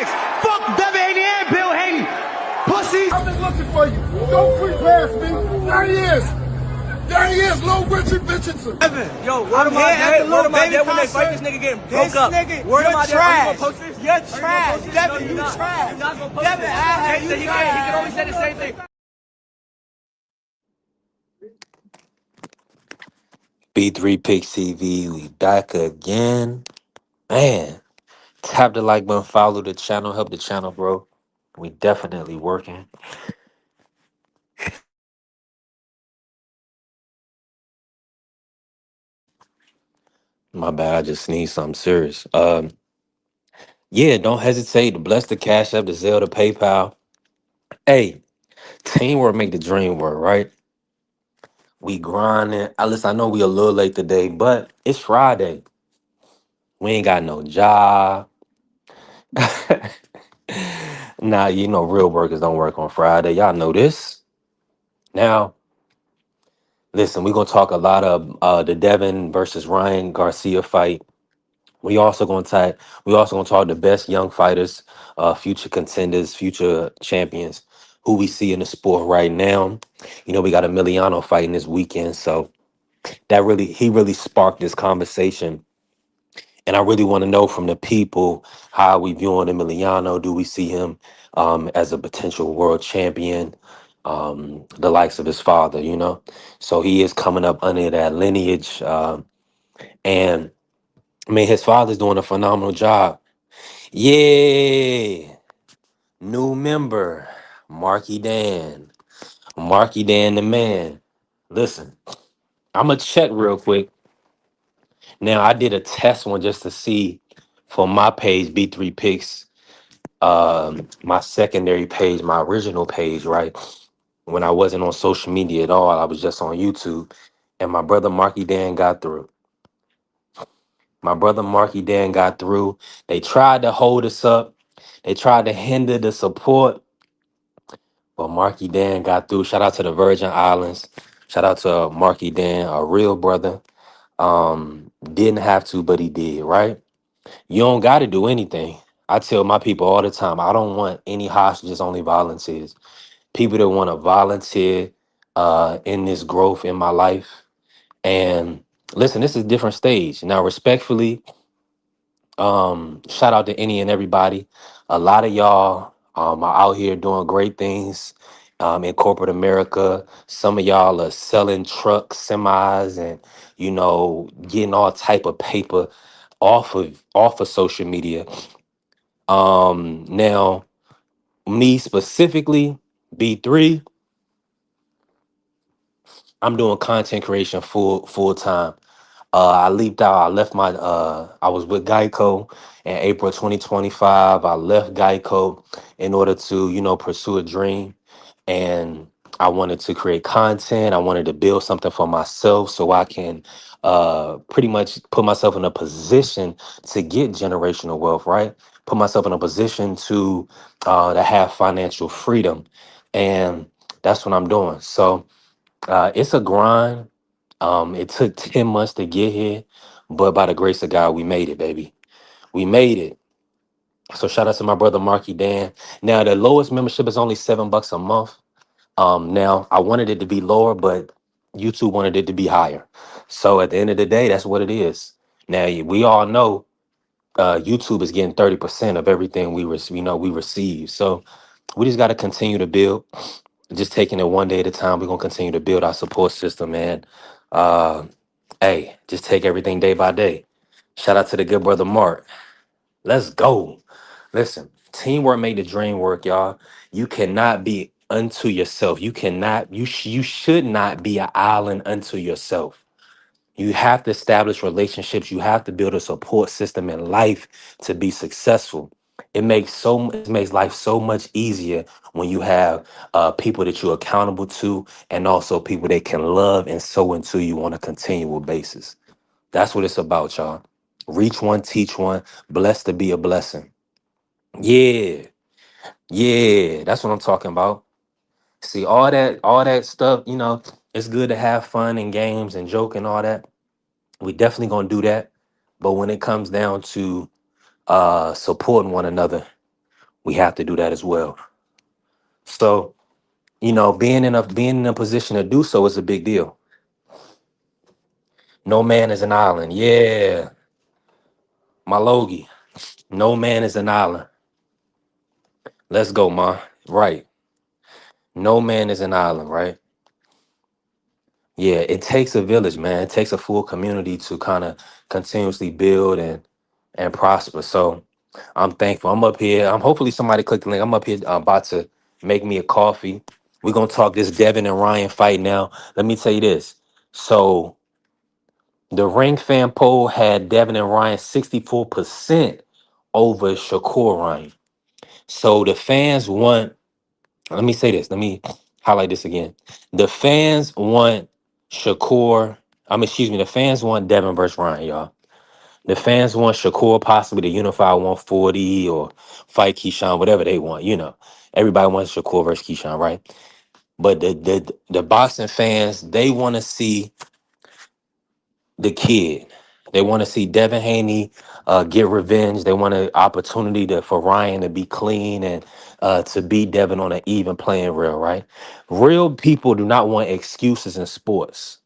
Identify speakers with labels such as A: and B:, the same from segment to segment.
A: Rematch. Fuck Devin Haney and Bill Haney. Pussies.
B: I've been looking for you. Don't creep past me. There he is. There he is, Lil Richard Richardson.
A: Devin,
C: Yo, word of my dad when they fight this nigga getting broke up. Word of my dad,
A: You're trash. Devin, you trash. Devin, I had you
C: He can only say the same thing.
D: B3 Pick TV, we back again. Man, tap the like button, follow the channel, help the channel grow. We definitely working. My bad, I just sneezed something serious. Yeah, don't hesitate to bless the Cash App, the Zelle, the PayPal. Hey, teamwork make the dream work, right? We grinding. Listen, I know we a little late today, but it's Friday. We ain't got no job. Nah, you know, real workers don't work on Friday. Y'all know this. Now, listen, we're gonna talk a lot of the Devin versus Ryan Garcia fight. We also gonna talk the best young fighters, future contenders, future champions, who we see in the sport right now. You know, we got Emiliano fighting this weekend, so he really sparked this conversation. And I really want to know from the people how we viewing Emiliano. Do we see him as a potential world champion, the likes of his father? You know, so he is coming up under that lineage, and I mean his father's doing a phenomenal job. Yeah, new member, Marky Dan, Marky Dan the man. Listen, I'm gonna check real quick. Now I did a test one just to see for my page B3 Picks, my secondary page, my original page, right? When I wasn't on social media at all, I was just on YouTube. And my brother Marky Dan got through. My brother Marky Dan got through. They tried to hold us up. They tried to hinder the support, but Marky Dan got through. Shout out to the Virgin Islands. Shout out to Marky Dan, a real brother. Didn't have to, but he did, right? You don't got to do anything. I tell my people all the time, I don't want any hostages, only volunteers. People that want to volunteer in this growth in my life. And listen, this is a different stage. Now, respectfully, shout out to any and everybody. A lot of y'all are out here doing great things in corporate America. Some of y'all are selling trucks, semis, and getting all type of paper off of social media. Now, me specifically, B3, I'm doing content creation full time. I leaped out. I left I was with Geico in April 2025. I left Geico in order to, pursue a dream. And I wanted to create content. I wanted to build something for myself so I can pretty much put myself in a position to get generational wealth, right? Put myself in a position to have financial freedom. And that's what I'm doing. So it's a grind. It took 10 months to get here, but by the grace of God, we made it, baby. We made it. So shout out to my brother Marky Dan. Now the lowest membership is only $7 a month. Now I wanted it to be lower, but YouTube wanted it to be higher. So at the end of the day, that's what it is. Now we all know YouTube is getting 30% of everything we receive. So we just got to continue to build. Just taking it one day at a time. We're gonna continue to build our support system, man. Uh, Hey, just take everything day by day. Shout out to the good brother Mark. Let's go. Listen, teamwork made the dream work, y'all. You cannot be unto yourself. You cannot, you should not be an island unto yourself. You have to establish relationships. You have to build a support system in life to be successful. It makes life so much easier when you have people that you're accountable to, and also people that can love and sow into you on a continual basis. That's what it's about, y'all. Reach one, teach one, blessed to be a blessing. Yeah, yeah, that's what I'm talking about. See, all that stuff, it's good to have fun and games and joke and all that. We definitely gonna do that. But when it comes down to supporting one another, We have to do that as well. So, being in a position to do so is a big deal. No man is an island. Yeah, my Logie. No man is an island. Let's go, ma. Right. No man is an island, right? Yeah, it takes a village, man. It takes a full community to kind of continuously build and prosper. So I'm thankful. I'm up here. I'm hopefully somebody click the link. I'm up here about to make me a coffee. We're gonna talk this Devin and Ryan fight now. Let me tell you this. So the Ring fan poll had Devin and Ryan 64% over Shakur Ryan. So the fans want, let me say this. Let me highlight this again. The fans want Shakur. Excuse me. The fans want Devin versus Ryan, y'all. The fans want Shakur possibly to unify 140 or fight Keyshawn, whatever they want. Everybody wants Shakur versus Keyshawn, right? But the boxing fans, they want to see the kid. They want to see Devin Haney get revenge. They want an opportunity for Ryan to be clean and to beat Devin on an even playing real, right? Real people do not want excuses in sports.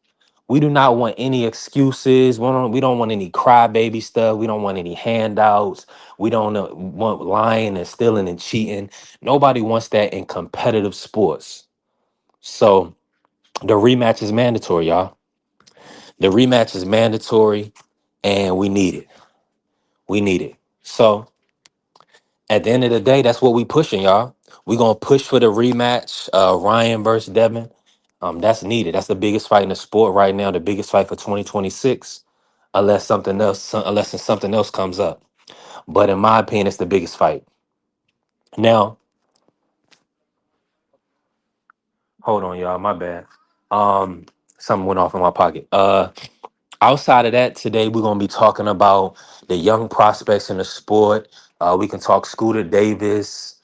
D: We do not want any excuses. We don't want any crybaby stuff. We don't want any handouts. We don't want lying and stealing and cheating. Nobody wants that in competitive sports. So the rematch is mandatory, y'all. The rematch is mandatory and we need it. We need it. So at the end of the day, that's what we pushing, y'all. We gonna push for the rematch, Ryan versus Devin. That's needed. That's the biggest fight in the sport right now, the biggest fight for 2026, unless something else comes up. But in my opinion, it's the biggest fight. Now, hold on, y'all. My bad. Um, Something went off in my pocket. Outside of that, today we're going to be talking about the young prospects in the sport. We can talk Scooter Davis,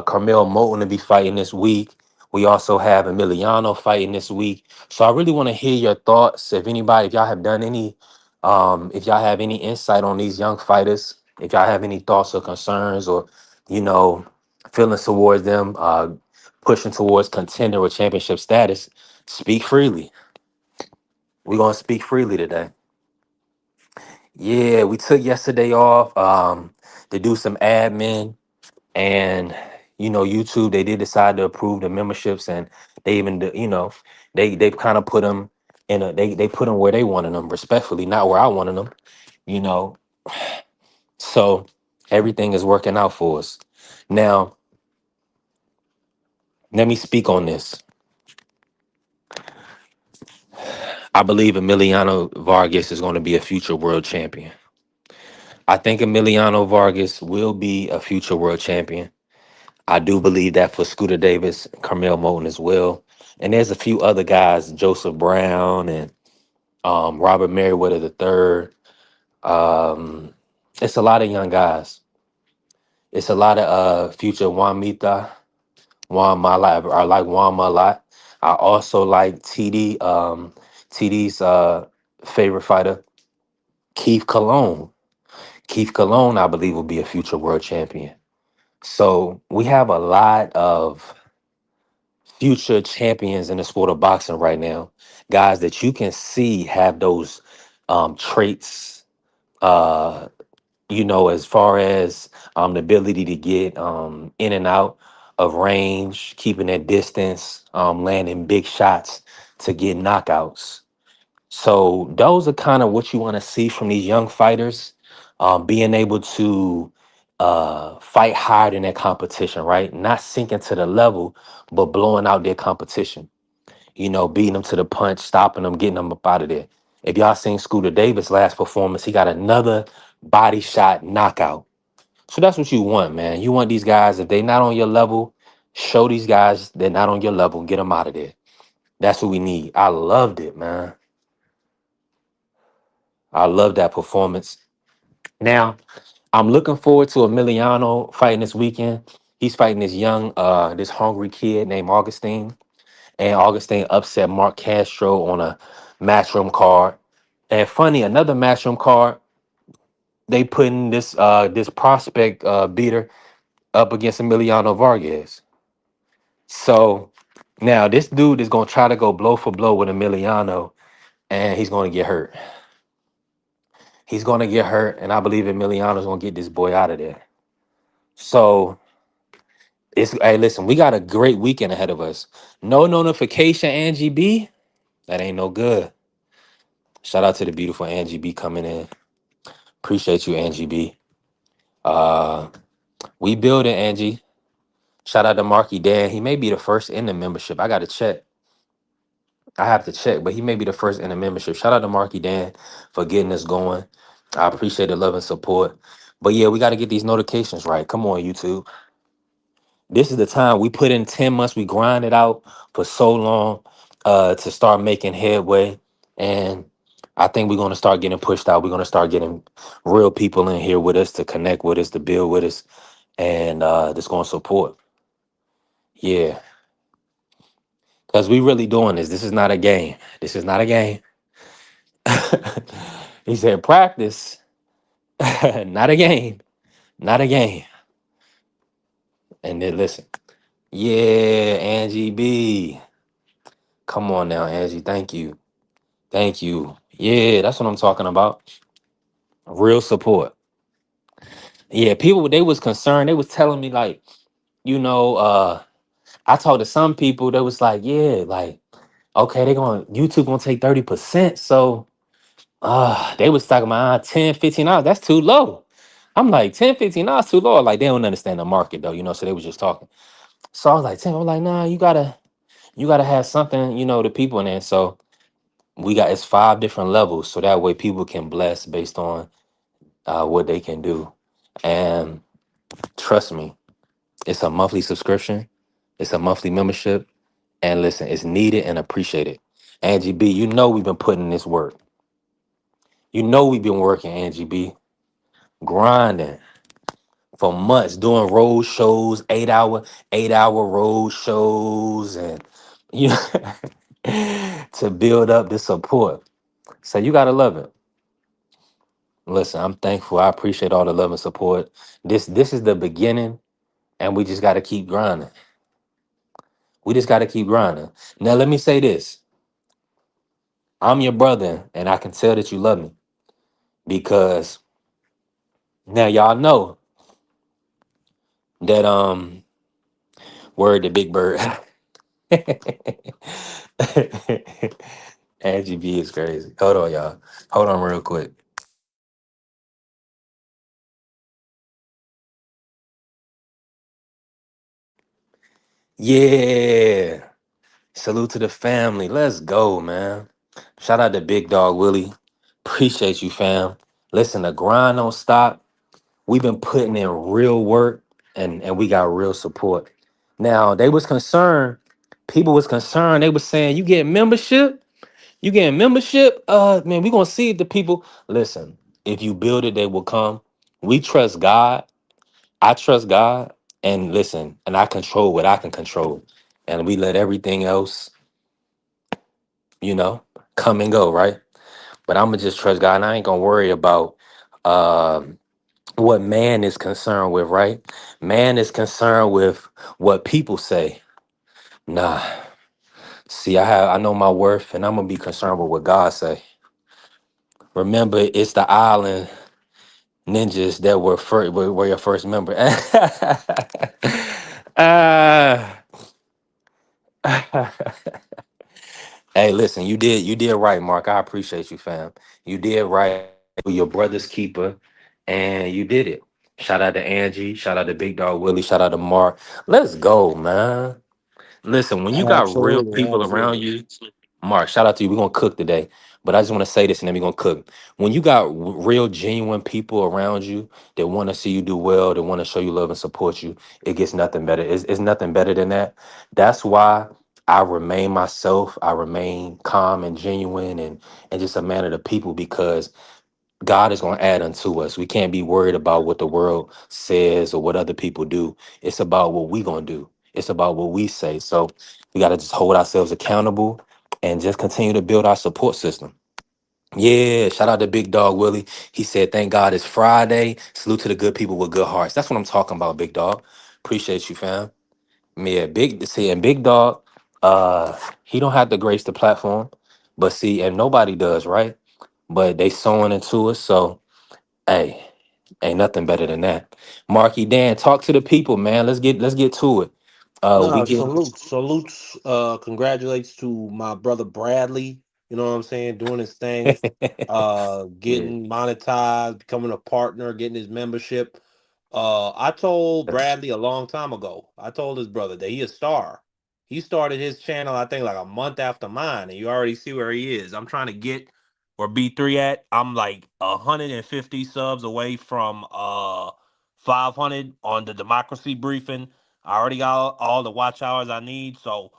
D: Carmel Moulton to be fighting this week. We also have Emiliano fighting this week. So I really want to hear your thoughts. If y'all have done if y'all have any insight on these young fighters, if y'all have any thoughts or concerns or, you know, feelings towards them, pushing towards contender or championship status, speak freely. We're going to speak freely today. Yeah, we took yesterday off to do some admin, and YouTube, they did decide to approve the memberships, and they even they've kind of put them they put them where they wanted them, respectfully, not where I wanted them. You know, so everything is working out for us. Now, let me speak on this. I believe Emiliano Vargas is going to be a future world champion. I think Emiliano Vargas will be a future world champion. I do believe that for Scooter Davis, Carmel Moulton as well. And there's a few other guys, Joseph Brown and Robert Merriweather III. It's a lot of young guys. It's a lot of future Juan Mala. I like Juan Mala. I also like TD's favorite fighter, Keith Cologne. Keith Cologne, I believe, will be a future world champion. So we have a lot of future champions in the sport of boxing right now. Guys that you can see have those traits, uh, as far as the ability to get in and out of range, keeping that distance, landing big shots to get knockouts. So those are kind of what you want to see from these young fighters, being able to fight hard in that competition, right? Not sinking to the level, but blowing out their competition. Beating them to the punch, stopping them, getting them up out of there. If y'all seen Scooter Davis' last performance, he got another body shot knockout. So that's what you want, man. You want these guys, if they're not on your level, show these guys they're not on your level, get them out of there. That's what we need. I loved it, man. I love that performance. Now, I'm looking forward to Emiliano fighting this weekend. He's fighting this hungry kid named Augustine. And Augustine upset Mark Castro on a matchroom card. And funny, another matchroom card, they put in this prospect beater. up against Emiliano Vargas. So now this dude is gonna try to go blow for blow with Emiliano, and he's gonna get hurt. He's gonna get hurt, and I believe Emiliano's gonna get this boy out of there. So it's hey, listen, we got a great weekend ahead of us. No notification, Angie B. That ain't no good. Shout out to the beautiful Angie B coming in. Appreciate you, Angie B. Uh, we building Angie. Shout out to Marky Dan. He may be the first in the membership. I gotta check. I have to check, but he may be the first in the membership. Shout out to Marky Dan for getting us going. I appreciate the love and support. But yeah, we got to get these notifications right. Come on, YouTube. This is the time we put in 10 months. We grind it out for so long to start making headway. And I think we're going to start getting pushed out. We're going to start getting real people in here with us to connect with us, to build with us, and that's going to support. Yeah, because we really doing this. This is not a game. This is not a game. He said, practice, not a game, not a game. And then listen, yeah, Angie B. Come on now, Angie. Thank you. Thank you. Yeah, that's what I'm talking about. Real support. Yeah, people, they was concerned. They was telling me, like, I talked to some people that was like, yeah, like, okay, YouTube gonna take 30%. So they was talking about 10, $15. That's too low. I'm like, 10, $15 too low. Like, they don't understand the market though, so they was just talking. So I was like, 10, I'm like, nah, you gotta have something, to people in there. So we got it's 5 different levels. So that way people can bless based on what they can do. And trust me, it's a monthly subscription, it's a monthly membership. And listen, it's needed and appreciated. Angie B, we've been putting in this work. We've been working, Angie B, grinding for months, doing road shows, 8-hour road shows, and you to build up the support. So you gotta love it. Listen, I'm thankful. I appreciate all the love and support. This is the beginning, and we just gotta keep grinding. We just gotta keep grinding. Now let me say this. I'm your brother, and I can tell that you love me because now y'all know that word the big bird. Angie B is crazy. Hold on, y'all. Hold on real quick. Yeah. Salute to the family. Let's go, man. Shout out to Big Dog Willie. Appreciate you, fam. Listen, the grind don't stop. We've been putting in real work and we got real support. Now, they was concerned. People was concerned. They was saying, you get membership? You getting membership? Man, we gonna see if the people listen. If you build it, they will come. We trust God. I trust God. And listen, and I control what I can control. And we let everything else, you know, come and go, right? But I'm gonna just trust God, and I ain't gonna worry about what man is concerned with, right? Man is concerned with what people say. Nah, see, I know my worth, and I'm gonna be concerned with what God say. Remember, it's the island ninjas that were first, were your first member. Ah. Hey, listen, you did right, Mark. I appreciate you, fam. You did right. For your brother's keeper, and you did it. Shout out to Angie. Shout out to Big Dog Willie. Shout out to Mark. Let's go, man. Listen, when you got real
E: Absolutely,
D: people around
E: absolutely.
D: you, Mark, shout out to you. We're gonna cook today. But I just want to say this and then we're gonna cook. When you got real genuine people around you that want to see you do well, that want to show you love and support you, it gets nothing better. It's nothing better than that. That's why I remain myself. I remain calm and genuine and just a man of the people because God is going to add unto us. We can't be worried about what the world says or what other people do. It's about what we going to do. It's about what we say. So we got to just hold ourselves accountable and just continue to build our support system. Yeah, shout out to Big Dog Willie. He said, "Thank God it's Friday. Salute to the good people with good hearts." That's what I'm talking about, Big Dog. Appreciate you, fam. Yeah, big see, and Big Dog, he don't have to grace the platform, but see, and nobody does, right? But they sewing into us, so hey, ain't nothing better than that. Marky Dan, talk to the people, man. Let's get to it. We
E: No,
D: get
E: salutes, congratulates to my brother Bradley. You know what I'm saying? Doing his thing,
D: yeah.
E: getting monetized, becoming a partner, getting his membership. I told Bradley a long time ago. I told his brother that he a star. He started his channel, I think, like a month after mine, and you already see where he is. I'm trying to get where B3 at. I'm like 150 subs away from 500 on the democracy briefing. I already got all the watch hours I need, so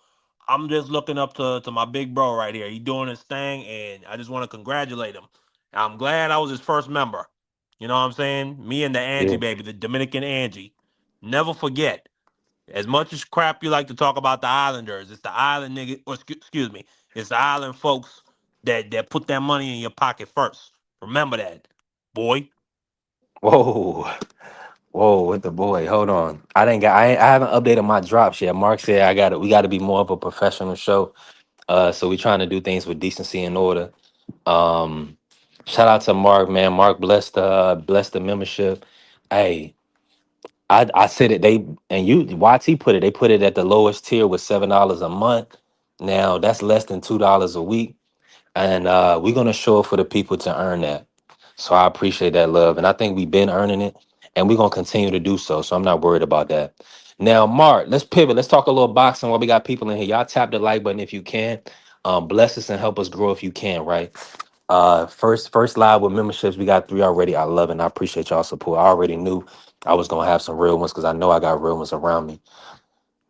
E: I'm just looking up to my big bro right here. He doing his thing, and I just want to congratulate him. I'm glad I was his first member. You know what I'm saying? Me and the Angie
D: Yeah.
E: baby, the Dominican Angie. Never forget. As much as crap you like to talk about the Islanders, it's the island nigga, or excuse me, it's the island folks that put that money in your pocket first. Remember that, boy.
D: Whoa. Whoa, with the boy. Hold on. I haven't updated my drops yet. Mark said we gotta be more of a professional show. So we trying to do things with decency and order. Um Shout out to Mark, man. Mark bless the membership. Hey, I said it, they and you YT put it, they put it at the lowest tier with $7 a month. Now that's less than $2 a week. And we're gonna show up for the people to earn that. So I appreciate that love, and I think we've been earning it, and we're gonna continue to do so. So I'm not worried about that. Now, Mark, let's pivot. Let's talk a little boxing while we got people in here. Y'all tap the like button if you can. Bless us and help us grow if you can. Right. First live with memberships. We got 3 already. I love it. And I appreciate y'all support. I already knew I was gonna have some real ones because I know I got real ones around me.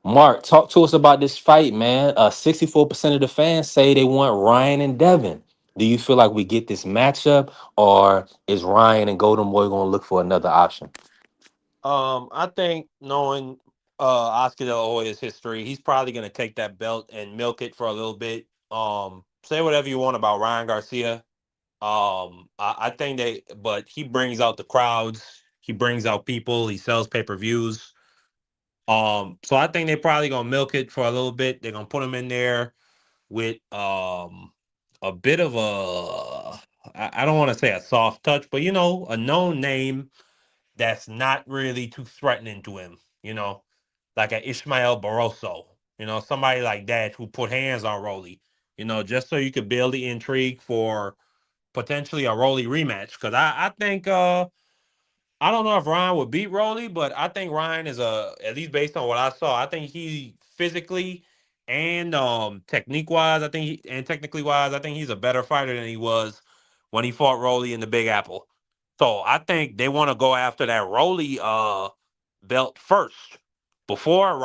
D: Mark, talk to us about this fight, man. 64% of the fans say they want Ryan and Devin. Do you feel like we get this matchup, or is Ryan and Golden Boy going to look for another option?
E: I think knowing Oscar De La Hoya's history, he's probably gonna take that belt and milk it for a little bit. Say whatever you want about Ryan Garcia. I think but he brings out the crowds. He brings out people. He sells pay-per-views. So I think they're probably gonna milk it for a little bit. They're gonna put him in there with a bit of I don't want to say a soft touch, but a known name that's not really too threatening to him. Like an Ishmael Barroso. Somebody like that who put hands on Rolly. Just so you could build the intrigue for potentially a Rolly rematch. Because I think I don't know if Ryan would beat Rolly, but I think Ryan is at least based on what I saw, I think he physically and technique wise, and technically wise, I think he's a better fighter than he was when he fought Rolly in the Big Apple. So I think they want to go after that Rolly belt first before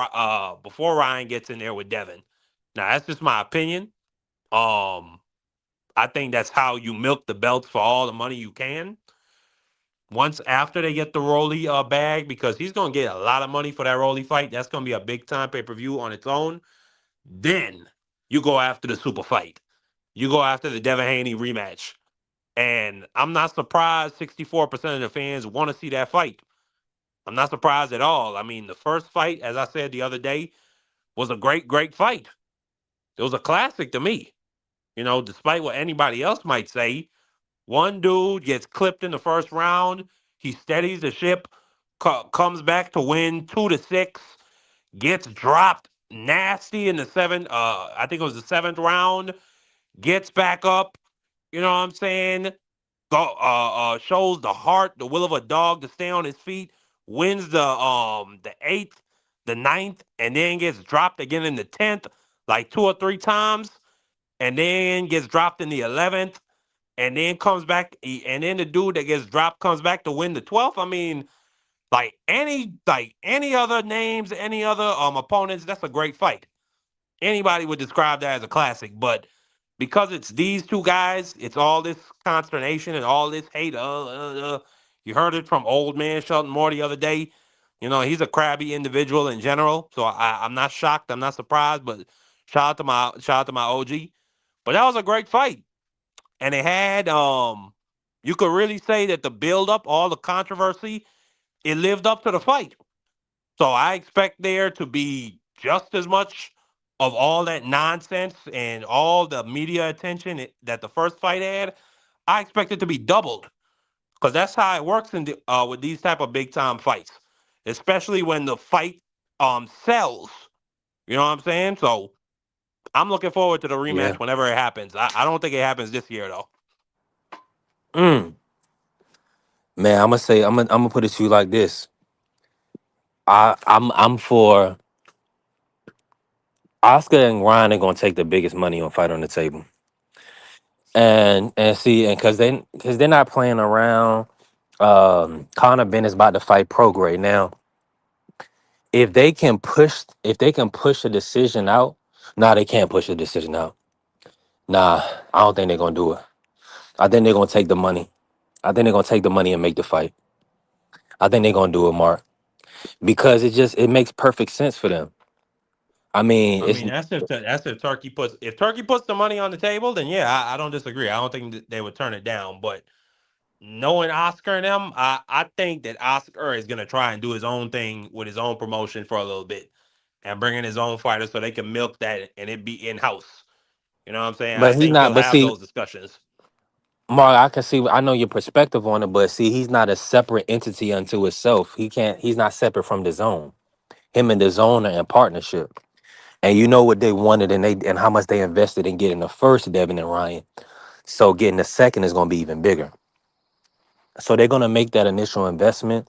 E: Ryan gets in there with Devin. Now that's just my opinion. Um I think that's how you milk the belts for all the money you can once after they get the Rolly bag, because he's gonna get a lot of money for that Rolly fight. That's gonna be a big time pay per view on its own. Then you go after the super fight. You go after the Devin Haney rematch. And I'm not surprised 64% of the fans want to see that fight. I'm not surprised at all. I mean, the first fight, as I said the other day, was a great, great fight. It was a classic to me. Despite what anybody else might say, one dude gets clipped in the first round. He steadies the ship, comes back to win 2-6, gets dropped nasty in the seventh. I think it was the seventh round. Gets back up. You know what I'm saying? Shows the heart, the will of a dog to stay on his feet. Wins the eighth, the ninth, and then gets dropped again in the 10th, like 2 or 3 times, and then gets dropped in the 11th, and then comes back, and then the dude that gets dropped comes back to win the 12th. I mean, like any other names, any other opponents, that's a great fight. Anybody would describe that as a classic, but because it's these two guys, it's all this consternation and all this hate. You heard it from old man Shelton Moore the other day. He's a crabby individual in general, so I'm not shocked. I'm not surprised. But shout out to my OG. But that was a great fight. and it had you could really say that the build up, all the controversy, it lived up to the fight. So I expect there to be just as much of all that nonsense and all the media attention that the first fight had. I expect it to be doubled because that's how it works with these type of big time fights, especially when the fight sells. You know what I'm saying? So I'm looking forward to the rematch
D: Yeah.
E: whenever it happens. I don't think it happens this year though.
D: Mm. Man, I'm gonna say I'm gonna put it to you like this. I'm for Oscar and Ryan are gonna take the biggest money on Fight on the Table, and see, and because they're not playing around. Conor Ben is about to fight Prograis now. If they can push a decision out, nah, they can't push a decision out. Nah, I don't think they're gonna do it. I think they're gonna take the money. I think they're gonna take the money and make the fight. I think they're gonna do it, Mark, because it makes perfect sense for them. I mean,
E: I
D: it's
E: mean, that's if Turkey puts the money on the table, then yeah, I don't disagree. I don't think that they would turn it down. But knowing Oscar and them, I think that Oscar is gonna try and do his own thing with his own promotion for a little bit and bring in his own fighters so they can milk that and it be in house. You know what I'm saying? I
D: but he's
E: think
D: not.
E: he'll
D: But
E: have
D: see,
E: those discussions.
D: Mark, I can see. I know your perspective on it, but see, he's not a separate entity unto itself. He can't. He's not separate from the zone. Him and the zone are in partnership, and you know what they wanted, and how much they invested in getting the first Devin and Ryan. So getting the second is going to be even bigger. So they're going to make that initial investment,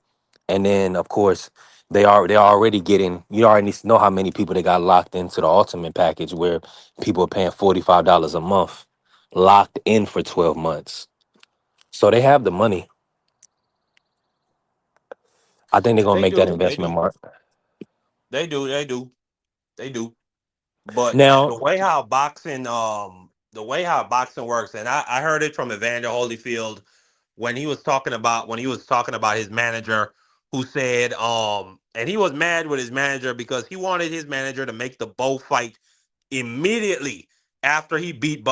D: and then of course they're already getting. You already know how many people they got locked into the ultimate package, where people are paying $45 a month, locked in for 12 months. So they have the money. I think they're gonna
E: They
D: make that
E: do, they
D: investment,
E: do,
D: Mark.
E: they do, they do, they do. But
D: Now,
E: the way how boxing works, and I heard it from Evander Holyfield when he was talking about his manager, who said and he was mad with his manager because he wanted his manager to make the Bo fight immediately after he beat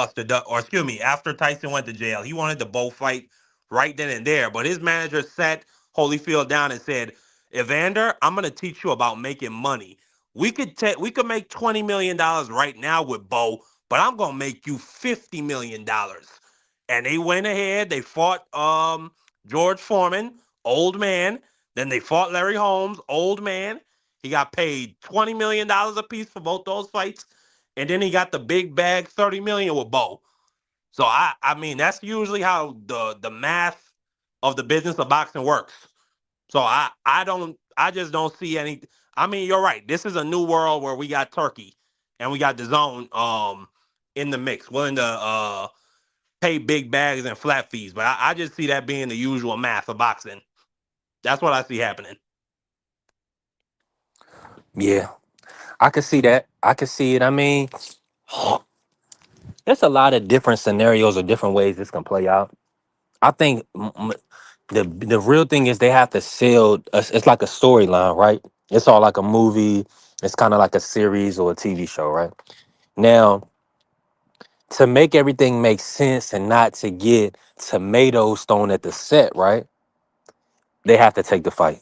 E: or excuse me, after Tyson went to jail. He wanted the Bo fight right then and there. But his manager sat Holyfield down and said, Evander, I'm gonna teach you about making money. We could make $20 million right now with Bo, but I'm gonna make you $50 million. And they went ahead. They fought George Foreman, old man. Then they fought Larry Holmes, old man. He got paid $20 million a piece for both those fights, and then he got the big bag, $30 million with Bo. So I mean that's usually how the math of the business of boxing works. So I just don't see any. I mean, you're right. This is a new world where we got Turkey and we got the zone in the mix, willing to pay big bags and flat fees. But I just see that being the usual math of boxing. That's what I see happening.
D: yeah, I can see that. I can see it. I mean, there's a lot of different scenarios or different ways this can play out. I think the real thing is they have to sell. It's like a storyline, right? It's all like a movie. It's kind of like a series or a TV show, right? Now, to make everything make sense and not to get tomatoes thrown at the set, right? They have to take the fight.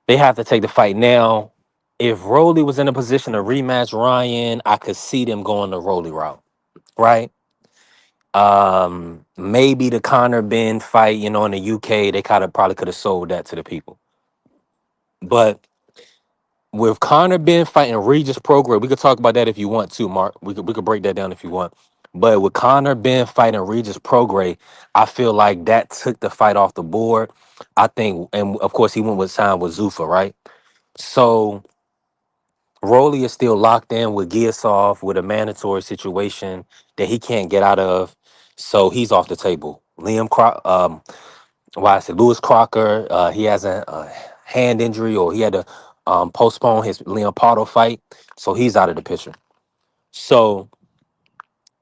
D: They have to take the fight now. If Rolly was in a position to rematch Ryan, I could see them going the Rolly route, right? Maybe the Conor Ben fight, in the UK, they kind of probably could have sold that to the people. But with Conor Ben fighting Regis Prograis, we could talk about that if you want to, Mark. We could break that down if you want. But with Conor Ben fighting Regis Prograis, I feel like that took the fight off the board. I think, and of course, he went with time with Zuffa, right? So Rolly is still locked in with Giasov with a mandatory situation that he can't get out of. So he's off the table. Why I said Lewis Crocker, he has a hand injury, or he had to postpone his Liam Pardo fight. So he's out of the picture. So,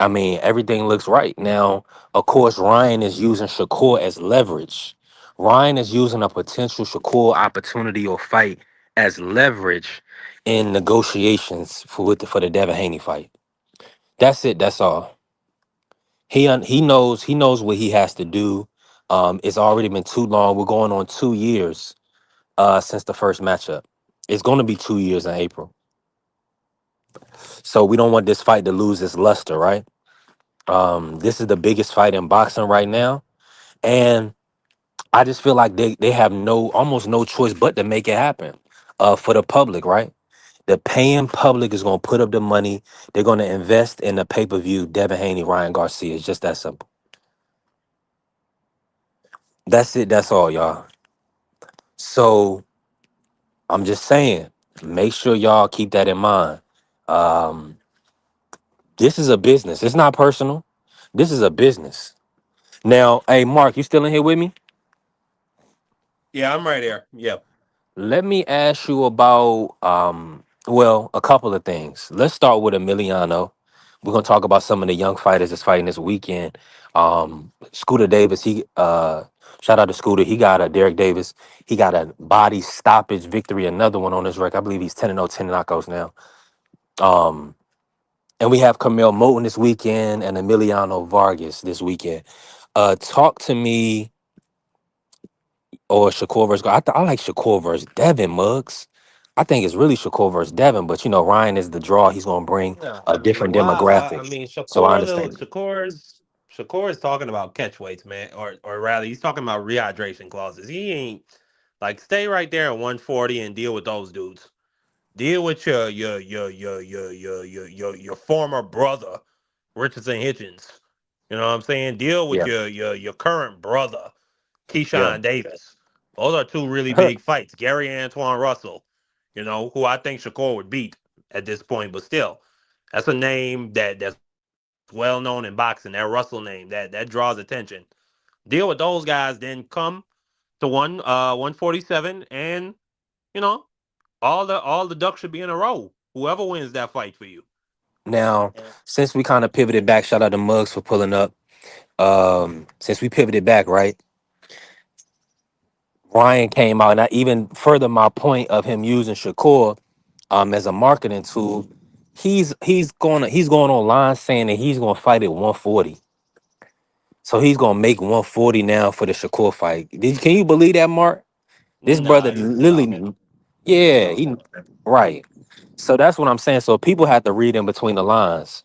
D: I mean, everything looks right. Now, of course, Ryan is using Shakur as leverage. Ryan is using a potential Shakur opportunity or fight as leverage in negotiations for the Devin Haney fight. That's it. That's all. He knows what he has to do. It's already been too long. We're going on 2 years since the first matchup. It's going to be 2 years in April. So we don't want this fight to lose its luster, right? This is the biggest fight in boxing right now, and I just feel like they have almost no choice but to make it happen for the public, right? The paying public is going to put up the money. They're going to invest in the pay per view. Devin Haney, Ryan Garcia. It's just that simple. That's it. That's all, y'all. So I'm just saying, make sure y'all keep that in mind. Um, this is a business. It's not personal. This is a business. Now, hey, Mark, you still in here with me?
E: Yeah, I'm right there. Yeah.
D: Let me ask you about well, a couple of things. Let's start with Emiliano. We're gonna talk about some of the young fighters that's fighting this weekend. Scooter Davis, he shout out to Scooter. He got a Derek Davis. He got a body stoppage victory, another one on his record. I believe he's 10-0, 10 knockouts now. Um, and we have Camille Moten this weekend and Emiliano Vargas this weekend. Talk to me or Shakur versus. I like Shakur versus Devin Muggs. I think it's really Shakur versus Devin, but Ryan is the draw. He's going to bring
E: Yeah,
D: a
E: I mean,
D: different
E: why? I
D: demographic,
E: mean,
D: so I
E: Shakur though,
D: understand.
E: Shakur is talking about catch weights, man, or rather, he's talking about rehydration clauses. He ain't like stay right there at 140 and deal with those dudes. Deal with your former brother, Richardson Hitchens. You know what I'm saying? Deal with
D: Yeah,
E: your current brother,
D: yeah,
E: Keyshawn Davis. Those are two really big fights. Gary Antoine Russell, who I think Shakur would beat at this point, but still, that's a name that's well known in boxing. That Russell name that draws attention. Deal with those guys, then come to 147, and you know all the ducks should be in a row. Whoever wins that fight for you.
D: now, since we kind of pivoted back, shout out to Muggs for pulling up. Since we pivoted back, right? Ryan came out, and I even further my point of him using Shakur as a marketing tool. He's going online saying that he's gonna fight at 140. So he's gonna make 140 now for the Shakur fight. Can you believe that, Mark? This brother
E: Nah, he's no.
D: literally, yeah, right. So that's what I'm saying. So people have to read in between the lines.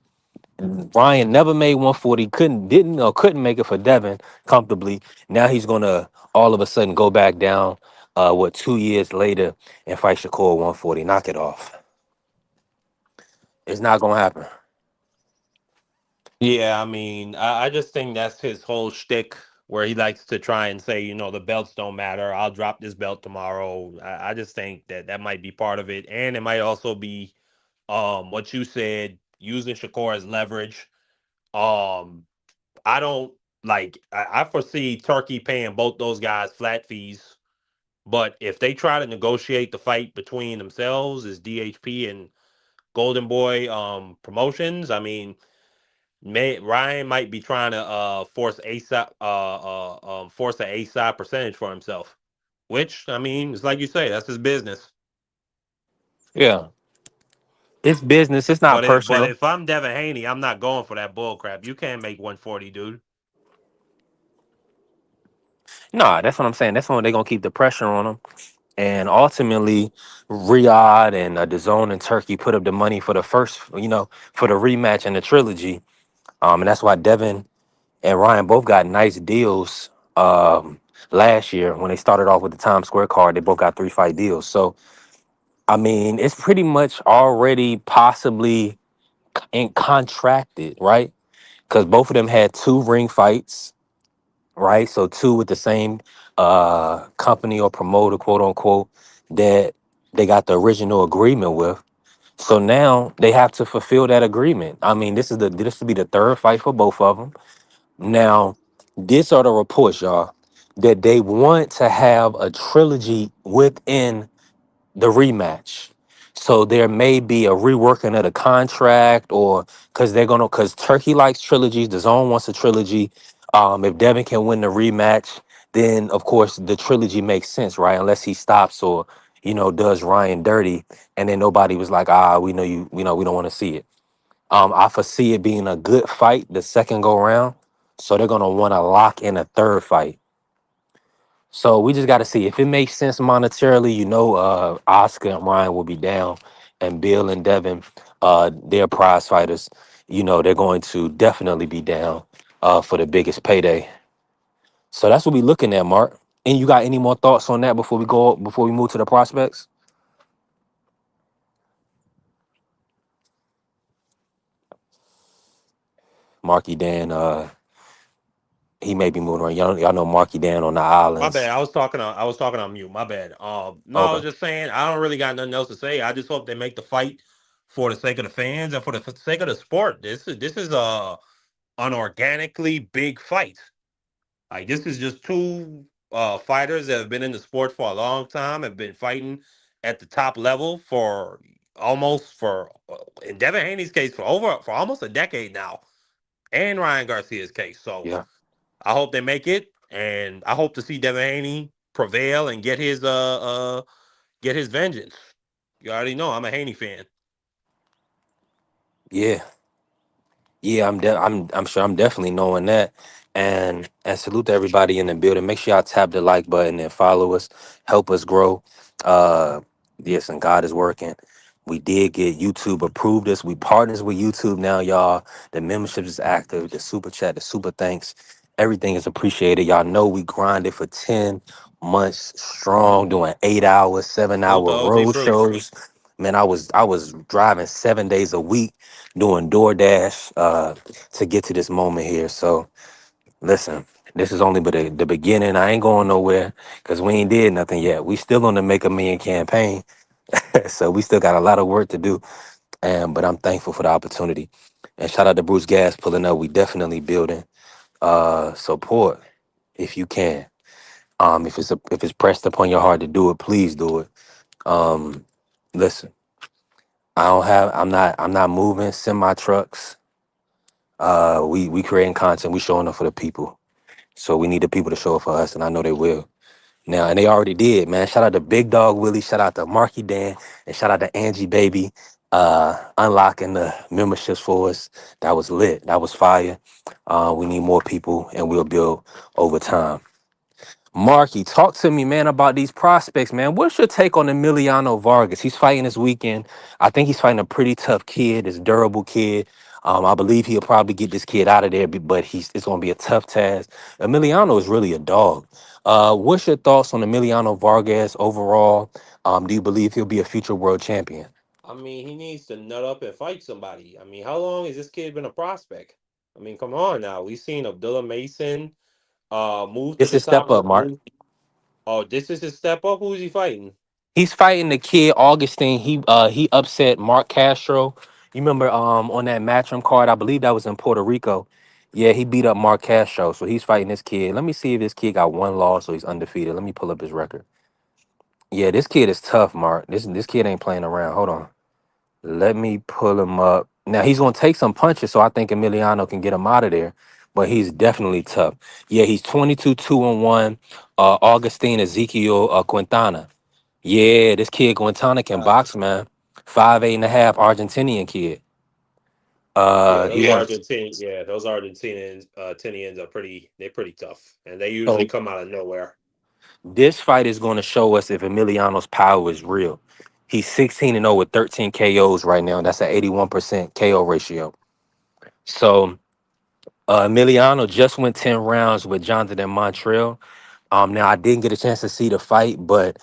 D: Ryan never made 140, couldn't make it for Devin comfortably. Now he's gonna all of a sudden go back down, 2 years later and fight Shakur 140. Knock it off. It's not gonna happen.
E: Yeah, I mean, I just think that's his whole shtick, where he likes to try and say, the belts don't matter. I'll drop this belt tomorrow. I just think that might be part of it, and it might also be what you said, using Shakur as leverage. Um, I don't like. I foresee Turkey paying both those guys flat fees, but if they try to negotiate the fight between themselves, as DHP and Golden Boy Promotions, I mean. Ryan might be trying to force an A side percentage for himself, which I mean, it's like you say, that's his business.
D: Yeah, it's business. It's not
E: But
D: personal.
E: if I'm Devin Haney, I'm not going for that bull crap. You can't make 140, dude.
D: Nah, that's what I'm saying. That's when they're gonna keep the pressure on him. And ultimately, Riyadh and DAZN and Turkey put up the money for the first, for the rematch and the trilogy. And that's why Devin and Ryan both got nice deals last year when they started off with the Times Square card. They both got 3 fight deals. So I mean, it's pretty much already possibly in contracted, right? Because both of them had 2 ring fights, right? So 2 with the same company or promoter, quote unquote, that they got the original agreement with. So now they have to fulfill that agreement. I mean, this will be the 3rd fight for both of them. Now, these are the reports, y'all, that they want to have a trilogy within the rematch. So there may be a reworking of the contract, or because Turkey likes trilogies, the Zone wants a trilogy. If Devin can win the rematch, then of course the trilogy makes sense, right? Unless he stops or does Ryan dirty, and then nobody was like, we know you, we don't want to see it. I foresee it being a good fight the second go round. So they're gonna want to lock in a third fight. So we just got to see if it makes sense monetarily. Oscar and Ryan will be down, and Bill and Devin, their prize fighters. They're going to definitely be down for the biggest payday. So that's what we're looking at, Mark. And you got any more thoughts on that before we move to the prospects? Marky Dan, he may be moving around. Y'all know Marky Dan on the
E: My bad.
D: islands.
E: I was talking on mute. My bad. No, I was
D: Okay.
E: just saying I don't really got nothing else to say. I just hope they make the fight for the sake of the fans and for the sake of the sport. This is a unorganically big fight. Like this is just two fighters that have been in the sport for a long time, have been fighting at the top level for almost for in Devin Haney's case for almost a decade now, and Ryan Garcia's case. So
D: Yeah.
E: I hope they make it, and I hope to see Devin Haney prevail and get his vengeance. You already know I'm a Haney fan.
D: Yeah. Yeah, I'm sure I'm definitely knowing that. And salute to everybody in the building. Make sure y'all tap the like button and follow us. Help us grow. Uh yes, and God is working. We did get YouTube approved us. We partners with YouTube now, y'all. The membership is active, the super chat, the super thanks. Everything is appreciated. Y'all know we grinded for 10 months strong, doing 8 hours, seven
E: Salute to
D: hour
E: OG
D: road
E: Fruit.
D: shows. Man, I was driving 7 days a week doing DoorDash to get to this moment here. So listen, this is only but the beginning. I ain't going nowhere because we ain't did nothing yet. We still on the Make a Million campaign, so we still got a lot of work to do. And but I'm thankful for the opportunity. And shout out to Bruce Gas pulling up. We definitely building support if you can. If it's pressed upon your heart to do it, please do it. Um, listen, I'm not moving semi trucks. We creating content. We showing up for the people. So we need the people to show up for us, and I know they will. Now, and they already did, man. Shout out to Big Dog Willie. Shout out to Marky Dan, and shout out to Angie Baby, unlocking the memberships for us. That was lit. That was fire. We need more people, and we'll build over time. Marky, talk to me, man, about these prospects, man. What's your take on Emiliano Vargas? He's fighting this weekend. I think he's fighting a pretty tough kid, this durable kid. I believe he'll probably get this kid out of there, but it's going to be a tough task. Emiliano is really a dog. What's your thoughts on Emiliano Vargas overall? Do you believe he'll be a future world champion?
E: I mean, he needs to nut up and fight somebody. I mean, how long has this kid been a prospect? I mean, come on now. We've seen Abdullah Mason move to
D: It's
E: the
D: a step
E: top.
D: up, Mark.
E: Move. Oh, this is his step up. Who's he fighting?
D: He's fighting the kid Augustine. He upset Mark Castro. You remember on that matchroom card? I believe that was in Puerto Rico. Yeah, he beat up Mark Castro. So he's fighting this kid. Let me see if this kid got one loss or he's undefeated. Let me pull up his record. Yeah, this kid is tough, Mark. This kid ain't playing around. Hold on. Let me pull him up. Now he's gonna take some punches, so I think Emiliano can get him out of there. But he's definitely tough. Yeah, he's 22 2-1. Augustine Ezekiel Quintana. Yeah, this kid Quintana can
E: Uh,
D: box, man. 5'8.5" Argentinian kid.
E: yeah,
D: He
E: those
D: won.
E: Argentine, yeah, those Argentinians are they're pretty tough, and they usually
D: So
E: come out of nowhere.
D: this fight is going to show us if Emiliano's power is real. He's 16-0 with 13 KOs right now. That's an 81% KO ratio. So Emiliano just went 10 rounds with Jonathan Montreal. Now I didn't get a chance to see the fight, but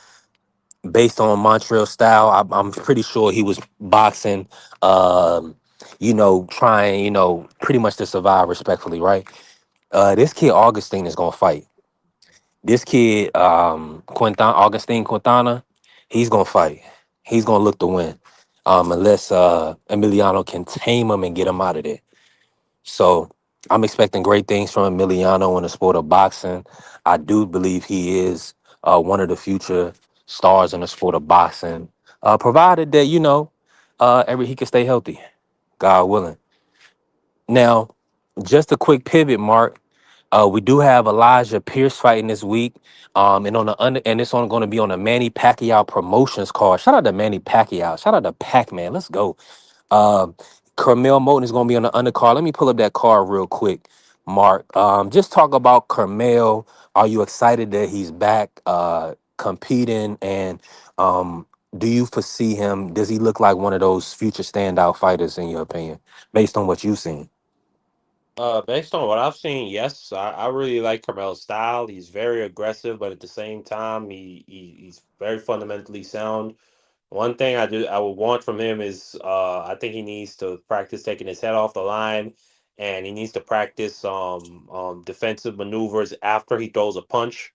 D: based on Montreal style, I'm pretty sure he was boxing, um, trying, pretty much to survive respectfully, right? This kid Augustine is gonna fight. This kid, Augustine Quintana, he's gonna fight. He's gonna look to win, unless Emiliano can tame him and get him out of there. So I'm expecting great things from Emiliano in the sport of boxing. I do believe he is one of the future stars in the sport of boxing, provided that every he can stay healthy, God willing. Now, just a quick pivot, Mark. We do have Elijah Pierce fighting this week, and it's going to be on a Manny Pacquiao promotions card. Shout out to Manny Pacquiao. Shout out to Pac Man. Let's go. Um, Carmel Moten is going to be on the undercard. Let me pull up that card real quick, Mark. Just talk about Carmel. Are you excited that he's back competing? And do you foresee him? Does he look like one of those future standout fighters, in your opinion, based on what you've seen?
E: Based on what I've seen, yes, I really like Carmel's style. He's very aggressive, but at the same time, he's very fundamentally sound. One thing I would want from him is I think he needs to practice taking his head off the line, and he needs to practice defensive maneuvers after he throws a punch.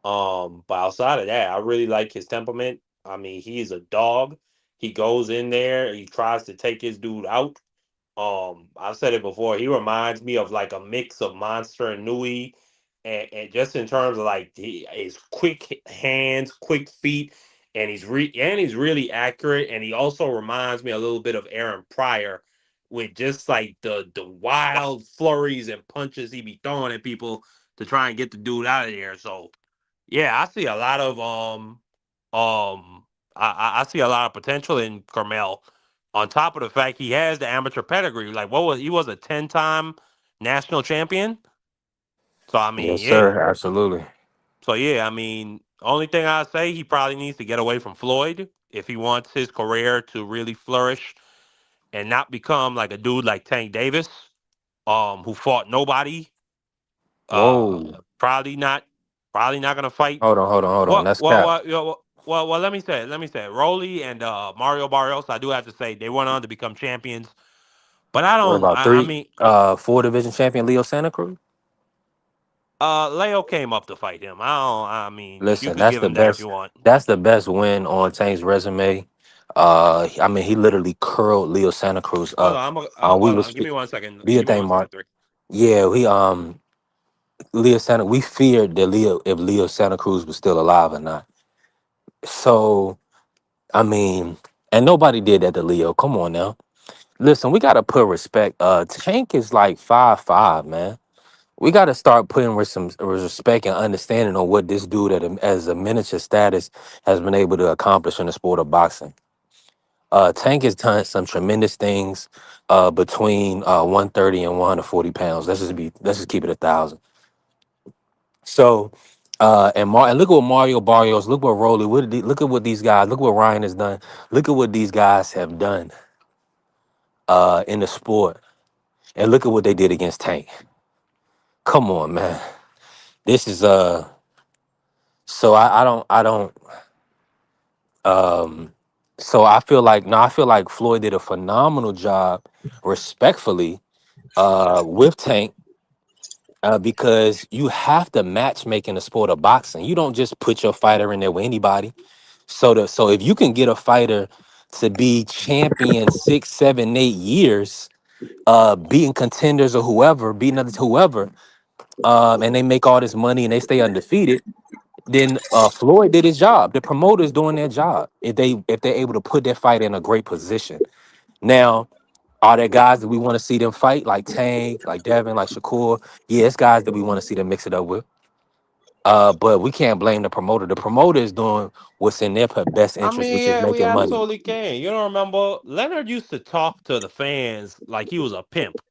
E: But outside of that, I really like his temperament. I mean, he is a dog. He goes in there, he tries to take his dude out. I've said it before. He reminds me of like a mix of Monster and Nui, and just in terms of like his quick hands, quick feet, and he's really accurate. And he also reminds me a little bit of Aaron Pryor, with just like the wild flurries and punches he be throwing at people to try and get the dude out of there. So yeah, I see a lot of I see a lot of potential in Carmel. On top of the fact he has the amateur pedigree, like he was a 10-time national champion. So I mean,
D: Yes,
E: yeah.
D: sir. Absolutely.
E: So yeah, I mean, only thing I say he probably needs to get away from Floyd if he wants his career to really flourish and not become like a dude like Tank Davis, who fought nobody.
D: Whoa.
E: Probably not. Probably not gonna fight.
D: Hold on. That's cap.
E: What? Well. Let me say it. Let me say it. Rolly and Mario Barrios. I do have to say they went on to become champions. But I
D: What
E: don't.
D: about
E: I
D: three,
E: mean,
D: four division champion Leo Santa Cruz?
E: Leo came up to fight him. I don't. I mean, you
D: Listen,
E: could
D: that's
E: give
D: the
E: him that if you
D: best.
E: want.
D: That's the best win on Tank's resume. I mean, he literally curled Leo Santa Cruz
E: Hold
D: up.
E: on.
D: We
E: Hold
D: was
E: on. Give me 1 second.
D: do your
E: Give me
D: thing,
E: one second.
D: Mark.
E: Three.
D: Yeah, we Leo Santa. We feared that Leo, if Leo Santa Cruz was still alive or not. So I mean, and nobody did that to Leo. Come on now. Listen, we gotta put respect. Tank is like 5'5", man. We got to start putting with some respect and understanding on what this dude as a miniature status has been able to accomplish in the sport of boxing. Tank has done some tremendous things between 130 and 140 pounds. Let's just keep it 1,000. So, and look at what Mario Barrios, look what Rolly, look at what these guys, look what Ryan has done. Look at what these guys have done in the sport, and look at what they did against Tank. Come on, man. This is So I don't. Um, so I feel like no, I feel like Floyd did a phenomenal job, respectfully, with Tank, because you have to matchmake in the sport of boxing. You don't just put your fighter in there with anybody. So if you can get a fighter to be champion 6, 7, 8 years, beating contenders or whoever, beating others, whoever, and they make all this money and they stay undefeated, then Floyd did his job. The promoters doing their job if they're able to put their fight in a great position. Now, are there guys that we want to see them fight like Tank, like Devin, like Shakur? Yeah, it's guys that we want to see them mix it up with. But we can't blame the promoter. The promoter is doing what's in their best
E: I
D: interest,
E: mean,
D: which is
E: yeah, we
D: making money.
E: absolutely can. You don't remember Leonard used to talk to the fans like he was a pimp.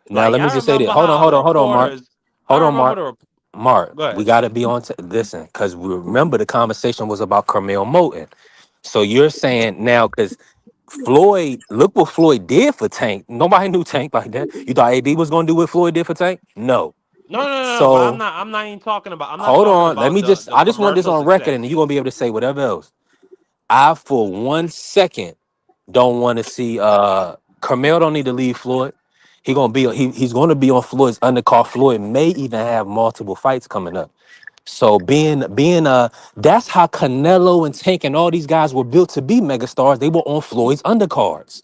D: Now,
E: Like
D: let me
E: I
D: just say this.
E: remember
D: Hold on,
E: how
D: hold on, hold on, Mark.
E: reporters.
D: Hold
E: I
D: on,
E: remember
D: Mark.
E: the.
D: Mark,
E: Go
D: we
E: ahead.
D: got to be on. Listen, because we remember the conversation was about Carmel Moten. So you're saying now, because Floyd, look what Floyd did for Tank. Nobody knew Tank like that. You thought AD was going to do what Floyd did for Tank? No.
E: No, no, no, no. But
D: So
E: I'm not even talking about. I'm not
D: hold
E: talking
D: on. Let
E: about
D: me just,
E: the
D: I just want this
E: commercial
D: on record, and
E: success.
D: you're going to be able to say whatever else. I, for 1 second, don't want to see, Carmel don't need to leave Floyd. He's going to be on Floyd's undercard. Floyd may even have multiple fights coming up. So that's how Canelo and Tank and all these guys were built to be megastars. They were on Floyd's undercards.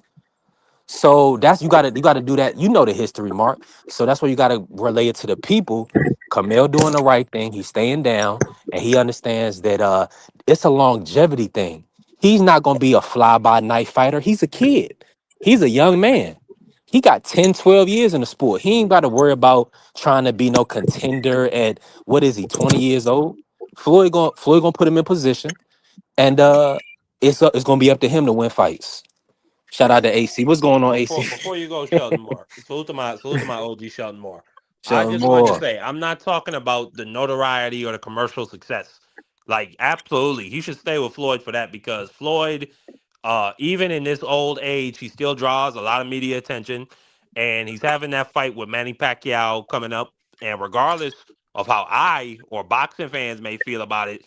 D: So that's you gotta do that. You know the history, Mark. So that's why you gotta relay it to the people. Camille doing the right thing. He's staying down, and he understands that it's a longevity thing. He's not gonna be a fly by night fighter. He's a kid. He's a young man. He got 10, 12 years in the sport. He ain't got to worry about trying to be no contender at what is he, 20 years old? Floyd gonna put him in position, and it's gonna be up to him to win fights. Shout out to AC. What's going on, AC?
E: Before you go, Shelton Moore. Salute to my OG Shelton Moore. I
D: Sheldon
E: just wanted to
D: Moore.
E: say I'm not talking about the notoriety or the commercial success. Like absolutely, he should stay with Floyd for that because Floyd, even in this old age, he still draws a lot of media attention, and he's having that fight with Manny Pacquiao coming up. And regardless of how I or boxing fans may feel about it,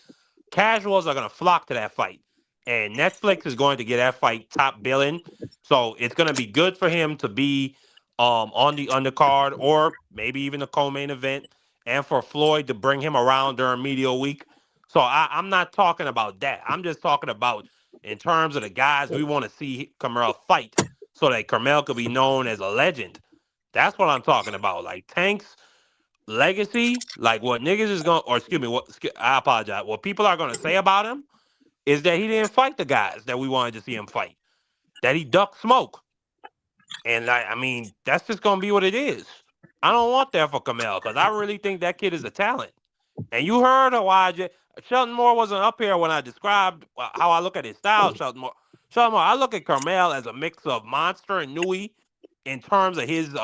E: casuals are going to flock to that fight, and Netflix is going to get that fight top billing. So it's going to be good for him to be on the undercard or maybe even the co-main event, and for Floyd to bring him around during media week. So I'm not talking about that. I'm just talking about in terms of the guys we want to see Carmel fight, so that Carmel could be known as a legend. That's what I'm talking about. Like Tank's legacy, like what niggas is going, or excuse me, I apologize. What people are going to say about him is that he didn't fight the guys that we wanted to see him fight. That he ducked smoke, and like, I mean, that's just going to be what it is. I don't want that for Kamel because I really think that kid is a talent. And you heard why Shelton Moore wasn't up here when I described how I look at his style. Shelton Moore, I look at Carmel as a mix of Monster and Nui in terms of his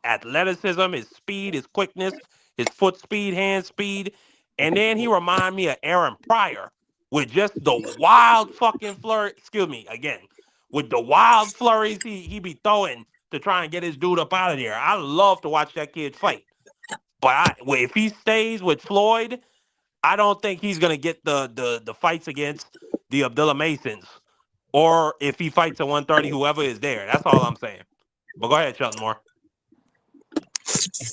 E: athleticism, his speed, his quickness, his foot speed, hand speed, and then he remind me of Aaron Pryor with just the wild fucking flurry. Excuse me again, with the wild flurries he be throwing to try and get his dude up out of there. I love to watch that kid fight. But if he stays with Floyd, I don't think he's gonna get the fights against the Abdullah Masons, or if he fights at 130, whoever is there. That's all I'm saying. But go ahead, Shelton Moore.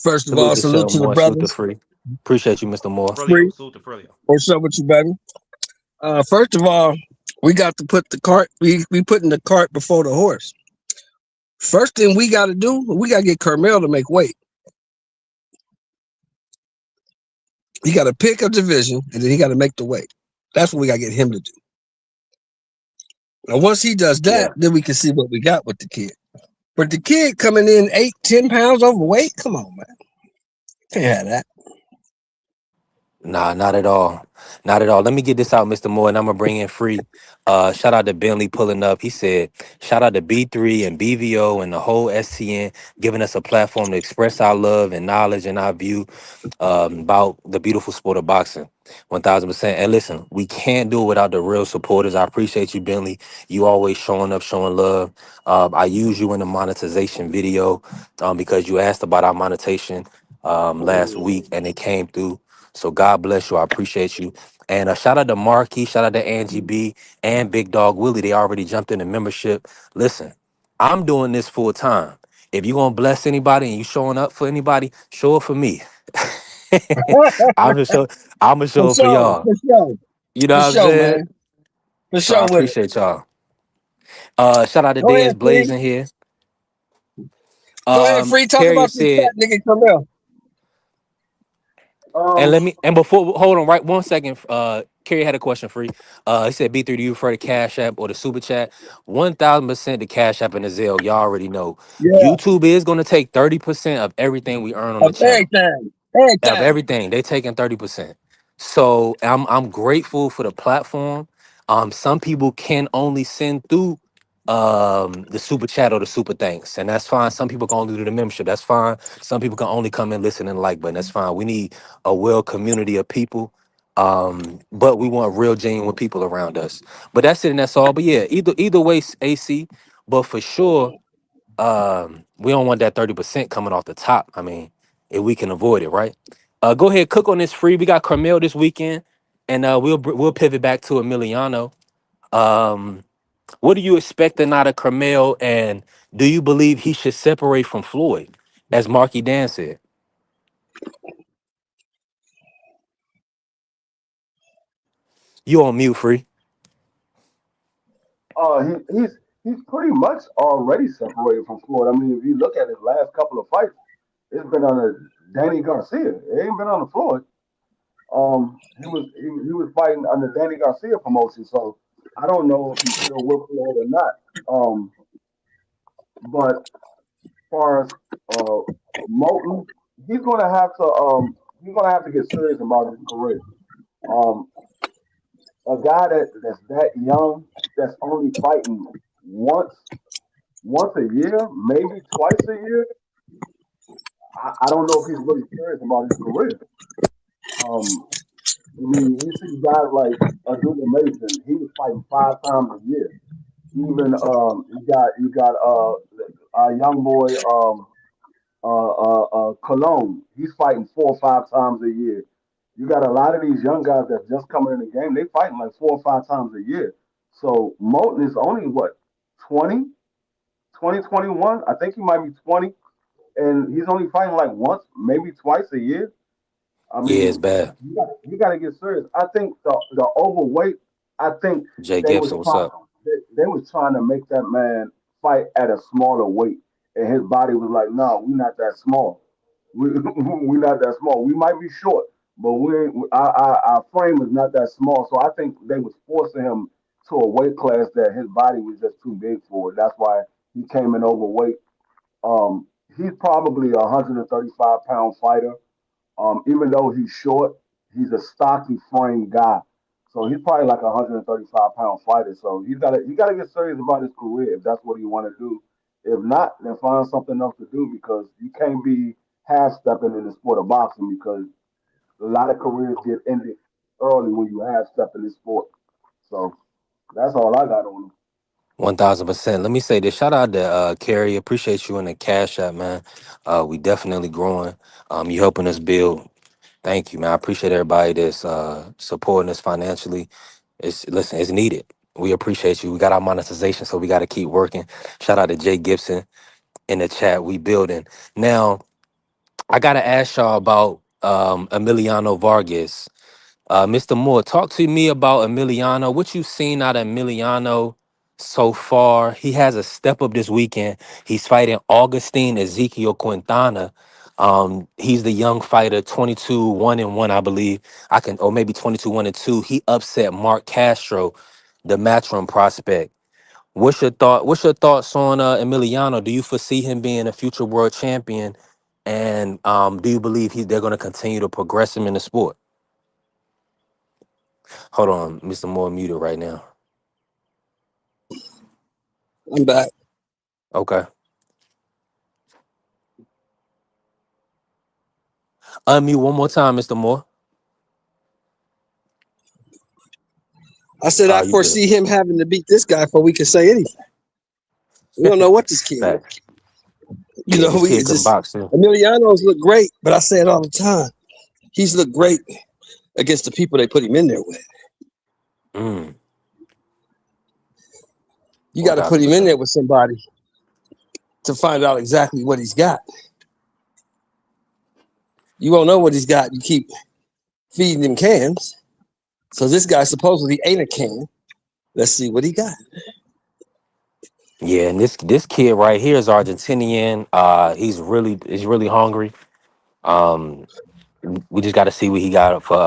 B: First of
D: Salute
B: all,
D: to
B: salute
D: Sheldon
B: to the
D: Moore. Salute to
B: brothers.
D: Free. Appreciate you, Mr. Moore.
E: Frilio,
B: Free.
E: salute to Frilio.
B: What's up with you, baby? First of all, we got to put the cart. We putting the cart before the horse. First thing we got to do, we got to get Carmel to make weight. He got to pick a division, and then he got to make the weight. That's what we got to get him to do. And once he does that,
D: Yeah.
B: then we can see what we got with the kid. But the kid coming in 8, 10 pounds overweight, come on, man, can't have that.
D: Nah, not at all. Not at all. Let me get this out, Mr. Moore, and I'm gonna bring in Free. Shout out to Bentley pulling up. He said, shout out to B3 and BVO and the whole SCN giving us a platform to express our love and knowledge and our view about the beautiful sport of boxing. 1000%. And listen, we can't do it without the real supporters. I appreciate you, Bentley. You always showing up, showing love. I use you in the monetization video because you asked about our monetization last week and it came through. So God bless you. I appreciate you. And shout out to Marky, shout out to Angie B and Big Dog Willie. They already jumped in the membership. Listen, I'm doing this full time. If you're gonna bless anybody and you showing up for anybody, show up for me. I'm gonna show I'm gonna
B: For
D: show up for
B: sure,
D: y'all.
B: for sure,
D: You know
B: for
D: what I'm
B: sure,
D: saying?
B: man, for
D: So I
B: sure with it.
D: appreciate y'all. Shout out to
B: Go ahead,
D: Dez
B: free.
D: Blazing here.
B: Go ahead, free. Talk
D: Carrier
B: about this
D: said,
B: fat nigga Carmel.
D: and
B: Um,
D: let me and before hold on right 1 second. Kerry had a question for you. He said B3, do you prefer the Cash App or the Super Chat? 1000% the Cash App and the Zelle. Y'all already know.
B: yeah,
D: YouTube is gonna take 30% of everything we earn on the
B: of
D: channel.
B: everything,
D: Of
B: everything.
D: everything. They taking 30%. So I'm grateful for the platform. Some people can only send through the super chat or the super thanks, and that's fine. Some people can only do the membership. That's fine. Some people can only come and listen and like button. That's fine. We need a well community of people. But we want real genuine people around us. But that's it and that's all. But yeah, either way, AC. But for sure, we don't want that 30% coming off the top. I mean, if we can avoid it, right? Go ahead, cook on this free. We got Carmel this weekend, and we'll pivot back to Emiliano. Um, what are you expecting out of Carmel, and do you believe he should separate from Floyd, as Marky Dan said? You on mute, free?
F: He's pretty much already separated from Floyd. I mean, if you look at his last couple of fights, it's been under Danny Garcia. It ain't been under Floyd. He was fighting under Danny Garcia promotion, so I don't know if he's still with Floyd or not. But as far as uh, Moulton, he's gonna have to he's gonna have to get serious about his career. Um, a guy that's that young, that's only fighting. once once a year, maybe twice a year. I don't know if he's really serious about his career. Um, I mean, you see guys like Aduna Mason. He was fighting 5 times a year. Even you got a young boy Cologne. He's fighting 4 or 5 times a year. You got a lot of these young guys that's just coming in the game. They fighting like 4 or 5 times a year. So Moulton is only what 20, 20, 21. I think he might be 20, and he's only fighting like once, maybe twice a year. I
D: Yeah, it's
F: mean,
D: bad.
F: you got to get serious. I think the overweight. I think
D: Jay
F: they was
D: Gibson, what's
F: trying
D: up?
F: they was trying to make that man fight at a smaller weight, and his body was like, "No, we not that small. We not that small. We might be short, but we ain't, our frame is not that small." So I think they was forcing him to a weight class that his body was just too big for. That's why he came in overweight. He's probably a 135-pound fighter. Even though he's short, he's a stocky frame guy. So he's probably like a 135-pound fighter. So he gotta get serious about his career if that's what he want to do. If not, then find something else to do because you can't be half stepping in the sport of boxing because a lot of careers get ended early when you half step in this sport. So that's all I got on him.
D: 1000%. Let me say this. Shout out to Carrie. Appreciate you in the cash app, man. We definitely growing. You helping us build. Thank you, man. I appreciate everybody that's supporting us financially. Listen, it's needed. We appreciate you. We got our monetization, so we got to keep working. Shout out to Jay Gibson in the chat. We building. Now, I gotta ask y'all about Emiliano Vargas. Mr. Moore, talk to me about Emiliano. What you seen out of Emiliano so far? He has a step up this weekend. He's fighting Augustine Ezekiel Quintana. He's the young fighter, 22, 1-1, I believe. Or maybe 22, 1-2. He upset Mark Castro, the Matchroom prospect. What's your thoughts on Emiliano? Do you foresee him being a future world champion? And do you believe they're going to continue to progress him in the sport? Hold on, Mr. Moore muted right now.
B: I'm back.
D: Okay. Unmute one more time, Mr. Moore.
B: I said I
D: You good.
B: foresee him having to beat this guy before we can say anything. We don't know what this kid is.
D: Facts.
B: You
D: Yeah,
B: know,
D: this
B: we
D: kid
B: it's
D: can
B: just
D: box too.
B: Emiliano's look great, but I say it all the time. He's looked great against the people they put him in there with.
D: Mm,
B: You got to put him in
D: 1000%.
B: there with somebody to find out exactly what he's got. You won't know what he's got. You keep feeding him cans. So this guy supposedly ain't a can. Let's see what he got.
D: Yeah, and this kid right here is Argentinian. He's really hungry. Um, we just got to see what he got for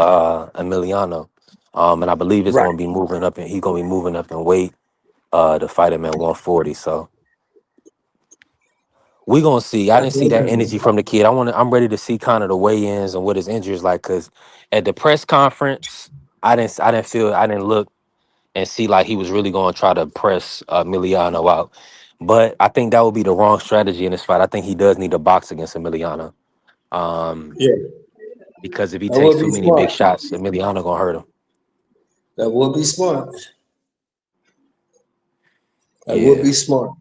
D: Emiliano. And I believe it's
B: Right.
D: going to be moving up, and he's going to be moving up in weight to fight him at 140. So we gonna see. I
B: That's
D: didn't see
B: what
D: that
B: I'm
D: energy from the kid. I'm ready to see kind of the weigh-ins and what his injury is like. Cause at the press conference, I didn't look and see like he was really gonna try to press Emiliano out. But I think that would be the wrong strategy in this fight. I think he does need to box against Emiliano. Um,
B: Yeah,
D: because if he
B: that
D: takes
B: would
D: too
B: be
D: many big
B: smart.
D: shots, Emiliano gonna hurt him.
B: That would be smart. That would
D: Yeah.
B: be smart.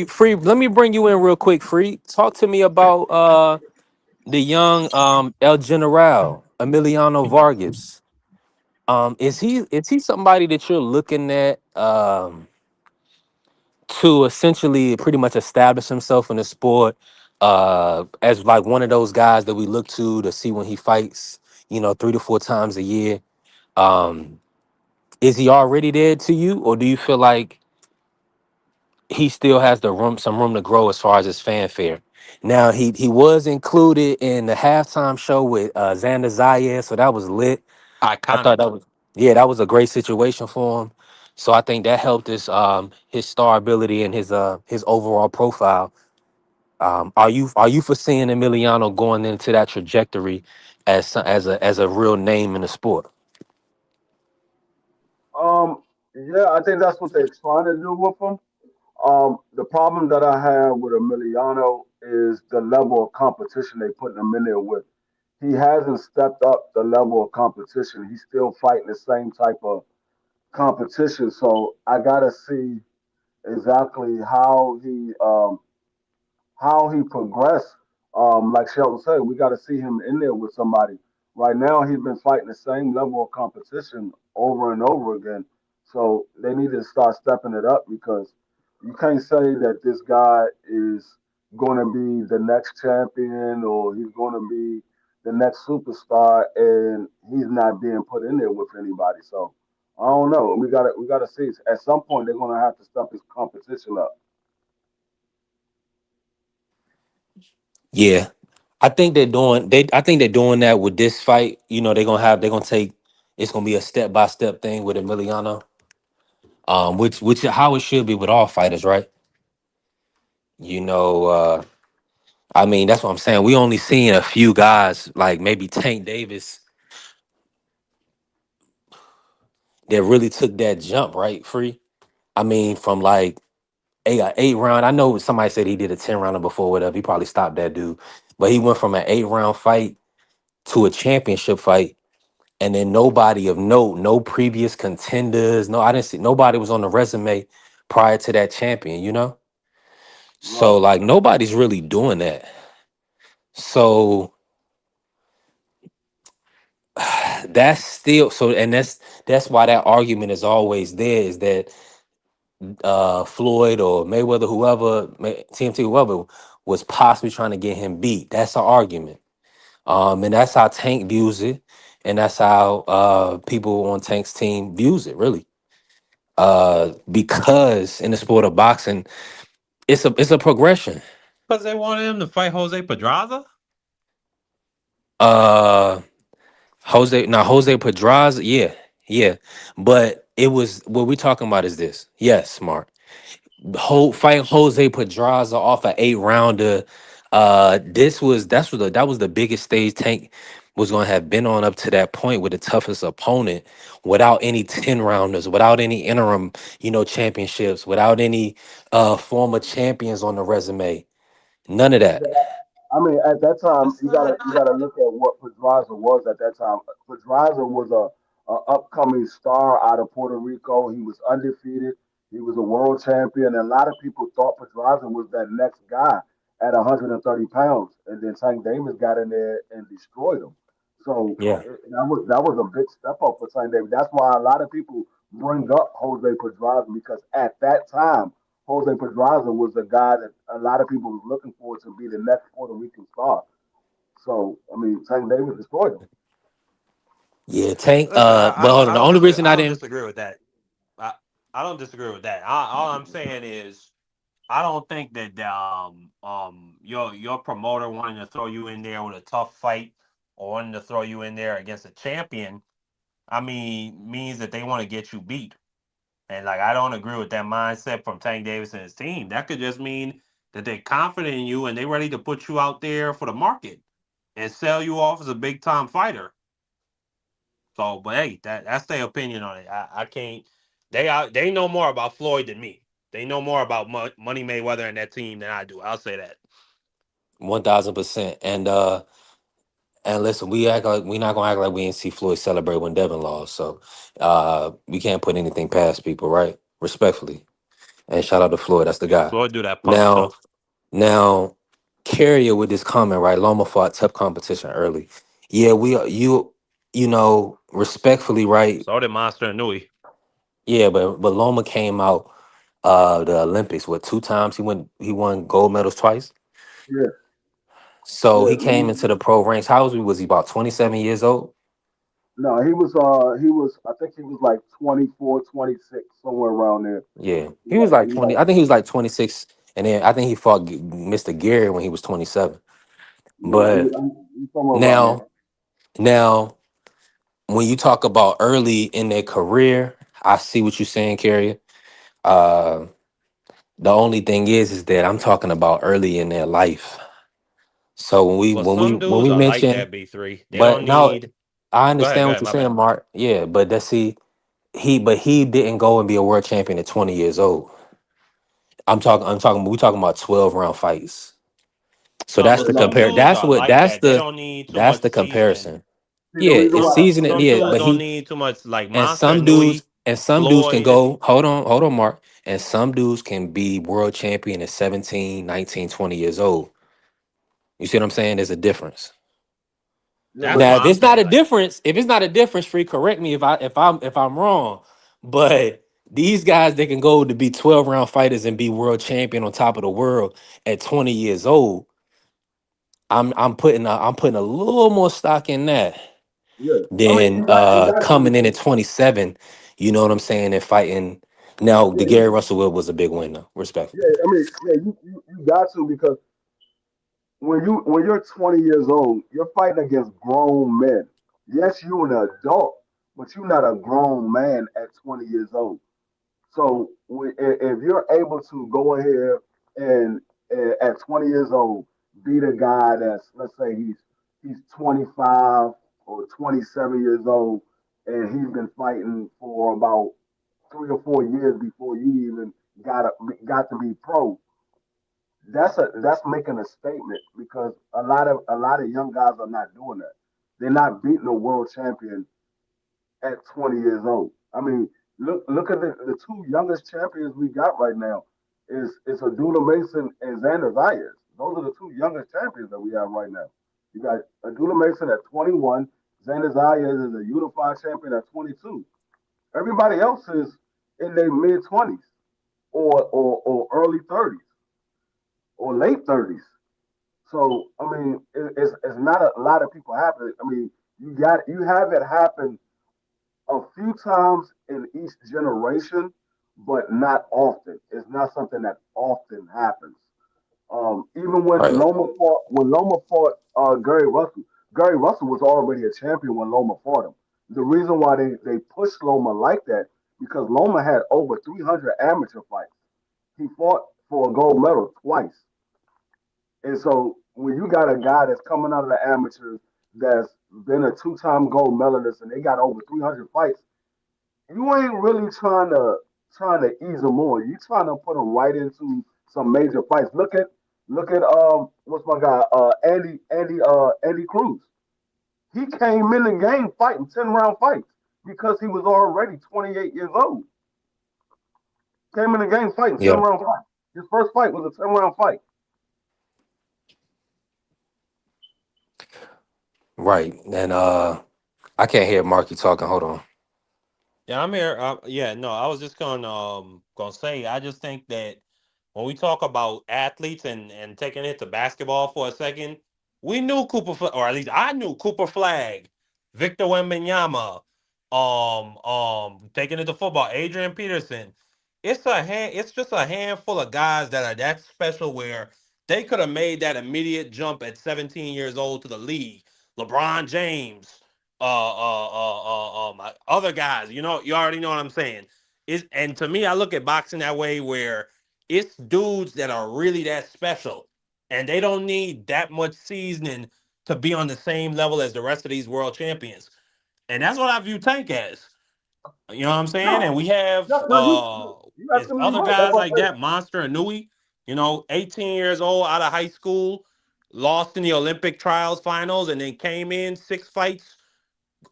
D: Free. Let me bring you in real quick. Free. Talk to me about the young El General Emiliano Vargas. Is he somebody that you're looking at to essentially pretty much establish himself in the sport as like one of those guys that we look to see when he fights, 3 to 4 times a year? Um, is he already there to you, or do you feel like he still has some room to grow as far as his fanfare? Now he was included in the halftime show with Xander Zayas, so that was lit. I
E: Iconic.
D: thought that was a great situation for him. So I think that helped his star ability and his overall profile. Are you foreseeing Emiliano going into that trajectory as a real name in the sport?
F: Yeah, I think that's what they're trying to do with him. The problem that I have with Emiliano is the level of competition they putting him in there with. He hasn't stepped up the level of competition. He's still fighting the same type of competition. So I gotta see exactly how he progressed. Like Shelton said, we got to see him in there with somebody. Right now, he's been fighting the same level of competition over and over again. So they need to start stepping it up because you can't say that this guy is going to be the next champion or he's going to be the next superstar and he's not being put in there with anybody. So I don't know. We gotta see. At some point, they're going to have to step his competition up.
D: Yeah, I think they're doing that with this fight. You know, they're gonna take it's gonna be a step by step thing with Emiliano. Which how it should be with all fighters, right? You know, I mean that's what I'm saying. We only seen a few guys like maybe Tank Davis that really took that jump, right? Free. I mean, from like eight round. I know somebody said he did a 10 rounder before, whatever. He probably stopped that dude, but he went from an 8 round fight to a championship fight, and then nobody of note, no previous contenders. No, I didn't see nobody was on the resume prior to that champion. You know, so
F: Right.
D: like nobody's really doing that. So that's still so, and that's why that argument is always there. Is that Floyd or Mayweather, whoever, TMT, whoever was possibly trying to get him beat. That's the argument. And that's how Tank views it, and that's how people on Tank's team views it, really. Because in the sport of boxing, it's a progression.
E: Because they wanted him to fight Jose Pedraza.
D: Uh, Jose Pedraza, yeah, yeah, but it was what we're talking about is this. Yes, smart. Whole fight Jose Pedraza off an 8 rounder. That was the biggest stage Tank was gonna have been on up to that point with the toughest opponent without any 10 rounders, without any interim, championships, without any former champions on the resume. None of that.
F: I mean, at that time, you gotta look at what Pedraza was at that time. Pedraza was a upcoming star out of Puerto Rico. He was undefeated. He was a world champion. And a lot of people thought Pedraza was that next guy at 130 pounds. And then Tank Davis got in there and destroyed him. So
D: Yeah.
F: that was a big step up for Tank Davis. That's why a lot of people bring up Jose Pedraza because at that time Jose Pedraza was the guy that a lot of people was looking for to be the next Puerto Rican star. So I mean, Tank Davis destroyed him.
D: Yeah, Tank.
E: Listen,
D: But hold on. The only reason
E: I
D: I
E: don't
D: didn't.
E: disagree with that. I, I don't disagree with that. All I'm saying is I don't think that your promoter wanting to throw you in there with a tough fight or wanting to throw you in there against a champion, I mean, means that they want to get you beat. And like I don't agree with that mindset from Tank Davis and his team. That could just mean that they're confident in you and they're ready to put you out there for the market and sell you off as a big time fighter. So, but hey, that's their opinion on it. I can't. They know more about Floyd than me. They know more about Money Mayweather and that team than I do. I'll say that.
D: 1,000%. And listen, we're not gonna act like we didn't see Floyd celebrate when Devin lost. So we can't put anything past people, right? Respectfully. And shout out to Floyd, that's the guy.
E: Floyd do that punk
D: Now,
E: stuff.
D: now Carrier with this comment, right? Loma fought tough competition early. Yeah, respectfully, right?
E: So did Monster and Nui.
D: Yeah, but Loma came out the Olympics, what, 2 times he won gold medals twice.
F: Yeah,
D: So
F: yeah.
D: he came into the pro ranks. How old was he? About 27 years old?
F: No, he was. I think he was like 24, 26, somewhere around there.
D: Yeah. He
F: Yeah,
D: was like
F: he
D: 20.
F: like
D: I think he was like 26. And then I think he fought Mr. Gary when he was 27.
F: yeah,
D: But
F: he somewhere around there.
D: now, now, when you talk about early in their career, I see what you're saying, Carrier. Uh, the only thing is that I'm talking about early in their life. So when we
E: Well,
D: when we
E: some
D: when
E: dudes
D: we
E: are like
D: mention,
E: that. B3. They
D: but
E: don't
D: now
E: need.
D: I
E: Go
D: understand what
E: ahead.
D: you're
E: My
D: saying,
E: bad.
D: Mark. Yeah, but let's see. he didn't go and be a world champion at 20 years old. We talking about 12 round fights. So
E: No,
D: that's
E: but
D: the
F: No,
E: some
D: compare.
E: dudes
D: That's
E: are
D: what
E: like
D: that's
E: that. They
D: the
E: don't need too
D: that's
E: much
D: the
E: seasoning.
D: comparison.
F: see the
D: Yeah,
F: reason
D: it's
F: why.
D: seasoning.
E: Some
D: Yeah,
E: dudes
D: but
E: don't
D: he
E: need too much, like
D: and
E: Monster
D: some dudes
E: Nui,
D: can
E: Floyd.
D: go. Hold on, Mark. And some dudes can be world champion at 17, 19, 20 years old. You see what I'm saying? There's a difference.
F: Yeah,
E: That's
F: but
D: Now,
E: what
D: if
E: I'm
D: it's not a
E: saying. Like,
D: difference, if it's not a difference, free correct me if I'm wrong. But these guys that can go to be 12 round fighters and be world champion on top of the world at 20 years old, I'm putting a little more stock in that
F: yeah, I mean,
D: than
F: you got to
D: coming in
F: because
D: at 27, you know what I'm saying, and fighting. Now, the
F: yeah,
D: Gary Russell Will was a big win though,
F: yeah.
D: respectfully.
F: I mean, yeah, you got to because when you're 20 years old, you're fighting against grown men. Yes, you're an adult, but you're not a grown man at 20 years old. So if you're able to go ahead and at 20 years old beat a guy that's, let's say he's 25 or 27 years old and he's been fighting for about 3 or 4 years before you even got to be pro, that's making a statement because a lot of young guys are not doing that. They're not beating a world champion at 20 years old. I mean, look at the two youngest champions we got right now is Adula Mason and Xander Zayas. Those are the two youngest champions that we have right now. You got Adula Mason at 21. Xander Zayas is a unified champion at 22. Everybody else is in their mid 20s or early 30s or late 30s. So I mean, it's not a lot of people happen. I mean, you have it happen a few times in each generation, but not often. It's not something that often happens. Even
D: Right.
F: When Loma fought Gary Russell was already a champion when Loma fought him. The reason why they pushed Loma like that because Loma had over 300 amateur fights. He fought for a gold medal twice. And so when you got a guy that's coming out of the amateurs that's been a two-time gold medalist and they got over 300 fights, you ain't really trying to ease them on. You trying to put them right into some major fights. Look at what's my guy Andy Cruz. He came in the game fighting 10 round fights because he was already 28 years old. Came in the game fighting ten
D: Yeah.
F: round fights. His first fight was a 10 round fight.
D: Right. And I can't hear Marky talking. Hold on.
E: yeah, I'm here. Yeah, no, I was just gonna say, I just think that when we talk about athletes and taking it to basketball for a second, we knew or at least I knew Cooper Flag, Victor Wembanyama, taking it to football, Adrian Peterson. It's just a handful of guys that are that special where they could have made that immediate jump at 17 years old to the league. LeBron James, other guys, you already know what I'm saying. And to me, I look at boxing that way where it's dudes that are really that special, and they don't need that much seasoning to be on the same level as the rest of these world champions. And that's what I view Tank as. You know what I'm saying? And
F: No,
E: we have
F: no, you
E: it's
F: absolutely
E: other
F: right. That's
E: guys
F: what
E: like
F: I said.
E: that, Monster and Nui, 18 years old out of high school, lost in the Olympic trials finals, and then came in 6 fights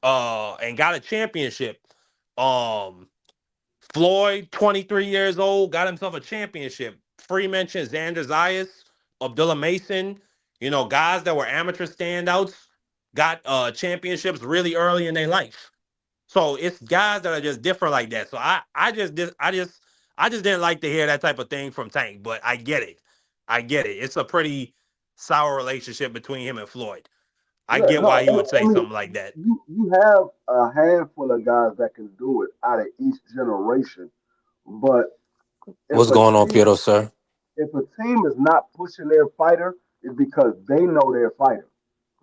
E: and got a championship. Um Floyd, 23 years old, got himself a championship. Free mention Xander Zayas, Abdullah Mason, guys that were amateur standouts, got championships really early in their life. So it's guys that are just different like that. So I just didn't like to hear that type of thing from Tank, but I get it. I get it. It's a pretty sour relationship between him and Floyd. I
F: Yeah,
E: get
F: no,
E: why he would
F: I
E: say
F: mean,
E: something like that.
F: you have a handful of guys that can do it out of each generation, but if
D: What's
F: a
D: going on,
F: team
D: Piero, sir?
F: if a team is not pushing their fighter, it's because they know their fighter.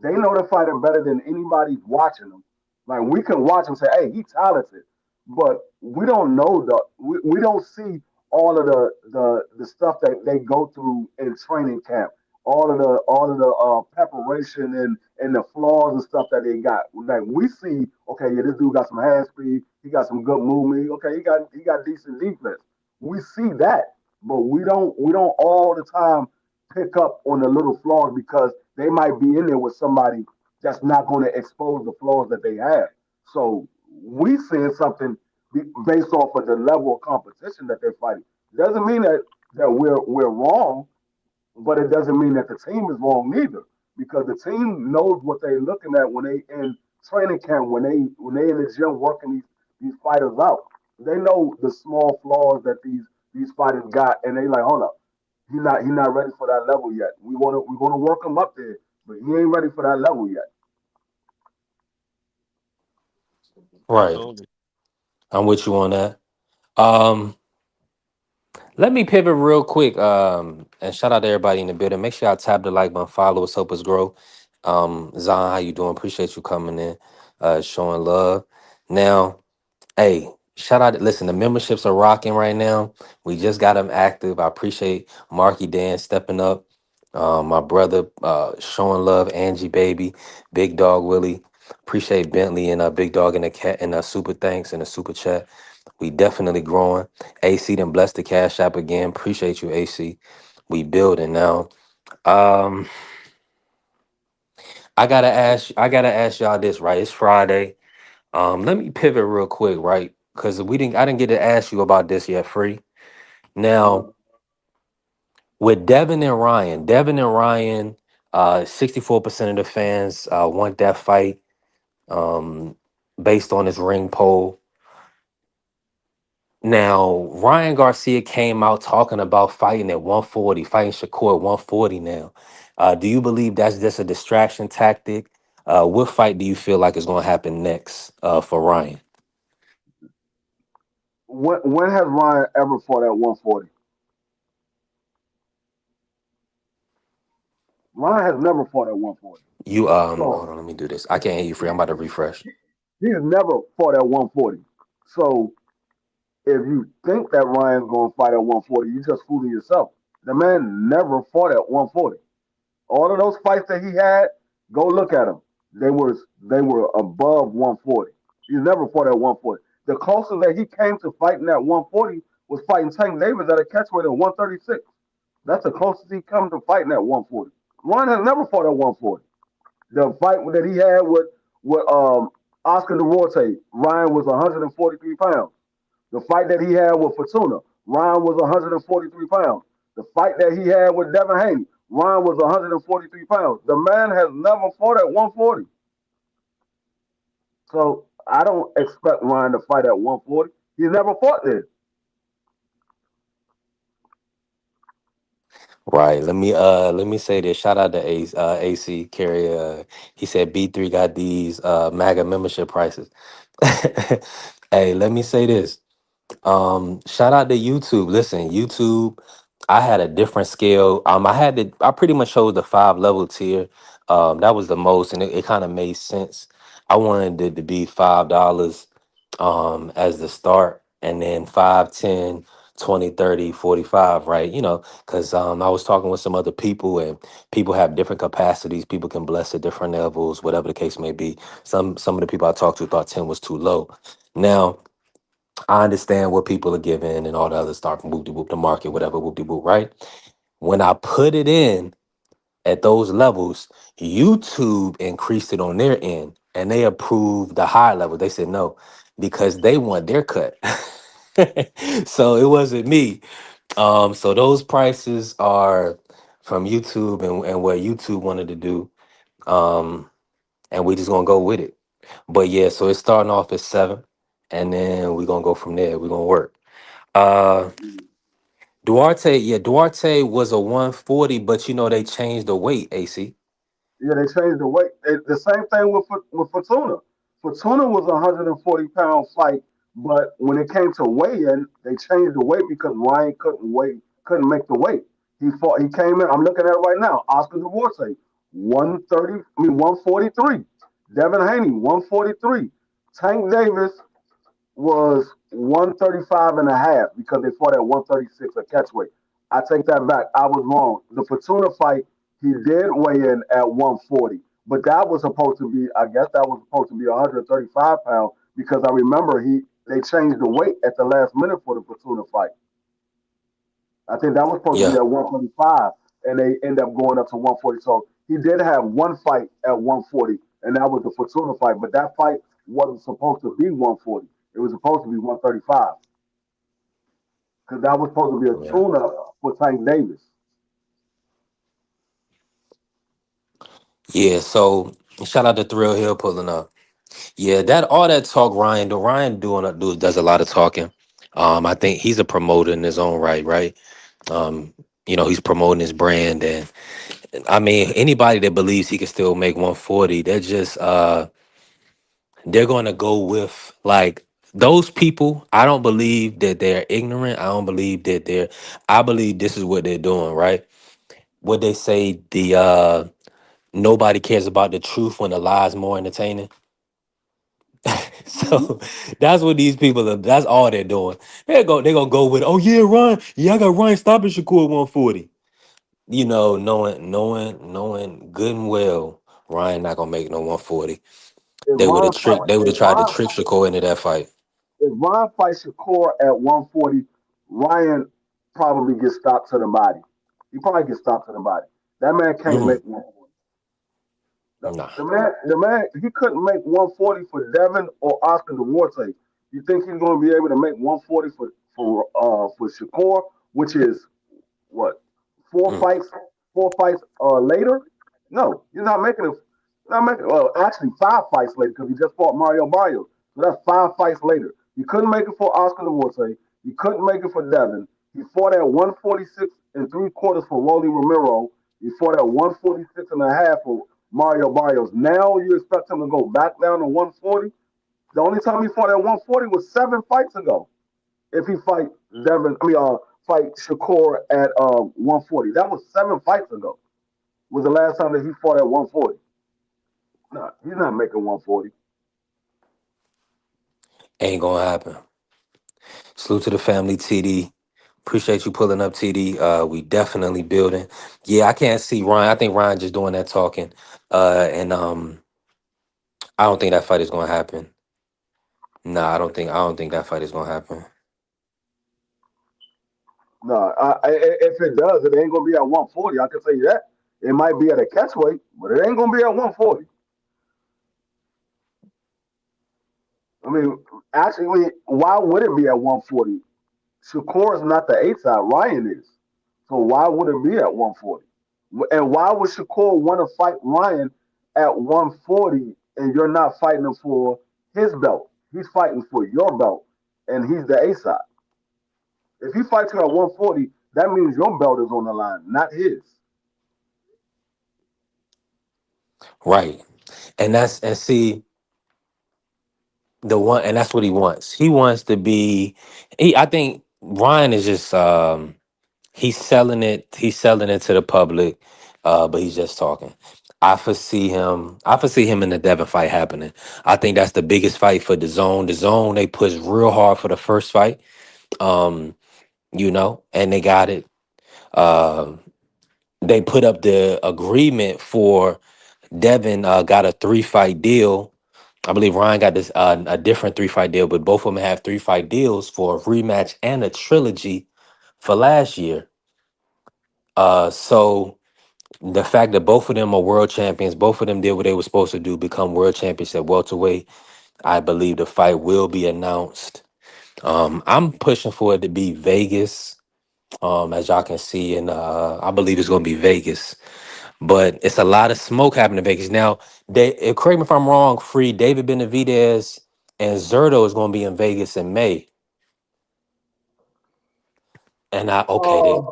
F: They know the fighter better than anybody's watching them. Like we can watch and say, "Hey, he's talented," but we don't know we don't see all of the stuff that they go through in training camp, all of the preparation and the flaws and stuff that they got. Like we see, okay, yeah, this dude got some hand speed, he got some good movement. Okay, he got decent defense. We see that, but we don't all the time pick up on the little flaws because they might be in there with somebody that's not going to expose the flaws that they have. So we seeing something based off of the level of competition that they're fighting. Doesn't mean that we're wrong, but it doesn't mean that the team is wrong neither, because the team knows what they're looking at when they in training camp, when they in the gym working these fighters out. They know the small flaws that these fighters got, and they like, hold up, he not ready for that level yet. We want to work him up there, but he ain't ready for that level yet.
D: Right. I'm with you on that. Um, Let me pivot real quick. And shout out to everybody in the building. Make sure y'all tap the like button, follow us, help us grow. Zon, how you doing? Appreciate you coming in, showing love. Now, hey, shout out. Listen, the memberships are rocking right now. We just got them active. I appreciate Marky Dan stepping up. My brother showing love, Angie Baby, Big Dog Willie. Appreciate Bentley and Big Dog in the cat and super thanks and a super chat. We definitely growing. AC then bless the cash app again. Appreciate you, AC. We building now. Um, I gotta ask y'all this, right? It's Friday. Let me pivot real quick, right? Because I didn't get to ask you about this yet, free. Now, with Devin and Ryan, 64% of the fans want that fight. Based on his ring poll. Now, Ryan Garcia came out talking about fighting at 140, fighting Shakur at 140 now. Do you believe that's just a distraction tactic? What fight do you feel like is going to happen next for Ryan?
F: When has Ryan ever fought at 140? Ryan has never fought at 140.
D: You
F: So
D: hold on, let me do this. I can't hear you free. I'm about to refresh.
F: he has never fought at 140. So if you think that Ryan's going to fight at 140, you just fooling yourself. The man never fought at 140. All of those fights that he had, go look at them. They were above 140. He's never fought at 140. The closest that he came to fighting at 140 was fighting Tank Davis at a catchweight at 136. That's the closest he come to fighting at 140. Ryan has never fought at 140. The fight that he had with Oscar Duarte, Ryan was 143 pounds. The fight that he had with Fortuna, Ryan was 143 pounds. The fight that he had with Devin Haney, Ryan was 143 pounds. The man has never fought at 140. So I don't expect Ryan to fight at 140. He's never fought there.
D: Right. Let me say this. Shout out to AC Carry. He said B3 got these MAGA membership prices. Hey, let me say this. Shout out to YouTube. Listen, YouTube, I had a different scale. I pretty much chose the 5 level tier. That was the most, and it kind of made sense. I wanted it to be $5 as the start, and then 5, 10, 20, 30, 45. Right? Because I was talking with some other people, and people have different capacities. People can bless at different levels, whatever the case may be. Some of the people I talked to thought 10 was too low. Now, I understand what people are giving and all the other stuff from whoop de whoop the market, whatever whoop de whoop, right? When I put it in at those levels, YouTube increased it on their end and they approved the high level. They said no, because they want their cut. So it wasn't me. So those prices are from YouTube and what YouTube wanted to do. Um, and we just gonna go with it. But yeah, so it's starting off at 7, and then we're gonna go from there. We're gonna work. Uh Duarte was a 140, but they changed the weight, AC.
F: Yeah, they changed the weight. The same thing with Fortuna. Fortuna was a 140-pound fight, but when it came to weigh-in, they changed the weight because Ryan couldn't make the weight. He fought. He came in. I'm looking at it right now. Oscar Duarte, 130. I mean 143. Devin Haney, 143. Tank Davis was 135 and a half because they fought at 136 a catchweight. I take that back. I was wrong. The Fortuna fight He did weigh in at 140, but that was supposed to be, I guess that was supposed to be 135 pounds because I remember they changed the weight at the last minute for the Fortuna fight. I think that was supposed to be
D: Yeah,
F: at 125, and they end up going up to 140. So he did have one fight at 140, and that was the Fortuna fight. But that fight wasn't supposed to be 140. It was supposed to be 135 because that was supposed to be a
D: yeah,
F: tune-up for Tank Davis.
D: yeah. So shout out to Thrill Hill pulling up. Yeah, that all that talk Ryan do. Ryan does a lot of talking. I think he's a promoter in his own right, right? Um, he's promoting his brand, and I mean anybody that believes he can still make 140, they're going to go with like those people. I don't believe that they're ignorant. I don't believe that I believe this is what they're doing, right? What they say, the nobody cares about the truth when the lie's more entertaining.
F: Mm-hmm.
D: So that's what these people are. That's all they're doing. They're gonna go with, oh yeah, Ryan. Yeah, I got Ryan stopping Shakur at 140. Knowing good and well Ryan not gonna make no 140.
F: If
D: They would have
F: Ron fight,
D: tricked. They would have tried to trick Shakur into that fight.
F: If Ron fights Shakur at 140, Ryan probably gets stopped to the body. He probably gets stopped to the body. That man can't
D: Mm,
F: make 140.
D: nah.
F: The man, he couldn't make 140 for Devin or Oscar Duarte. You think he's going to be able to make 140 for Shakur, which is what four
D: Mm.
F: fights, four fights later? No, he's not making it. Not making well, actually 5 fights later because he just fought Mario Barrios. So that's 5 fights later. He couldn't make it for Oscar Duarte. He couldn't make it for Devin. He fought at 146 and 3/4 for Rolly Romero. He fought at 146 and a half for Mario Barrios. Now you expect him to go back down to 140? The only time he fought at 140 was 7 fights ago. If he fight Devin, fight Shakur at 140, that was 7 fights ago. Was the last time that he fought at 140? No, he's not making 140.
D: Ain't gonna happen. Salute to the family, TD. Appreciate you pulling up, TD. We definitely building. Yeah, I can't see Ryan. I think Ryan just doing that talking. And I don't think that fight is gonna happen. Nah, I don't think that fight is gonna happen.
F: No, if it does, it ain't gonna be at 140. I can tell you that. It might be at a catch weight, but it ain't gonna be at 140. I mean, actually, why would it be at 140? Shakur is not the eight side. Ryan is. So why would it be at 140? And why would Shakur want to fight Ryan at 140 and you're not fighting him for his belt? He's fighting for your belt, and he's the A side. If he fights you at 140, that means your belt is on the line, not his.
D: Right. And see the one, and that's what he wants. He wants to be. I think Ryan is just he's selling it. He's selling it to the public, but he's just talking. I foresee him in the Devin fight happening. I think that's the biggest fight for the zone. The zone, they pushed real hard for the first fight. Um, and they got it. Um, they put up the agreement for Devin. Got a 3-fight deal. I believe Ryan got this a different 3-fight deal, but both of them have 3-fight deals for a rematch and a trilogy for last year. So the fact that both of them are world champions, both of them did what they were supposed to do, become world champions at welterweight. I believe the fight will be announced. I'm pushing for it to be Vegas, as y'all can see, and I believe it's going to be Vegas. But it's a lot of smoke happening in Vegas now. Correct me if I'm wrong. Free David Benavidez and Zerto is going to be in Vegas in May, and
F: Uh,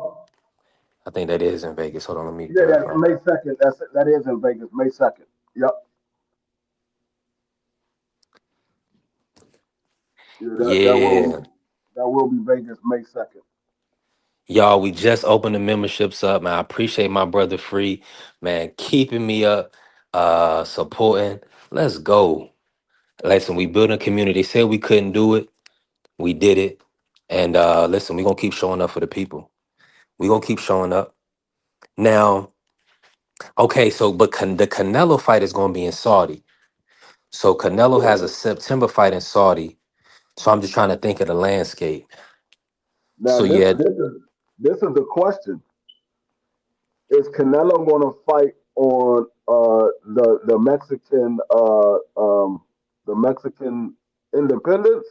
D: I think that is in Vegas. Hold on, let me
F: yeah, that
D: verify.
F: May 2nd. That is in Vegas, May 2nd. Yep. Yeah,
D: Yeah.
F: that will be Vegas May 2nd.
D: Y'all, we just opened the memberships up, man. I appreciate my brother Free, man, keeping me up, supporting. Let's go. Listen, we building a community. They said we couldn't do it. We did it. And listen, we're gonna keep showing up for the people. We're gonna keep showing up. Now, Okay, so but the Canelo fight is going to be in Saudi. So Canelo has a
F: Yeah.
D: September fight in Saudi. So I'm just trying to think of the landscape.
F: Now
D: So yeah,
F: this is the question: is Canelo going to fight on the Mexican independence,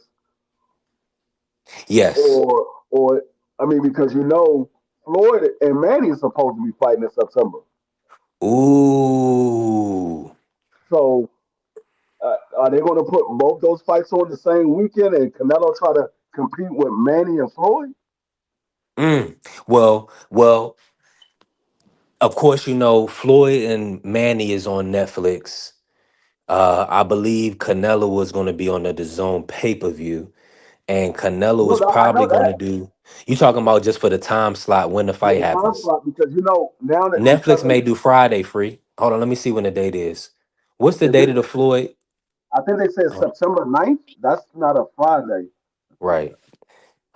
D: yes.
F: or I mean, because Floyd and Manny is supposed to be fighting in September.
D: Ooh.
F: So are they going to put both those fights on the same weekend and Canelo try to compete with Manny and Floyd?
D: Mm. Well, of course, Floyd and Manny is on Netflix. I believe Canelo was going to be on the Zone pay-per-view, and Canelo
F: No,
D: was
F: I know
D: probably going to
F: that
D: do. You talking about just for the time slot when the
F: for
D: fight
F: the time
D: happens?
F: slot because now that because
D: Netflix may do Friday free. Hold on, let me see when the date is. What's the
F: is
D: date
F: it
D: of the Floyd?
F: I think they said
D: Oh,
F: September 9th. That's not a Friday.
D: right.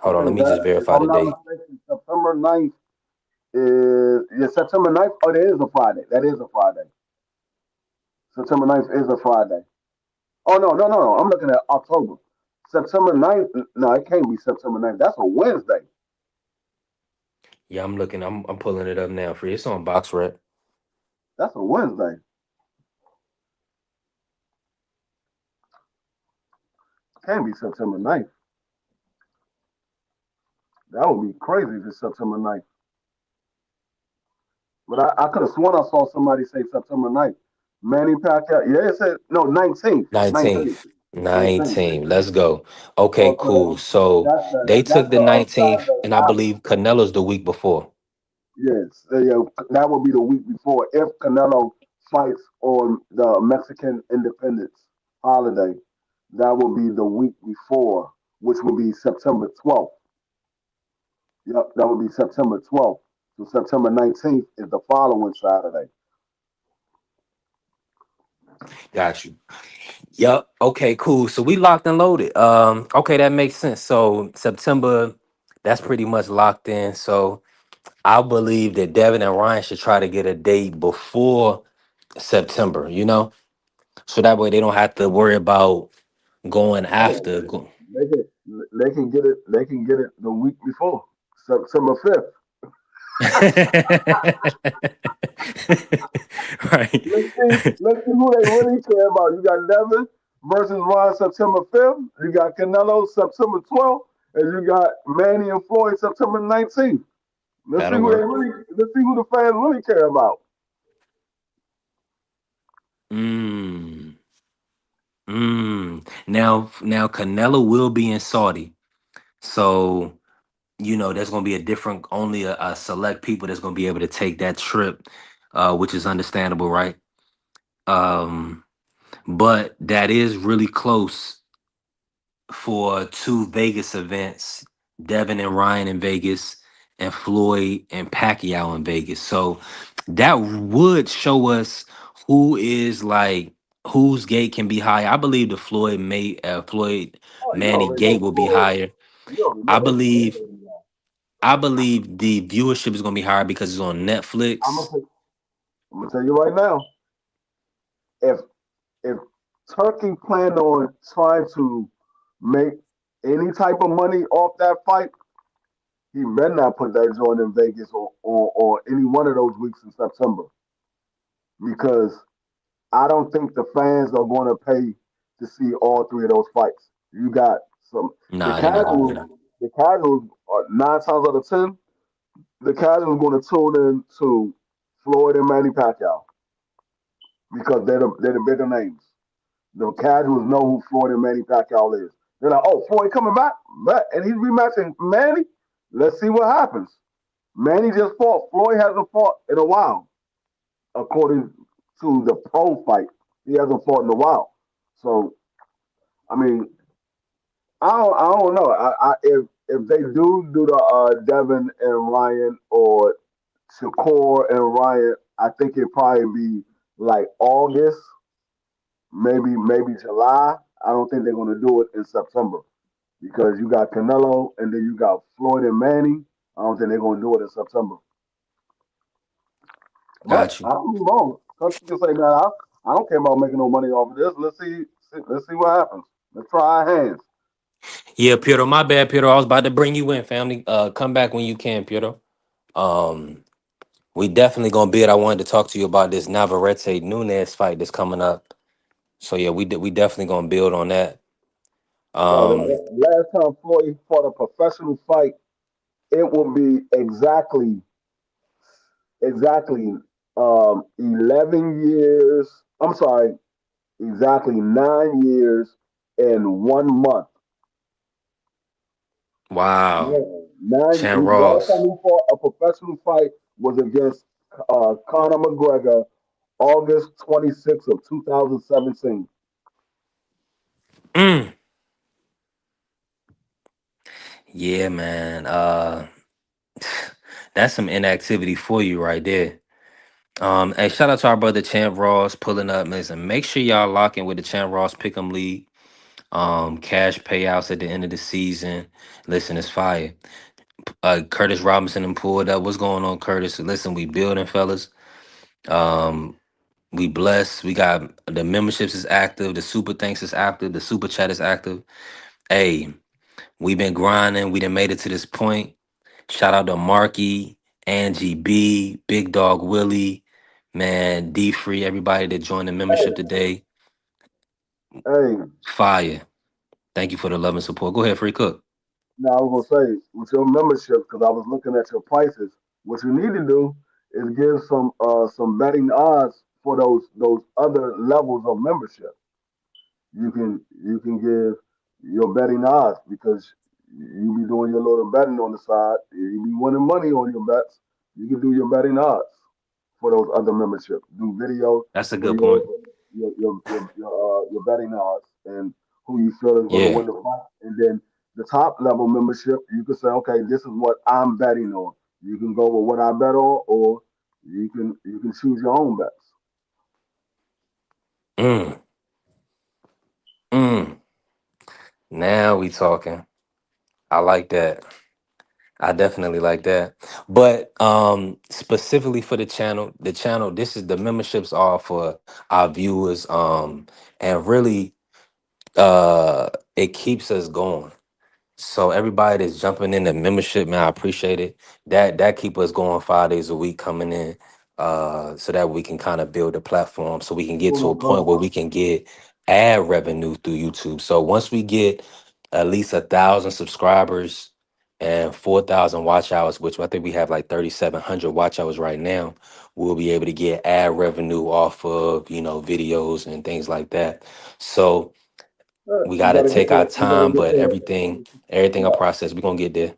F: I
D: Hold on, let
F: think
D: me
F: that,
D: just
F: if
D: verify
F: I'm
D: the
F: not
D: date.
F: mistaken, September 9th is, yeah, September 9th. Oh, that is a Friday. That is a Friday. September 9th is a Friday. Oh, no, no, no, no. I'm looking at October. September 9th. No, it can't be September 9th. That's a Wednesday.
D: Yeah, I'm looking. I'm pulling it up now for you. It's on Box Rec.
F: That's a Wednesday. Can't be September 9th. That would be crazy if it's September 9th. But I could have sworn I saw somebody say September 9th. Manny Pacquiao. Yeah, it said, no, 19th. 19th.
D: 19th.
F: 19th.
D: 19th. Let's go. Okay,
F: Okay.
D: cool. So they took
F: That's
D: the
F: the
D: 19th,
F: Saturday
D: and I
F: after.
D: believe Canelo's the week before.
F: Yes, yeah, that will be the week before if Canelo fights on the Mexican Independence holiday. That will be the week before, which will be September 12th. Yep, that will be September 12th. So September 19th is the following Saturday.
D: Got you. Yep. Okay, cool. So we locked and loaded. Okay, that makes sense. So September, that's pretty much locked in. So I believe that Devin and Ryan should try to get a date before September. So that way they don't have to worry about going
F: Oh,
D: after.
F: they can get it. They can get it the week before September 5th.
D: Right.
F: Let's see who they really care about. You got Devin versus Ryan September 5th. You got Canelo September 12th, and you got Manny and Floyd September 19th. Let's see
D: That'll
F: who they
D: work.
F: really. Let's see who the fans really care about.
D: Mm. Now Canelo will be in Saudi. So, there's gonna be only a select people that's gonna be able to take that trip, which is understandable, right? Um, but that is really close for two Vegas events, Devin and Ryan in Vegas, and Floyd and Pacquiao in Vegas. So that would show us who is like whose gate can be higher. I believe the Floyd
F: Oh, you
D: Manny
F: already
D: gate
F: know
D: will be
F: Floyd.
D: higher.
F: You already
D: I
F: know Floyd.
D: believe I believe the viewership is gonna be higher because it's on
F: I'm gonna
D: Netflix.
F: tell, I'm gonna tell you right now. If if Turkey planned on trying to make any type of money off that fight, he better not put that joint in Vegas or any one of those weeks in September because I don't think the fans are going to pay to see all three of those fights. You got some the
D: Nah, they're not gonna do
F: casuals.
D: that.
F: The casuals are 9 times out of 10. The casuals going to tune in to Floyd and Manny Pacquiao because they're the bigger names. The casuals know who Floyd and Manny Pacquiao is. They're like, oh, Floyd coming back, and he's rematching Manny. Let's see what happens. Manny just fought. Floyd hasn't fought in a while, according to the pro fight. He hasn't fought in a while. So, I mean, I don't know. If they do the Devin and Ryan or Shakur and Ryan, I think it'd probably be like August, maybe July. I don't think they're gonna do it in September because you got Canelo and then you got Floyd and Manny. I don't think they're gonna do it in September. But
D: Got you.
F: I'll be wrong. Some people say, man, I don't care about making no money off of this. Let's see what happens. Let's try our hands.
D: Yeah, Piero, my bad, Piero. I was about to bring you in, family. Come back when you can, Piero. Um, we definitely gonna build. I wanted to talk to you about this Navarrete Nunez fight that's coming up. So yeah, we definitely gonna build on that.
F: Well,
D: Um,
F: last time Floyd fought a professional fight, it will be exactly 11 years. I'm sorry, exactly 9 years and 1 month.
D: wow,
F: Yeah, nine.
D: Chan
F: Last time
D: Ross.
F: he fought a professional fight was against Conor McGregor, August 26th of 2017.
D: Mm, yeah, man. That's some inactivity for you right there. Hey, shout out to our brother Champ Ross pulling up. Listen, make sure y'all lock in with the Champ Ross Pick'em League. Cash payouts at the end of the season. Listen, it's fire. Curtis Robinson and pulled up. What's going on, Curtis? Listen, we building, fellas. Um, we blessed. We got the memberships is active. The super thanks is active. The super chat is active. Hey, we been grinding. We done made it to this point. Shout out to Marky, Angie B, Big Dog Willie, man, D Free, everybody that joined the membership
F: Hey,
D: today.
F: hey.
D: Fire. Thank you for the love and support. Go ahead, Free Cook.
F: Now I was gonna say with your membership because I was looking at your prices. What you need to do is give some betting odds for those other levels of membership. You can give your betting odds because you be doing your little betting on the side. You be winning money on your bets. You can do your betting odds for those other memberships. Do videos
D: That's a
F: for
D: good point.
F: your betting odds and who you feel is going to
D: Yeah.
F: win the fight. And then the top level membership, you can say, okay, this is what I'm betting on. You can go with what I bet on, or you can choose your own bets.
D: Mm, mm. Now we talking. I like that. I definitely like that. But specifically for the channel, this is the memberships are for our viewers. And really it keeps us going. So everybody that's jumping in the membership, man, I appreciate it. That keep us going 5 days a week coming in, so that we can kind of build a platform so we can get
F: Hold
D: to a
F: on,
D: point
F: bro.
D: where we can get ad revenue through YouTube. So once we get at least 1,000 subscribers and 4,000 watch hours, which I think we have like 3,700 watch hours right now, we'll be able to get ad revenue off of videos and things like that. So we
F: You
D: gotta
F: gotta get
D: take our
F: you gotta
D: time,
F: get
D: but everything a
F: yeah.
D: process. We're gonna get there.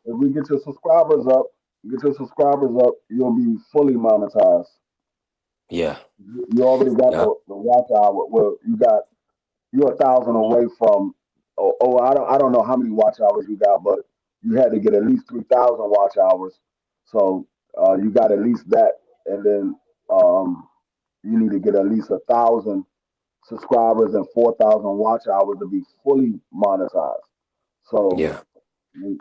F: If we get your subscribers up, you'll be fully monetized.
D: Yeah.
F: You already got
D: Yeah.
F: the watch hour. Well, you're 1,000 away from. Oh, I don't know how many watch hours you got, but you had to get at least 3,000 watch hours. So you got at least that, and then you need to get at least 1,000 subscribers and 4,000 watch hours to be fully monetized. So
D: Yeah.
F: you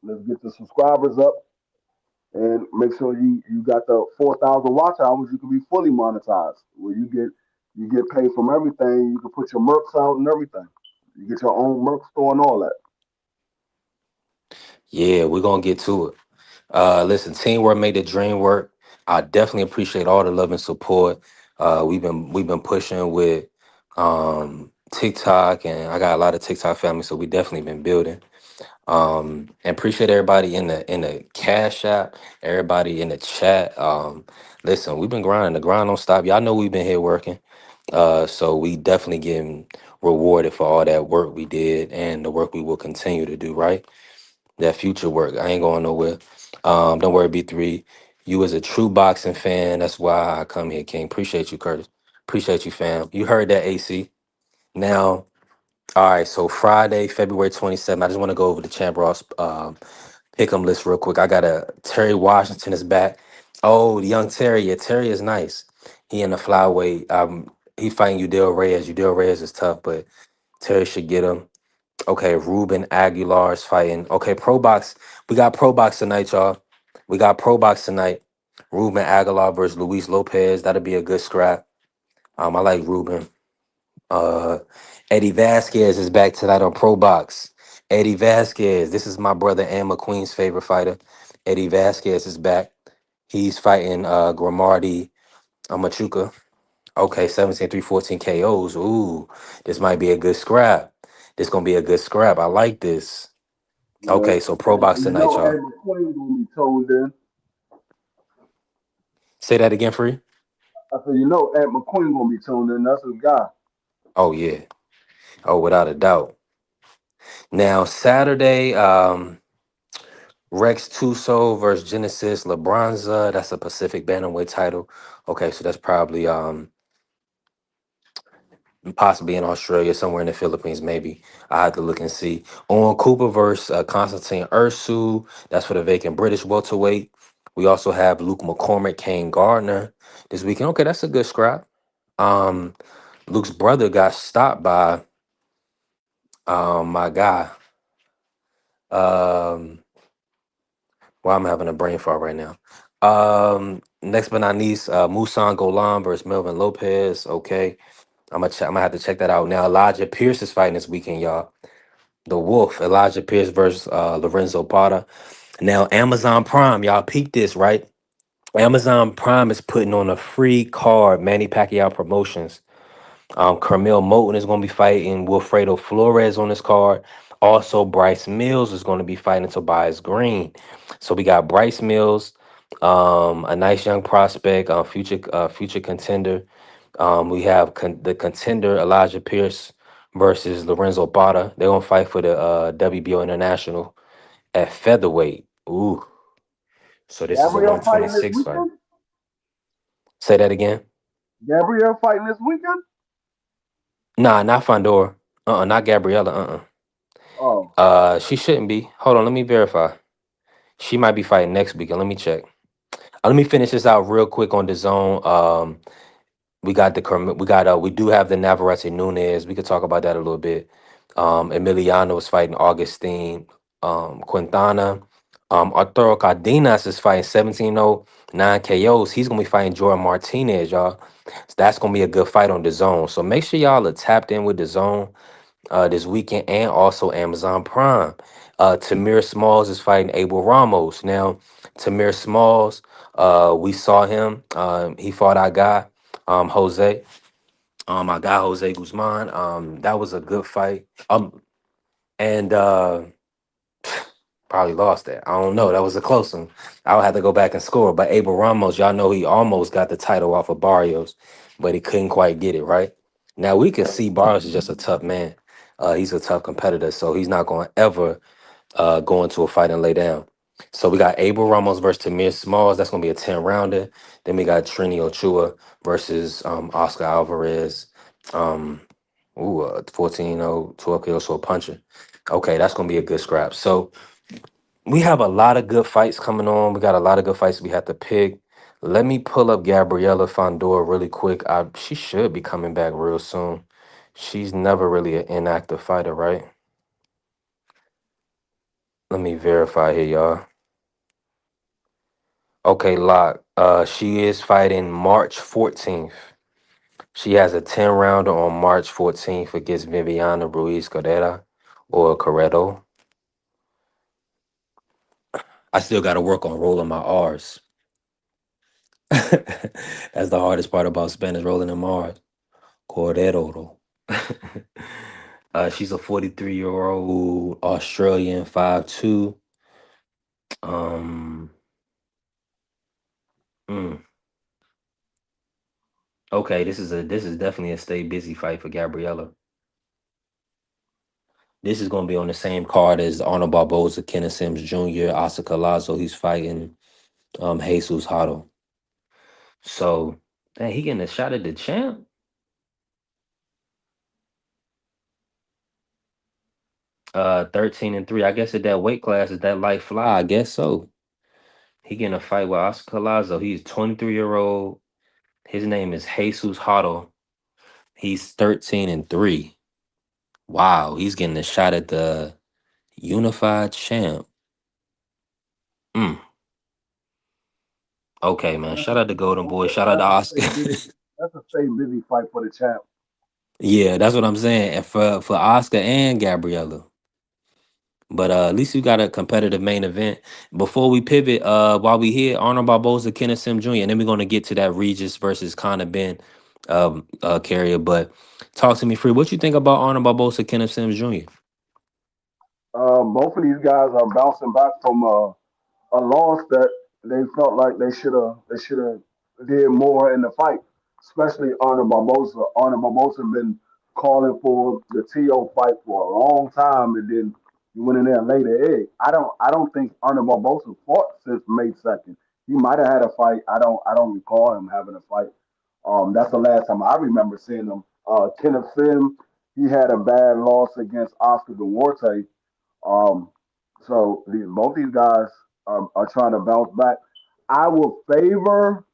F: let's get the subscribers up and make sure you got the 4,000 watch hours. You can be fully monetized, where you get paid from everything. You can put your mercs out and everything. You get your own merch store and all that.
D: Yeah, we're gonna get to it. Listen, teamwork made the dream work. I definitely appreciate all the love and support. We've been pushing with TikTok, and I got a lot of TikTok family, so we definitely been building. And appreciate everybody in the cash app, everybody in the chat. Listen, we've been grinding. The grind don't stop. Y'all know we've been here working. So we definitely getting rewarded for all that work we did and the work we will continue to do, right? That future work. I ain't going nowhere. Don't worry, B3. You as a true boxing fan, that's why I come here, King. Appreciate you, Curtis. Appreciate you, fam. You heard that, AC. Now, all right, so Friday, February 27th, I just want to go over the Champ Ross pick 'em list real quick. I got a Terry Washington is back. Oh, the young Terry. Yeah, Terry is nice. He in the flyweight. He fighting Udell Reyes. Udell Reyes is tough, but Terry should get him. Okay, Ruben Aguilar is fighting. Okay, Pro Box. We got Pro Box tonight, y'all. We got Pro Box tonight. Ruben Aguilar versus Luis Lopez. That'll be a good scrap. I like Ruben. Uh, Eddie Vasquez is back tonight on Pro Box. Eddie Vasquez, this is my brother and McQueen's favorite fighter. Eddie Vasquez is back. He's fighting Grimaldi Machuca. Okay, 17-3, 14 KOs. Ooh, this might be a good scrap. This gonna be a good scrap. I like this.
F: Yeah.
D: Okay, so Pro Box
F: You
D: tonight,
F: know,
D: y'all.
F: Ed McQueen gonna be told in.
D: Say that again, free.
F: I said, you know, Ed McQueen gonna be told in. That's his guy.
D: Oh yeah. Oh, without a doubt. Now Saturday, Rex Tuso versus Genesis Labranza. That's a Pacific Bantamweight title. Okay, so that's probably possibly in Australia, somewhere in the Philippines, maybe. I have to look and see. On Cooper versus Constantine Ursu. That's for the vacant British welterweight. We also have Luke McCormick, Kane Gardner this weekend. Okay, that's a good scrap. Um, Luke's brother got stopped by my guy. Um, well, I'm having a brain fart right now. Next but not least, Musan Golan versus Melvin Lopez. Okay, I'm gonna have to check that out. Now Elijah Pierce is fighting this weekend, y'all. The Wolf, Elijah Pierce versus Lorenzo Parra. Now Amazon Prime, y'all peep this, right? Amazon Prime is putting on a free card, Manny Pacquiao Promotions. Carmel Moten is going to be fighting Wilfredo Flores on this card. Also, Bryce Mills is going to be fighting Tobias Green. So we got Bryce Mills, a nice young prospect, future contender. We have the contender Elijah Pierce versus Lorenzo Bata. They're gonna fight for the WBO International at featherweight. Ooh, so this is a
F: Gabrielle fighting this
D: 126 fight.
F: weekend.
D: Say that again.
F: Gabrielle fighting this weekend.
D: Nah, not Fandor. Not Gabriella.
F: Oh,
D: She shouldn't be. Hold on, let me verify. She might be fighting next week. Let me check. Let me finish this out real quick on the zone. We do have the Navarrete Nunez. We could talk about that a little bit. Emiliano is fighting Augustine Quintana. Arturo Cardenas is fighting 17-0, 9 KOs. He's gonna be fighting Jordan Martinez, y'all. So that's gonna be a good fight on the zone. So make sure y'all are tapped in with the zone this weekend and also Amazon Prime. Tamir Smalls is fighting Abel Ramos. Now, Tamir Smalls, we saw him. He fought our guy, Jose. Our guy Jose Guzman. That was a good fight. And probably lost that. I don't know. That was a close one. I'll have to go back and score. But Abel Ramos, y'all know he almost got the title off of Barrios, but he couldn't quite get it right. Now we can see Barrios is just a tough man. He's a tough competitor, so he's not going to ever go into a fight and lay down. So we got Abel Ramos versus Tamir Smalls. That's going to be a 10 rounder. Then we got Trini Ochua versus Oscar Alvarez. Um, 14-0, 12 KO, so a puncher. Okay, that's going to be a good scrap. So we have a lot of good fights coming on. We got a lot of good fights we have to pick. Let me pull up Gabriela Fondor really quick. She should be coming back real soon. She's never really an inactive fighter, right? Let me verify here, y'all. Okay, lock. She is fighting March 14th. She has a 10 rounder on March 14th against Viviana Ruiz Correa or Corredo. I still got to work on rolling my R's. That's the hardest part about Spanish, rolling them R's. Cordeiro. She's a 43-year-old Australian, 5'2". Um, mm, okay, this is definitely a stay busy fight for Gabriella. This is going to be on the same card as Arnold Barboza, Kenneth Sims Jr., Oscar Lazo. He's fighting Jesus Hotto. So, dang, he getting a shot at the champ. 13-3. I guess at that weight class is that light fly. I guess so. He getting a fight with Oscar Lazo. He's 23-year-old. His name is Jesus Hotto. He's 13-3. Wow, he's getting a shot at the unified champ. Mm. Okay, man. Shout out to Golden Boy. Shout out to
F: That's a
D: Oscar.
F: stay busy. That's a stay busy fight for the champ.
D: Yeah, that's what I'm saying. And for Oscar and Gabriella. But at least you got a competitive main event. Before we pivot, while we here, Arnold Barboza, Kenneth Sim Jr., and then we're gonna get to that Regis versus Conor Ben carrier. But talk to me, free. What you think about Arnold Barboza, Kenneth Sims Jr.?
F: Both of these guys are bouncing back from a loss that they felt like they should have did more in the fight, especially Arnold Barboza. Arnold Barboza been calling for the TO fight for a long time, and then he went in there and laid an egg. I don't think Arnold Barboza fought since May 2nd. He might have had a fight. I don't recall him having a fight. That's the last time I remember seeing him. Kenneth Sim, he had a bad loss against Oscar Duarte. um, both these guys are trying to bounce back. I will favor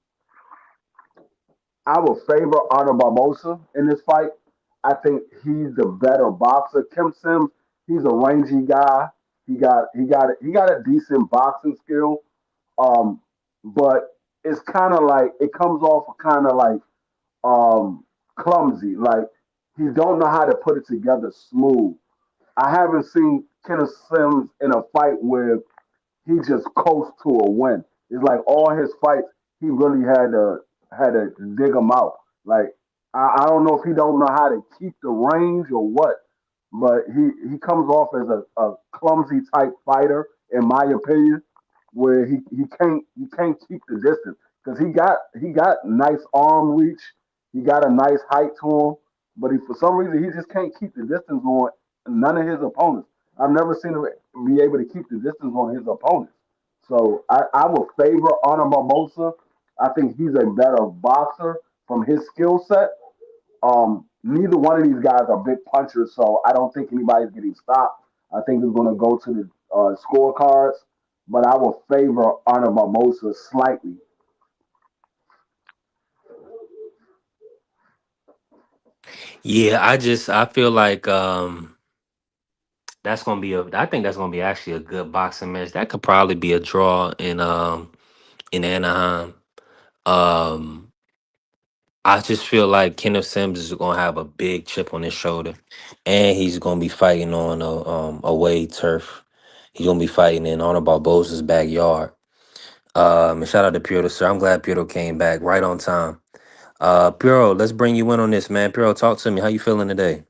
F: I will favor Arnold Barbosa in this fight. I think he's the better boxer. Kim Sims, he's a rangy guy. He got a decent boxing skill. But it's kind of like it comes off kind of like clumsy. Like he don't know how to put it together smooth. I haven't seen Kenneth Sims in a fight where he just coast to a win. It's like all his fights, he really had to dig them out. Like I don't know if he don't know how to keep the range or what, but he comes off as a clumsy type fighter, in my opinion, where he can't keep the distance because he got nice arm reach, he got a nice height to him, but he for some reason he just can't keep the distance on none of his opponents. I've never seen him be able to keep the distance on his opponents. So I would favor Honor Barbosa. I think he's a better boxer from his skill set. Neither one of these guys are big punchers, so I don't think anybody's getting stopped. I think it's going to go to the scorecards, but I will favor Honor Barbosa slightly.
D: Yeah, I feel like that's gonna be a I think that's gonna be actually a good boxing match. That could probably be a draw in Anaheim. Um I just feel like Kenneth Sims is gonna have a big chip on his shoulder, and he's gonna be fighting on a away turf. He's gonna be fighting in Honor Barbosa's backyard. And shout out to Piero, sir. I'm glad Piero came back right on time. Piero, let's bring you in on this, man. Piero, talk to me. How you feeling today?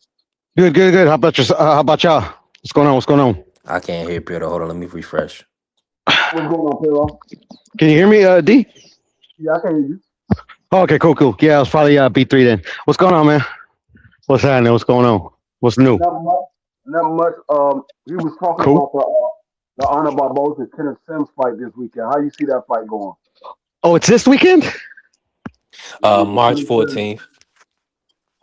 G: Good, good, good. How about y'all? What's going on? What's going on?
D: I can't hear Piero. Hold on, let me refresh.
F: What's going on, Pedro?
G: Can you hear me, D?
F: Yeah, I can hear you.
G: Oh, okay, cool, cool. Yeah, it was probably B3 then. What's going on, man? What's happening? What's going on? What's new?
F: Not much. Not much. He was talking
G: Cool.
F: about the Honor Barbosa Kenneth Sims fight this weekend. How you see that fight going?
G: Oh, it's this weekend?
F: Yeah, the
D: March
F: Kenneth Sims.
D: 14th.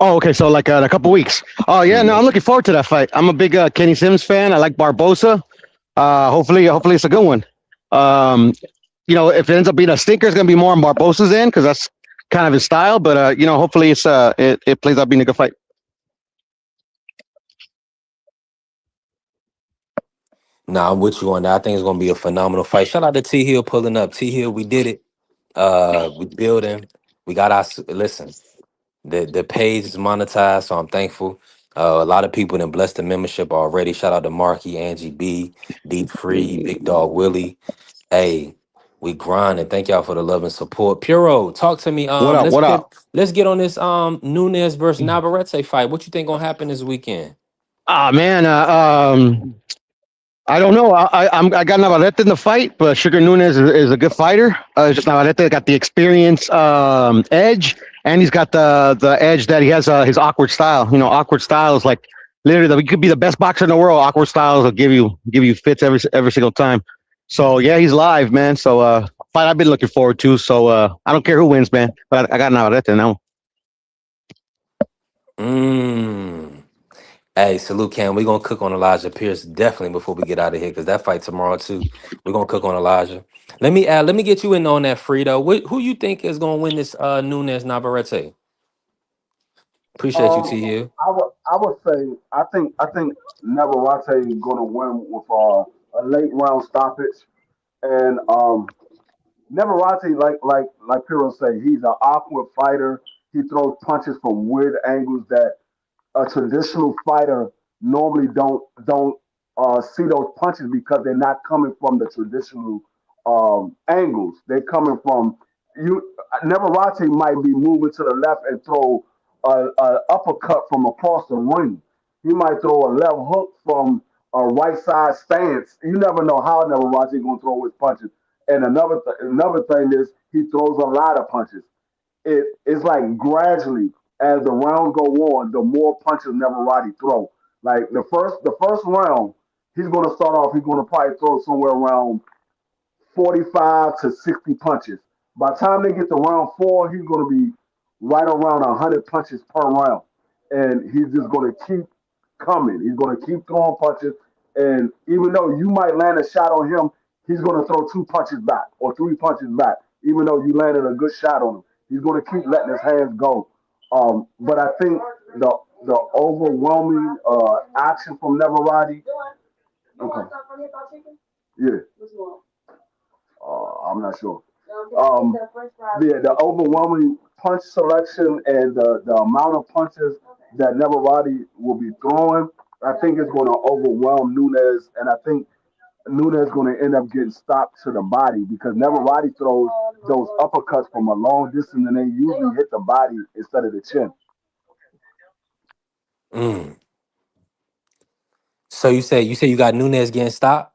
G: Oh, okay. So like in a couple weeks. Oh yeah, no,
D: Mhm.
G: I'm looking forward to that fight. I'm a big Kenny Sims fan. I like Barbosa. Hopefully it's a good one. Um, if it ends up being a stinker, it's gonna be more on Barbosa's end because that's kind of his style. But hopefully it plays out being a good fight.
D: Nah, I'm with you on that. I think it's gonna be a phenomenal fight. Shout out to T Hill pulling up. T Hill, we did it. We building. We got our listen. The page is monetized, so I'm thankful. A lot of people that blessed the membership already. Shout out to Marky, Angie B, Deep Free, Big Dog Willie. Hey, we grinding. Thank y'all for the love and support. Puro, talk to me.
G: What up? What up?
D: Let's get on this Nunez versus Navarrete fight. What you think gonna happen this weekend?
G: Ah man, I don't know. I got Navarrete in the fight, but Sugar Nunez is a good fighter. It's just Navarrete got the experience edge, and he's got the edge that he has his awkward style. Awkward style is like literally he could be the best boxer in the world. Awkward styles will give you fits every single time. So yeah, he's live, man. So fight I've been looking forward to. So I don't care who wins, man. But I got Navarrete now.
D: Mmm. Hey, salute, Cam. We're gonna cook on Elijah Pierce definitely before we get out of here because that fight tomorrow too. We're gonna cook on Elijah. Let me get you in on that, Frito. Who you think is gonna win this Nunez Navarrete? Appreciate you,
F: Um,
D: T Hill.
F: I would say I think Navarrete is going to win with a late round stoppage, and Neverati, like Piro say, he's an awkward fighter. He throws punches from weird angles that a traditional fighter normally don't see those punches because they're not coming from the traditional angles. They're coming from you. Neverati might be moving to the left and throw a uppercut from across the ring. He might throw a left hook from a right side stance. You never know how Neverati gonna throw his punches. And another thing is he throws a lot of punches. It's like gradually as the rounds go on, the more punches Neverati throw. Like the first round, he's gonna start off. He's gonna probably throw somewhere around 45 to 60 punches. By the time they get to round four, he's going to be right around 100 punches per round. And he's just going to keep coming. He's going to keep throwing punches. And even though you might land a shot on him, he's going to throw two punches back or three punches back. Even though you landed a good shot on him, he's going to keep letting his hands go. But I think the overwhelming action from Neverati. Okay. Yeah. I'm not sure. Um, the overwhelming punch selection and the amount of punches that Neverati will be throwing, I think it's going to overwhelm Nunes, and I think Nunes is going to end up getting stopped to the body because Neverati throws those uppercuts from a long distance, and they usually hit the body instead of the chin.
D: Mm. So you say you got Nunez getting stopped?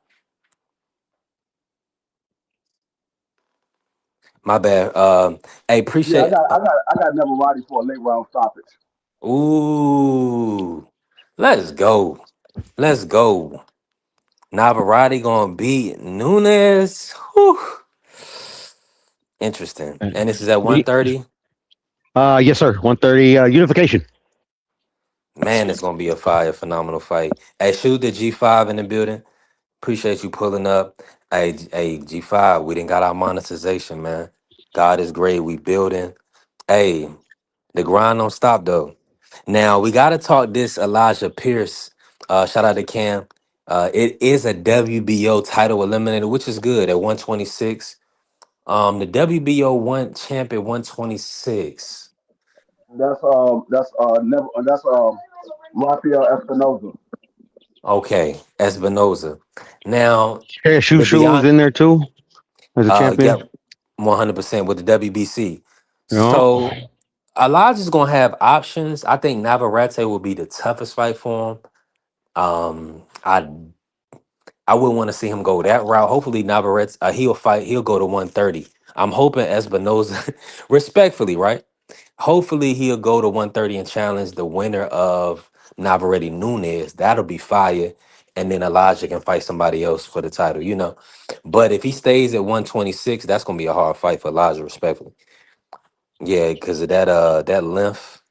D: My bad. Hey,
F: Yeah, I
D: appreciate.
F: got I got I got Neverati for a late round stoppage.
D: Ooh, let's go. Let's go. Navarrete gonna beat Nunez. Whew. Interesting. And this is at
G: Ye-
D: 130.
G: Yes, sir. 130 unification.
D: Man, it's gonna be a fire, phenomenal fight. Hey, shoot the G5 in the building. Appreciate you pulling up. Hey, G5, we didn't got our monetization, man. God is great. We building. Hey, the grind don't stop though. Now we gotta talk this Elijah Pierce. Shout out to Cam. It is a WBO title eliminator, which is good at 126. The WBO one champ at 126.
F: That's Rafael Espinoza.
D: Okay, Espinoza. Now,
G: Yeah, Shu
D: to be
G: Shu was
D: honest,
G: in there too as a champion.
D: yep, 100% with the WBC.
G: Yeah.
D: So Elijah's gonna have options. I think Navarrete will be the toughest fight for him. I wouldn't want to see him go that route. Hopefully, Navarrete, he'll fight. He'll go to 130. I'm hoping Espinoza, respectfully, right? Hopefully, he'll go to 130 and challenge the winner of Navarrete Nunez. That'll be fire. And then Elijah can fight somebody else for the title, you know. But if he stays at 126, that's gonna be a hard fight for Elijah, respectfully. Yeah, because of that length.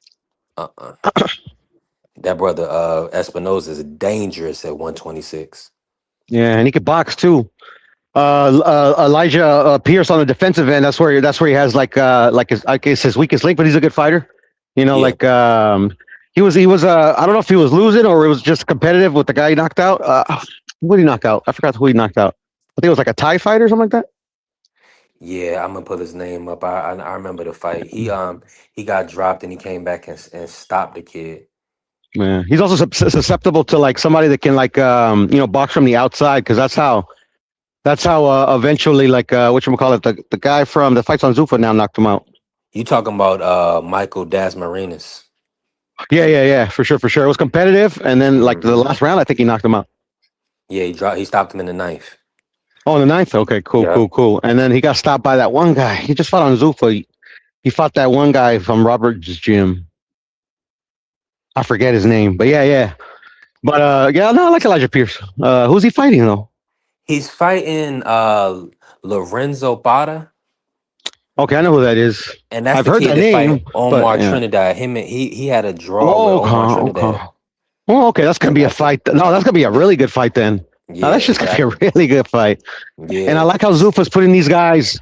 D: Uh-uh. That brother Espinoza is dangerous at 126.
G: Yeah, and he could box too. Elijah Pierce on the defensive end. That's where he has like his, I guess, his weakest link, but he's a good fighter. You know,
D: Yeah.
G: like he was I don't know if he was losing or it was just competitive with the guy he knocked out. Who did he knock out? I forgot who he knocked out. I think it was like a Thai fighter or something like that.
D: Yeah, I'm gonna put his name up. I remember the fight. He got dropped and he came back and stopped the kid.
G: Yeah, he's also susceptible to like somebody that can like box from the outside because that's how eventually like what you call it the guy from the fights on Zufa now knocked him out.
D: You talking about Michael Dasmarinas?
G: Yeah, for sure. It was competitive, and then like the
D: Hmm.
G: last round, I think he knocked him out.
D: Yeah, he stopped him in the ninth.
G: Oh, in the ninth. Okay, cool,
D: Yeah.
G: cool, cool. And then he got stopped by that one guy. He just fought on Zufa. He fought that one guy from Robert's gym. I forget his name, but yeah. But yeah, no, I like Elijah Pierce. Who's he fighting though?
D: He's fighting Lorenzo Pata,
G: Okay, I know who that is.
D: and that's
G: I've
D: the
G: heard
D: kid
G: that
D: that fight
G: name, but
D: Omar
G: yeah.
D: Trinidad. He had a draw with
G: Oh,
D: Omar
G: okay,
D: Trinidad,
G: okay. Oh, okay. That's gonna
D: and
G: be a
D: that's it.
G: fight. No, that's gonna be a really good fight then. Now
D: Yeah,
G: that's just gonna be a
D: exactly.
G: really good fight. And I
D: Yeah.
G: like how Zufa's putting these guys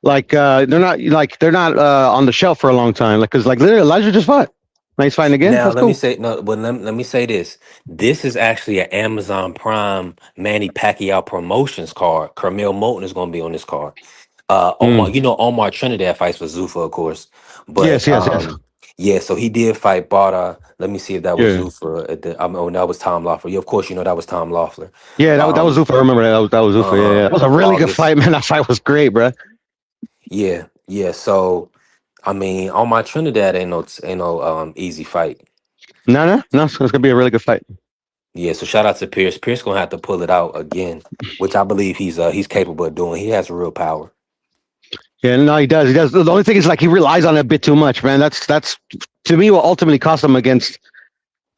G: like they're not on the shelf for a long time. Like because like literally Elijah just fought. Now he's fighting again.
D: Now
G: That's
D: let me
G: cool.
D: say no, but let me say this. This is actually an Amazon Prime Manny Pacquiao promotions card. Carmel Moulton is going to be on this card. Omar,
G: Mm.
D: you know, Omar Trinidad fights for Zuffa, of course.
G: Yes,
D: But
G: yes, yes.
D: yeah, so he did fight Barta. Let me see if that was
G: Yeah,
D: Zuffa. Oh, that was Tom Loeffler. Yeah, of course, you know that was Tom Loeffler.
G: yeah. That was
D: Um,
G: Zuffa. I remember that. That was Zuffa. Yeah, yeah. That was a really good
D: August.
G: fight, man. That fight was great, bro.
D: Yeah, yeah. So I mean, Omar Trinidad ain't no easy fight.
G: No, no, no. It's gonna be a really good fight.
D: Yeah, so shout out to Pierce. Pierce gonna have to pull it out again, which I believe he's capable of doing. He has real power.
G: Yeah, no, he does. He does. The only thing is like he relies on it a bit too much, man. That's to me what ultimately cost him against.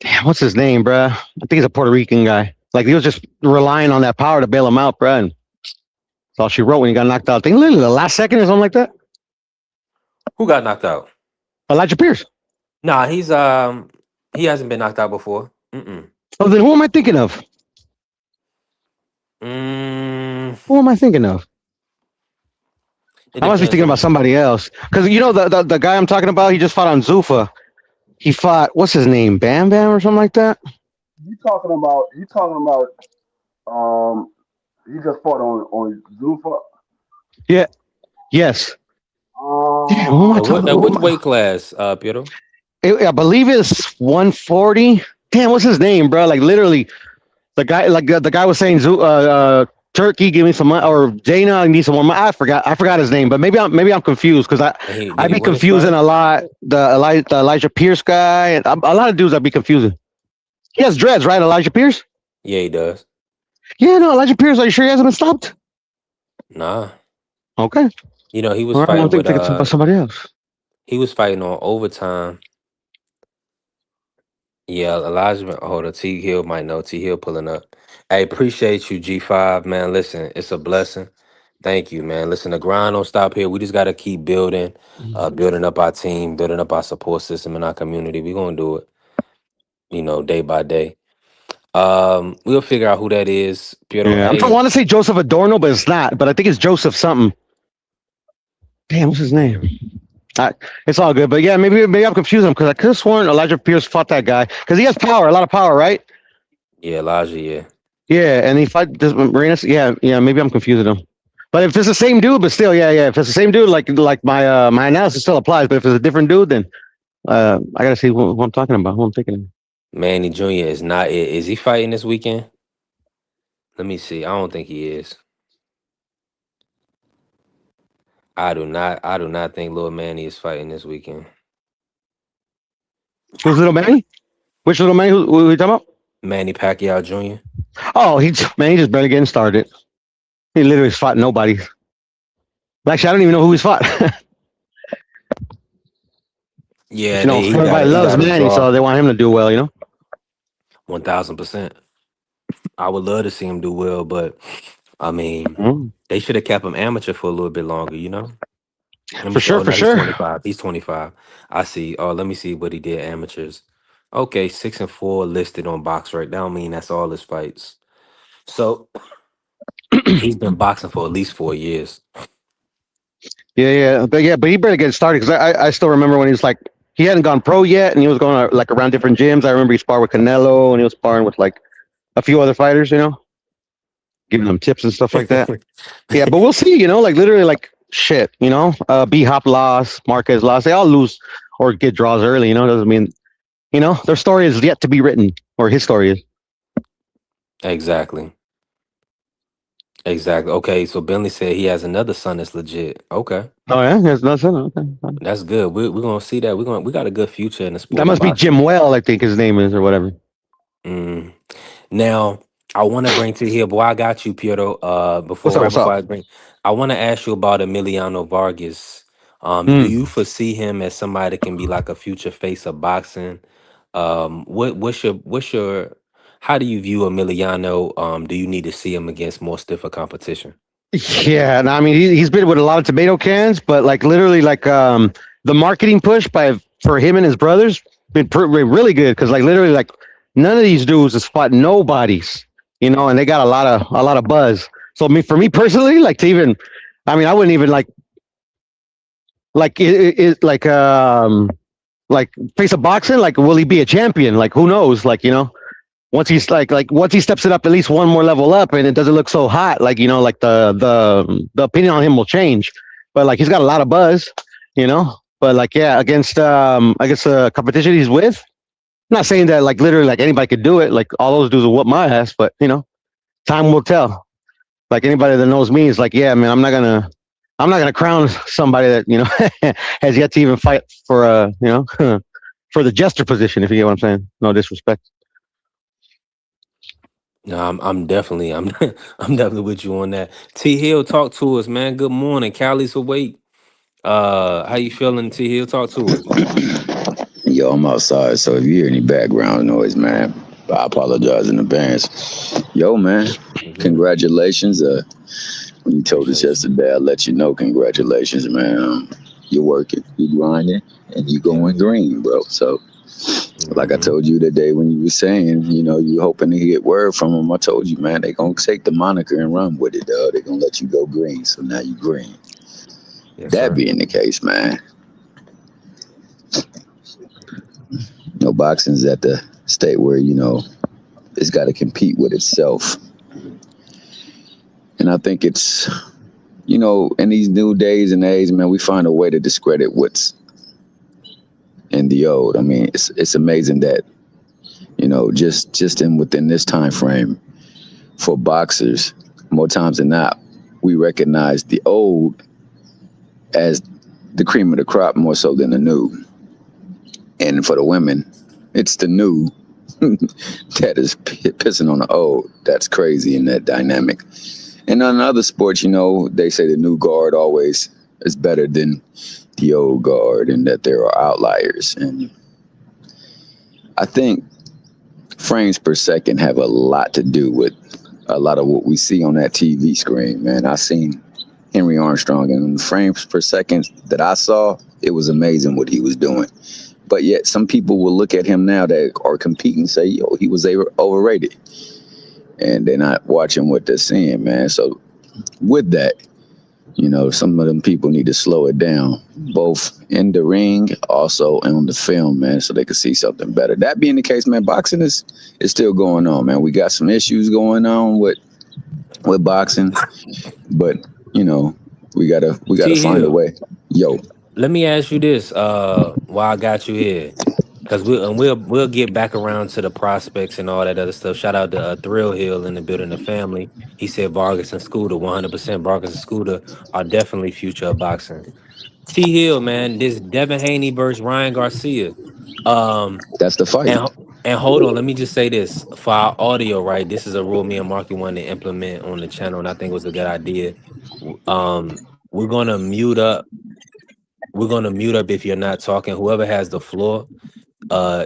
G: Damn, what's his name, bro? I think he's a Puerto Rican guy. Like he was just relying on that power to bail him out, bro. And that's all she wrote when he got knocked out. I think literally the last second or something like that.
D: Who got knocked out?
G: Elijah Pierce.
D: Nah, he hasn't been knocked out before. Mm-mm.
G: Oh, then who am I thinking of?
D: Mm,
G: Who am I thinking of?
D: it
G: I must be
D: depends
G: thinking about
D: on.
G: somebody else. Because you know the guy I'm talking about, he just fought on Zuffa. He fought what's his name, Bam Bam or something like that.
F: You talking about he just fought on Zuffa.
G: Yeah. Yes. Damn. Who am I
F: Um
G: talking?
D: Which weight class, Piero?
G: I believe it's 140. Damn. What's his name, bro? Like literally, the guy, like the guy was saying, Turkey, give me some money, or Dana, I need some more money. I forgot his name, but maybe I'm confused because
D: And he
G: I
D: did he
G: be
D: win his
G: confusing
D: fight?
G: a lot. The Elijah Pierce guy, and a lot of dudes I be confusing. He has dreads, right? Elijah Pierce.
D: Yeah, he does.
G: Yeah, no, Elijah Pierce. Are you sure he hasn't been stopped?
D: Nah,
G: Okay,
D: you know he was
G: all right. I'm
D: fighting with
G: thinking about somebody else.
D: he was fighting on overtime. Yeah, Elijah. Hold on, T Hill might know. T Hill pulling up. Hey, appreciate you, G5 man. Listen, it's a blessing. Thank you, man. Listen, the grind don't stop here. We just got to keep building, building up our team, building up our support system in our community. We're gonna do it, day by day. We'll figure out who that is. Piero,
G: Yeah, I
D: hey,
G: want to say Joseph Adorno, but it's not. But I think it's Joseph something. Damn, what's his name? I, it's all good, but yeah, maybe I'm confusing him because I could have sworn Elijah Pierce fought that guy because he has power, a lot of power, right?
D: yeah, Elijah, yeah.
G: Yeah, and he fight this Marinas. Yeah, yeah. Maybe I'm confusing them. But if it's the same dude, but still, yeah, yeah. If it's the same dude, like my analysis still applies. But if it's a different dude, then I gotta see who I'm talking about, who I'm thinking of.
D: Manny Jr. is not it. Is he fighting this weekend? Let me see. I don't think he is. I do not think Lil Manny is fighting this weekend.
G: Who's little Manny? Which little Manny? Who are you talking about?
D: Manny Pacquiao Jr.
G: Oh, he's just barely getting started. He literally fought nobody. Actually, I don't even know who he's fought. But,
D: Yeah,
G: you know,
D: he got
G: everybody
D: he
G: loves
D: got a
G: Manny,
D: draw.
G: so they want him to do well. You know.
D: 1000%. I would love to see him do well, but I mean,
G: Mm.
D: they should have kept him amateur for a little bit longer. Let me
G: For
D: see.
G: sure,
D: Oh
G: for
D: no, he's
G: sure.
D: 25. He's 25. I see. Oh, let me see what he did amateurs. Okay, 6-4 listed on box right. That don't mean that's all his fights. So he's been boxing for at least 4 years.
G: But he better get started because I still remember when he was like he hadn't gone pro yet and he was going like around different gyms. I remember he sparred with Canelo and he was sparring with like a few other fighters, you know, giving them tips and stuff like that. Yeah, but we'll see, you know, like literally like shit, you know, B Hop lost, Marquez lost. They all lose or get draws early, you know, doesn't mean, you know, their story is yet to be written or his story is.
D: Exactly. Exactly. Okay, so Bentley said he has another son that's legit. Okay.
G: Oh yeah, there's nothing. Okay.
D: That's good. We're gonna see that. We got a good future in the
G: That
D: sport of
G: must be
D: boxing.
G: Jim Well, I think his name is or whatever.
D: Mm. Now, I want to bring to here, boy. I got you, Piero.
G: What's up? What's
D: Before
G: up?
D: I want to ask you about Emiliano Vargas. Do
G: Mm.
D: you foresee him as somebody that can be like a future face of boxing? What's your how do you view Emiliano? Do you need to see him against more stiffer competition?
G: Yeah, and I mean he's been with a lot of tomato cans, but like literally like the marketing push by for him and his brothers been really good because like literally like none of these dudes has fought nobodies, you know, and they got a lot of buzz. So for me personally, like to even, I mean I wouldn't even like it like face of boxing. Like will he be a champion? Like who knows? Like you know. once he's once he steps it up at least one more level up, and it doesn't look so hot, like like the opinion on him will change. But like he's got a lot of buzz, you know. But like yeah, against I guess the competition he's with. I'm not saying that like literally like anybody could do it. Like all those dudes will whoop my ass, but time will tell. Like anybody that knows me is like, yeah, man, I'm not gonna crown somebody that has yet to even fight for for the jester position. If you get what I'm saying, no disrespect.
D: No, I'm definitely I'm definitely with you on that. T Hill, talk to us, man. Good morning. Callie's awake. How you feeling, T Hill? Talk to us.
H: Yo, I'm outside, so if you hear any background noise, man, I apologize in advance. Yo, man,
D: You good?
H: congratulations. When you told us
D: Appreciate you.
H: yesterday, I let you know, congratulations, man. You're working, you grinding, and you
D: Yeah.
H: going green, bro. So, like I
D: Hmm.
H: told you today when you were saying, you hoping to get word from them, I told you, man, they gonna take the moniker and run with it, dog. They gonna let you go green, so now you green.
D: Yes,
H: That
D: sir.
H: being the case, man, boxing's at the state where it's got to compete with itself. And I think it's, in these new days and age, man, we find a way to discredit what's in the old. I mean, it's amazing that, just in within this time frame for boxers, more times than not, we recognize the old as the cream of the crop more so than the new. And for the women, it's the new that is pissing on the old. That's crazy in that dynamic. And on other sports, they say the new guard always is better than the old guard and that there are outliers. And I think frames per second have a lot to do with a lot of what we see on that TV screen, man. I seen Henry Armstrong, and the frames per second that I saw, it was amazing what he was doing. But yet some people will look at him now that are competing and say, yo, he was overrated. And they're not watching what they're seeing, man. So with that, some of them people need to slow it down, both in the ring, also on the film, man, so they can see something better. That being the case, man, boxing is still going on, man. We got some issues going on with boxing, but you know, we gotta
D: T
H: find a
D: Hill,
H: way. Yo,
D: let me ask you this. While I got you here, because we'll get back around to the prospects and all that other stuff. Shout out to Thrill Hill in the building, the family. He said Vargas and Scooter, 100%. Vargas and Scooter are definitely future of boxing. T Hill, man, this Devin Haney versus Ryan Garcia. Um,
H: that's the fight.
D: and and hold on, let me just say this for our audio, right? This is a rule me and Marky wanted to implement on the channel, and I think it was a good idea. We're gonna mute up. We're gonna mute up if you're not talking. Whoever has the floor,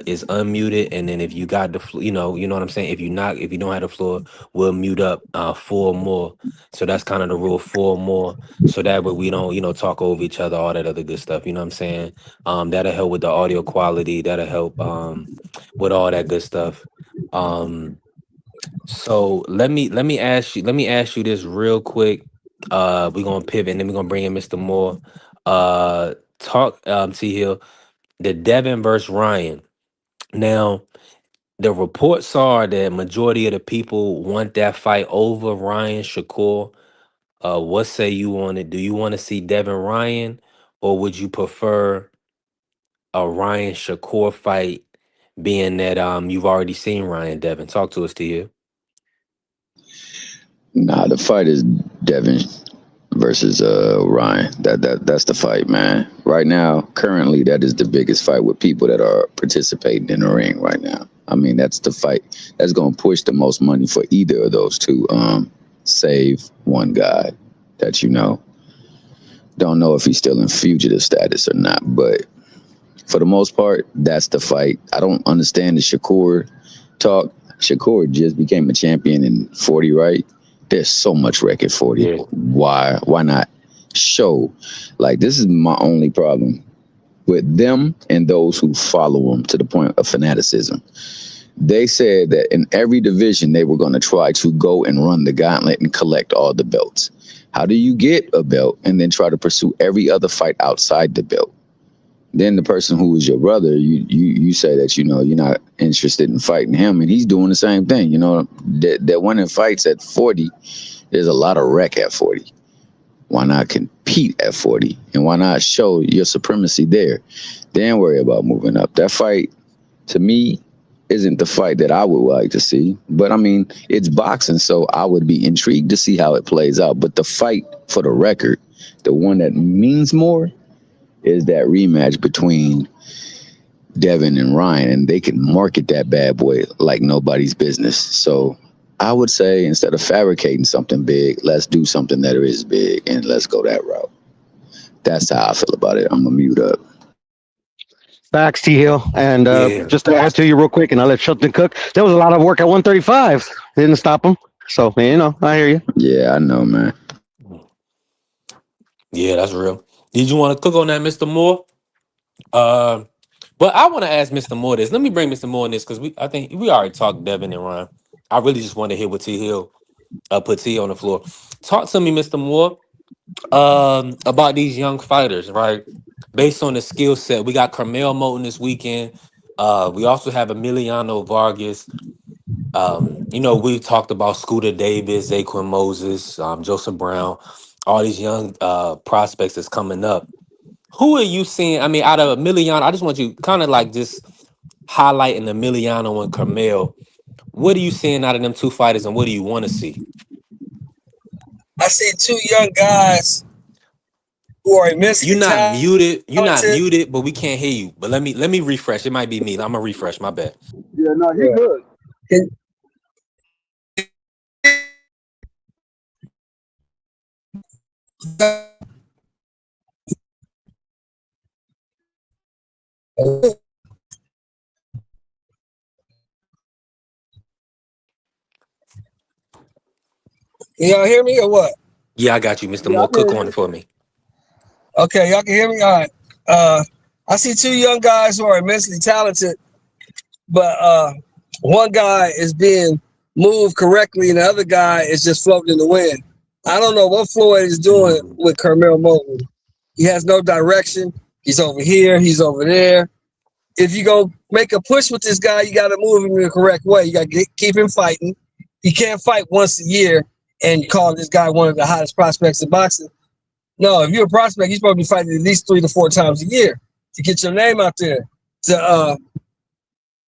D: is unmuted, and then if you got the you know what I'm saying. If you don't have the floor, we'll mute up four more. So that's kind of the rule, four more. So that way we don't talk over each other, all that other good stuff. You know what I'm saying? That'll help with the audio quality. That'll help with all that good stuff. Um, so let me ask you this real quick. We're gonna pivot, and then we're gonna bring in Mr. Moore. Talk T Hill, the Devin versus Ryan. Now, the reports are that majority of the people want that fight over Ryan Shakur. What say you on it? Do you want to see Devin Ryan, or would you prefer a Ryan Shakur fight? Being that you've already seen Ryan Devin, talk to us, to you.
H: Nah, the fight is Devin versus Ryan. That's the fight, man. Right now, currently, that is the biggest fight with people that are participating in the ring right now. I mean, that's the fight that's gonna push the most money for either of those two. Save one guy that don't know if he's still in fugitive status or not, but for the most part, that's the fight. I don't understand the Shakur talk. Shakur just became a champion in 40, right? There's so much wreck at 40.
D: Yeah.
H: Why not show? Like, this is my only problem with them and those who follow them to the point of fanaticism. They said that in every division they were going to try to go and run the gauntlet and collect all the belts. How do you get a belt and then try to pursue every other fight outside the belt? then the person who is your brother, you say that you're not interested in fighting him, and he's doing the same thing. That winning fights at 40, there's a lot of wreck at 40. Why not compete at 40, and why not show your supremacy there? Then worry about moving up. That fight, to me, isn't the fight that I would like to see. But I mean, it's boxing, so I would be intrigued to see how it plays out. But the fight for the record, the one that means more, is that rematch between Devin and Ryan, and they can market that bad boy like nobody's business. So I would say, instead of fabricating something big, let's do something that is big, and let's go that route. That's how I feel about it. I'm gonna mute up.
G: Facts, T Hill. And
D: Yeah.
G: just to add to you real quick, and I'll let Shelton cook. There was a lot of work at 135. Didn't stop him. So, I hear you.
H: Yeah, I know, man.
D: Yeah, that's real. Did you want to cook on that, Mr. Moore? Uh, but I want to ask Mr. Moore this. Let me bring Mr. Moore in this because I think we already talked Devin and Ryan. I really just want to hear what T Hill put T on the floor. Talk to me, Mr. Moore, about these young fighters, right? Based on the skill set, we got Carmel Moulton this weekend. We also have Emiliano Vargas. We've talked about Scooter Davis, Zaquin Moses, Joseph Brown, all these young prospects that's coming up. Who are you seeing? I mean, out of Emiliano, I just want you kind of like just highlighting Emiliano and Carmel. What are you seeing out of them two fighters, and what do you want to see?
B: I see two young guys who are
D: You're
B: immensely
D: not
B: talented.
D: muted. You're not muted, but we can't hear you. But let me refresh. It might be me. I'm gonna refresh. My bad.
F: Yeah, no, he
B: Yeah.
F: good.
B: Can- Can y'all hear me or what?
D: Yeah, I got you, Mr.
F: Yeah, I
D: Moore.
F: can
D: Cook
F: hear
D: on
F: you.
D: it for me.
B: Okay, y'all can hear me? All right. I see two young guys who are immensely talented, but one guy is being moved correctly and the other guy is just floating in the wind. I don't know what Floyd is doing
D: Mhm.
B: with Carmel Moulton. He has no direction. He's over here, he's over there. If you go make a push with this guy, you got to move him in the correct way. You got to keep him fighting. He can't fight once a year and call this guy one of the hottest prospects in boxing. No, if you're a prospect, you're supposed to be fighting at least 3 to 4 times a year to get your name out there, to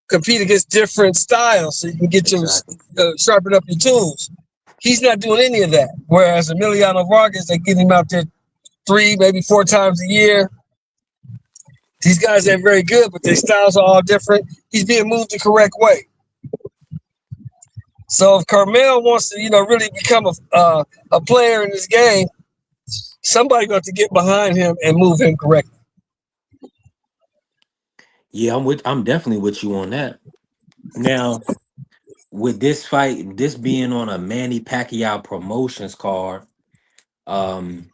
B: compete against different styles so you can get your
D: Exactly.
B: sharpen up your tools. He's not doing any of that. Whereas Emiliano Vargas, they get him out there 3, maybe 4 times a year. These guys ain't very good, but their styles are all different. He's being moved the correct way. So if Carmel wants to, really become a player in this game, somebody got to get behind him and move him correctly.
D: Yeah, I'm definitely with you on that. Now, with this fight, this being on a Manny Pacquiao promotions card, um,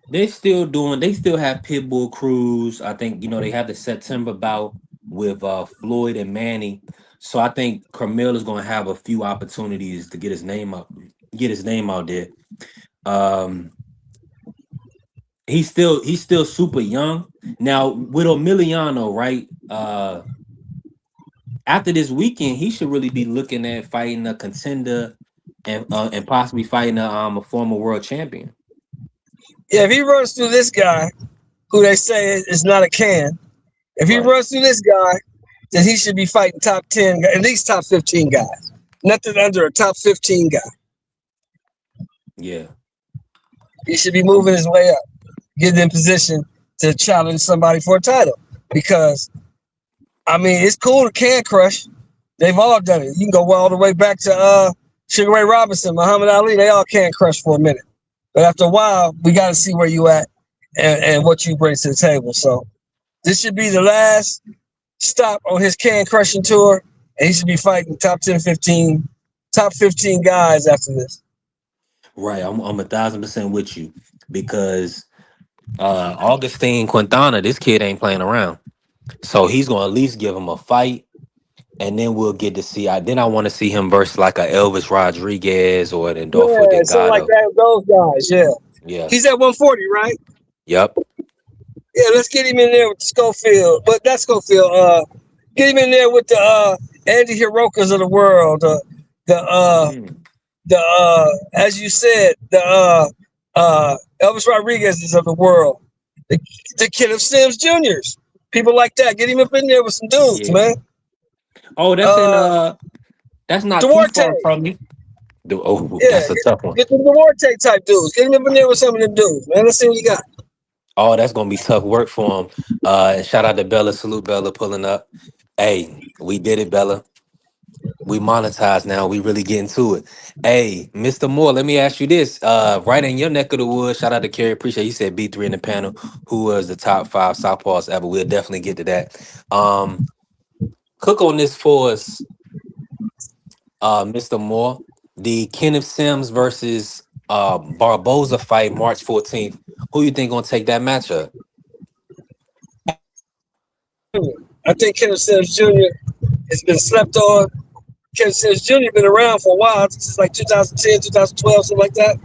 D: they still have Pitbull Cruz. I think, they have the September bout with Floyd and Manny. So I think Carmel is gonna have a few opportunities to get his name out there. Um, he's still super young. Now with Emiliano, right? After this weekend, he should really be looking at fighting a contender and possibly fighting a former world champion.
B: Yeah, if he runs through this guy, who they say is not a can, if he
D: Right.
B: runs through this guy, then he should be fighting top 10, at least top 15 guys. Nothing under a top 15 guy.
D: Yeah.
B: He should be moving his way up, getting in position to challenge somebody for a title. Because, I mean, it's cool to can crush. They've all done it. You can go all the way back to Sugar Ray Robinson, Muhammad Ali. They all can crush for a minute. But after a while, we got to see where you at and what you bring to the table. So this should be the last stop on his can crushing tour, and he should be fighting top 10, 15, top 15 guys after this.
D: Right. I'm 1,000% with you because Augustine Quintana, this kid ain't playing around. So he's gonna at least give him a fight, and then we'll get to see. Then I want to see him versus like a Elvis Rodriguez or an Adolfo
B: Yeah, something like
D: Delgado.
B: that. Those guys, yeah.
D: Yeah.
B: He's at 140, right?
D: Yep.
B: Yeah, let's get him in there with Schofield, but not Schofield. Get him in there with the Andy Hirokas of the world, as you said, Elvis Rodriguez's of the world, the Kenneth Sims Juniors, people like that. Get him up in there with some dudes,
D: Yeah.
B: man.
D: Oh, that's not too
B: Duarte,
D: far from me. Oh,
B: yeah,
D: that's a tough one.
B: get the Duarte type dudes. Get him up in there with some of them dudes, man. Let's see what you got.
D: Oh, that's gonna be tough work for him. And shout out to Bella. Salute Bella pulling up. Hey, we did it, Bella. We monetized now. We really getting to it. Hey, Mr. Moore, let me ask you this. Right in your neck of the woods, shout out to Kerry. Appreciate you said B3 in the panel. Who was the top 5 Southpaws ever? We'll definitely get to that. Cook on this for us, Mr. Moore. The Kenneth Sims versus Barboza fight March 14th. Who you think gonna take that matchup?
B: I think Kenneth Sims Jr. has been slept on. Kenneth Sims Jr. been around for a while, since like 2010, 2012, something like that.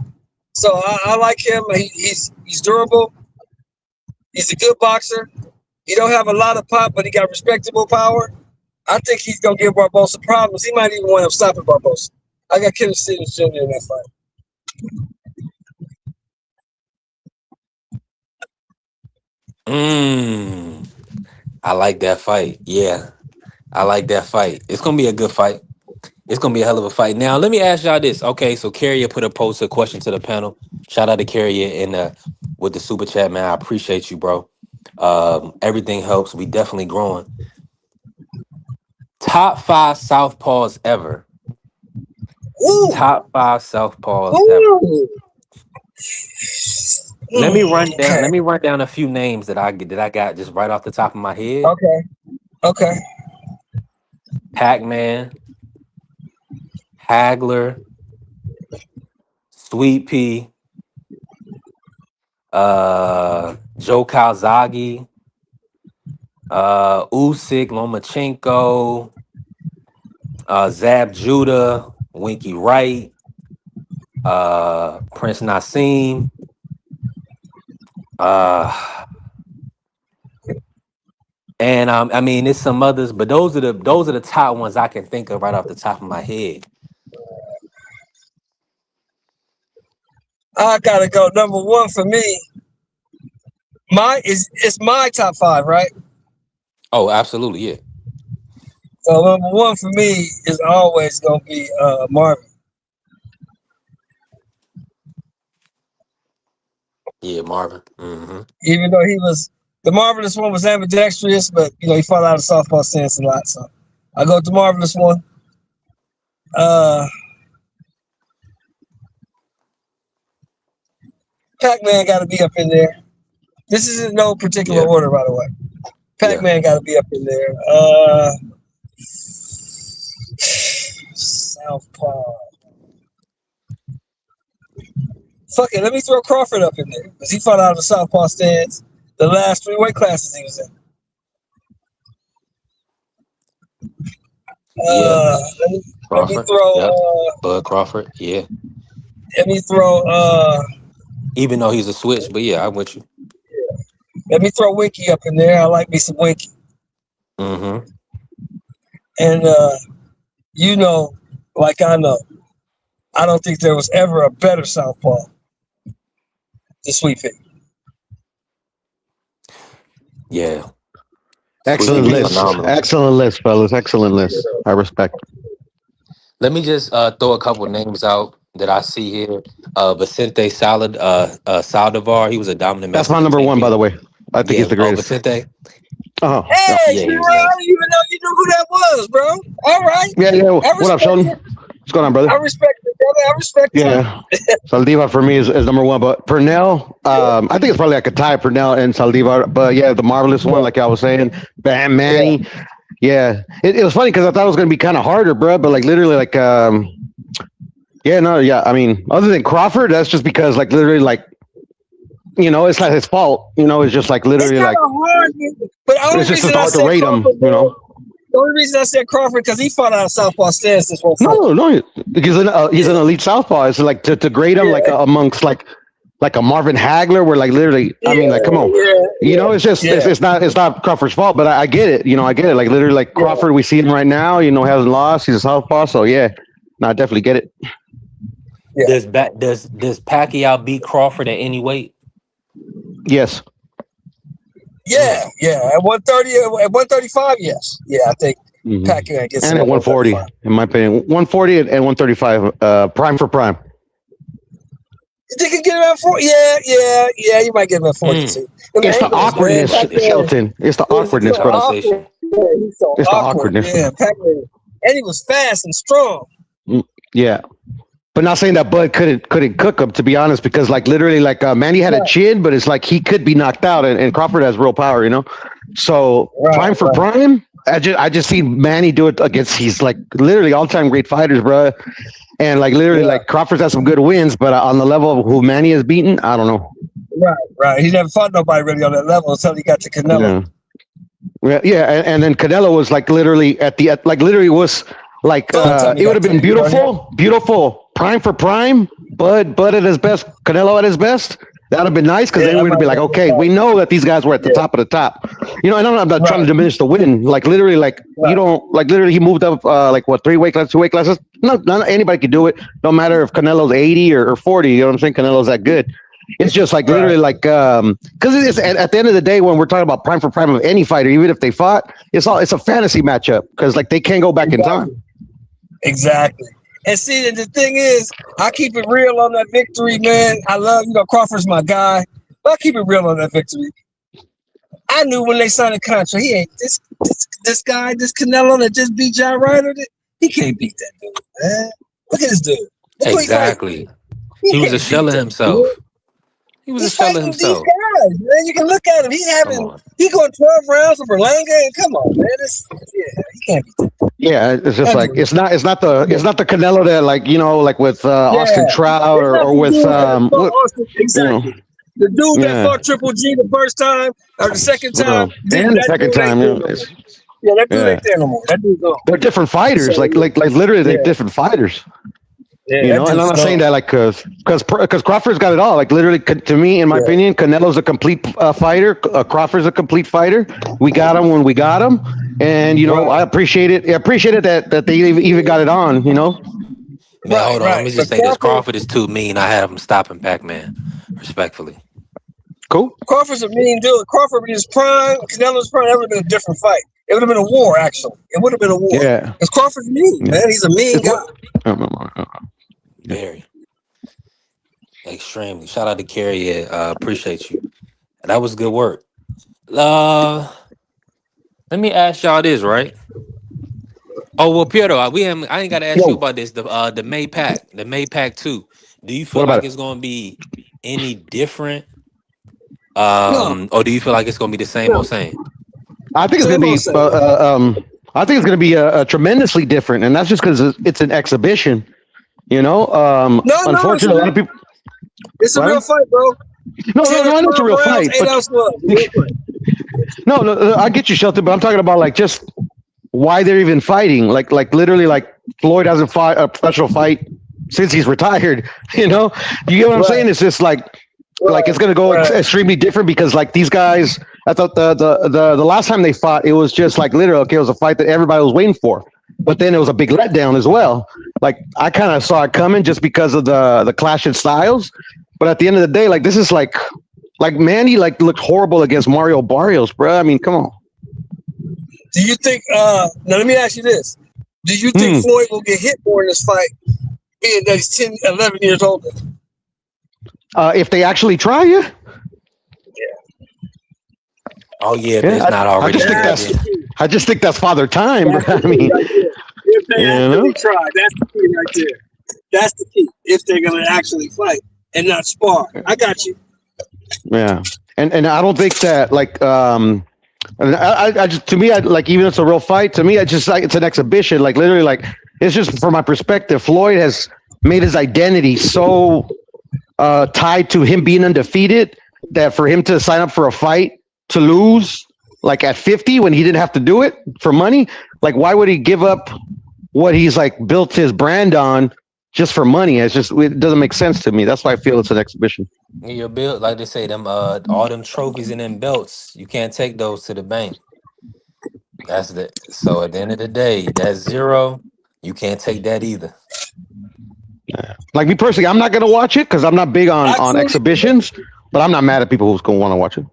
B: So I like him. He's durable. He's a good boxer. He don't have a lot of pop, but he got respectable power. I think he's gonna give Barbosa problems. He might even want to stop at Barbosa. I got Kenneth Sims Jr. in that fight.
D: I like that fight. Yeah, I like that fight. It's gonna be a good fight. It's gonna be a hell of a fight. Now, let me ask y'all this. Okay, so Carrier put a question to the panel. Shout out to Carrier in with the super chat, man. I appreciate you, bro. Everything helps. We definitely growing. Top 5 Southpaws ever.
B: Ooh.
D: Top 5 Southpaws ever.
B: Ooh.
D: Let me run down.
B: Okay.
D: Let me run down a few names that I got just right off the top of my head.
B: Okay.
D: Pac-Man, Hagler, Sweet Pea, Joe Calzaghe, Usyk, Lomachenko, Zab Judah, Winky Wright, Prince Nassim, and I mean, there's some others, but those are the top ones I can think of right off the top of my head.
B: I gotta go. Number one for me. It's my top 5, right?
D: Oh, absolutely, yeah.
B: So number one for me is always gonna be Marvin.
D: Yeah, Marvin. Mm-hmm.
B: Even though the marvelous one was ambidextrous, but he fought out of softball stance a lot. So I go with the marvelous one. Pac-Man got to be up in there. This is in no particular order, by the way. Pac-Man got to be up in there. Southpaw. Fuck it, let me throw Crawford up in there because he fought out of the southpaw stance the last 3 weight classes he was in. Let me throw.
D: Bud Crawford. Yeah.
B: Let me throw.
D: Even though he's a switch, but yeah, I'm with you.
B: Let me throw Winky up in there. I like me some Winky.
D: Mm-hmm.
B: And like I know, I don't think there was ever a better southpaw than Sweet Pea.
D: Yeah.
G: Excellent list. Excellent list, fellas. Excellent list. I respect.
D: Let me just throw a couple names out that I see here. Vicente Saldivar. He was a dominant
G: That's my
D: Mexican
G: number one, by
D: champion.
G: the way. I think he's the greatest.
D: Vicente.
G: Oh,
B: hey,
D: yeah,
B: I didn't even know you knew who that was, bro. All right.
G: Yeah. What up, Sheldon? What's going on, brother?
B: I respect it, brother. I respect it.
G: Yeah. Saldivar for me is number one, but Pernell, I think it's probably like a tie, Pernell and Saldivar. But yeah, the marvelous one, like I was saying, Bam Manny. Yeah. It was funny because I thought it was gonna be kind of harder, bro. But like literally, like I mean, other than Crawford, that's just because like literally, like it's not his fault. It's just like literally like
B: hard, but
G: it's just hard to rate him.
B: The only reason I said Crawford because he fought out of southpaw stance this one.
G: No, he's an elite southpaw. It's like to grade him like amongst like like a Marvin Hagler, where like literally, I mean, like, come on, you know, it's just it's not Crawford's fault, but I get it, you know, I get it. Like literally, like Crawford, we see him right now, you know, hasn't lost, he's a southpaw, so yeah, no, I definitely get it.
B: Yeah.
D: Does Pacquiao beat Crawford at any weight?
G: Yes.
B: Yeah. At 130, at 135, yes. Yeah, I think Pacquiao gets
G: and
B: him
G: at 140, in my opinion, 140 and 135, prime for prime.
B: You think you get him at 40? Yeah. You might get him at 42.
G: It's the awkwardness, Shelton. It's the awkwardness, bro.
D: Conversation.
B: He's so
G: It's the
B: awkward.
G: awkwardness.
B: Yeah, Pacquiao. And he was fast and strong.
G: Yeah. But not saying that Bud couldn't cook him, to be honest, because like literally, like Manny had a chin, but it's like he could be knocked out, and Crawford has real power, you know. So prime for prime, I just see Manny do it against. He's like literally all time great fighters, bro. And like literally, like Crawford's has some good wins, but on the level of who Manny has beaten, I don't know.
B: Right. He never fought nobody really on that level until he got to Canelo.
G: Yeah, and then Canelo was like literally literally was like it would have been beautiful. Prime for prime, Bud at his best, Canelo at his best. That would have been nice because then we would be like, okay, we know that these guys were at the top of the top. You know, and I'm not trying to diminish the win. Like literally, you don't like literally he moved up like what 3 weight classes, 2 weight classes. No, not anybody can do it. No matter if Canelo's 80 or 40. You know what I'm saying? Canelo's that good. It's just like literally like because it's at the end of the day when we're talking about prime for prime of any fighter, even if they fought, it's a fantasy matchup because like they can't go back in time.
B: Exactly. And see, the thing is, I keep it real on that victory, man. I love, Crawford's my guy, but I keep it real on that victory. I knew when they signed the contract, he ain't this guy, this Canelo that just beat John Ryder. He can't beat that dude, man. Look at this dude.
D: Exactly. He was a shell of himself. He's
B: fighting these guys, man. You can look at him. He going 12 rounds with Berlanga, and come on, man. He can't beat that.
G: Yeah, it's just like it's not the Canelo that like like with Austin Trout or with
B: Austin, exactly. The dude that fought Triple G the first time or the second time,
G: and the second time,
B: that dude ain't there no more. That dude's gone.
G: They're different fighters, so, like literally, they're different fighters. Yeah, and I'm not saying that like because Crawford's got it all. Like literally, to me, in my opinion, Canelo's a complete fighter. Crawford's a complete fighter. We got him when we got him, and I appreciate it. I appreciate it that they even got it on.
D: Man, hold on. Let me just say this: Crawford is too mean. I have him stopping Pac-Man, respectfully.
G: Cool.
B: Crawford's a mean dude. Crawford in his prime, Canelo's prime. That would have been a different fight. It would have been a war, actually. It would have been a war. Yeah. Because Crawford's mean, man. He's a mean guy.
D: Very. Extremely. Shout out to Carrie. Appreciate you. That was good work. Let me ask y'all this, right? Oh, well, Piero, I ain't got to ask you about this. The May Pack, the May Pack 2. Do you feel like it's going to be any different? Or do you feel like it's going to be the same old same?
G: I think it's going to be I think it's going to be a tremendously different, and that's just because it's an exhibition. Unfortunately, a lot of people.
B: It's a real fight, bro.
G: No, I know it's a real fight. No, I get you, Shelton, but I'm talking about like just why they're even fighting. Like literally, like Floyd hasn't fought a professional fight since he's retired. You get what I'm saying? It's just like it's gonna go extremely different because like these guys. I thought the last time they fought, it was just like literally it was a fight that everybody was waiting for. But then it was a big letdown as well. Like I kind of saw it coming just because of the clash in styles. But at the end of the day, like this is like Manny looked horrible against Mario Barrios, bro. I mean, come on.
B: Do you think? Now let me ask you this: do you think Floyd will get hit more in this fight, being that he's 10, 11 years older?
G: If they actually try you.
D: Oh yeah, it's not already.
G: I just think that's father time. I mean,
B: if they actually try, that's the key right there. That's the key. If they're gonna actually fight and not spar, I got you.
G: Yeah, and I don't think that I just to me even it's a real fight. To me, I just like it's an exhibition. Like literally, like it's just from my perspective. Floyd has made his identity so tied to him being undefeated that for him to sign up for a fight to lose like at 50 when he didn't have to do it for money, like why would he give up what he's like built his brand on just for money. It doesn't make sense to me. That's why I feel it's an exhibition.
D: Your bill, like they say, them all them trophies and them belts, you can't take those to the bank. So at the end of the day, that zero, you can't take that either.
G: Like me personally, I'm not gonna watch it because I'm not big on exhibitions. But I'm not mad at people who's gonna want to watch it.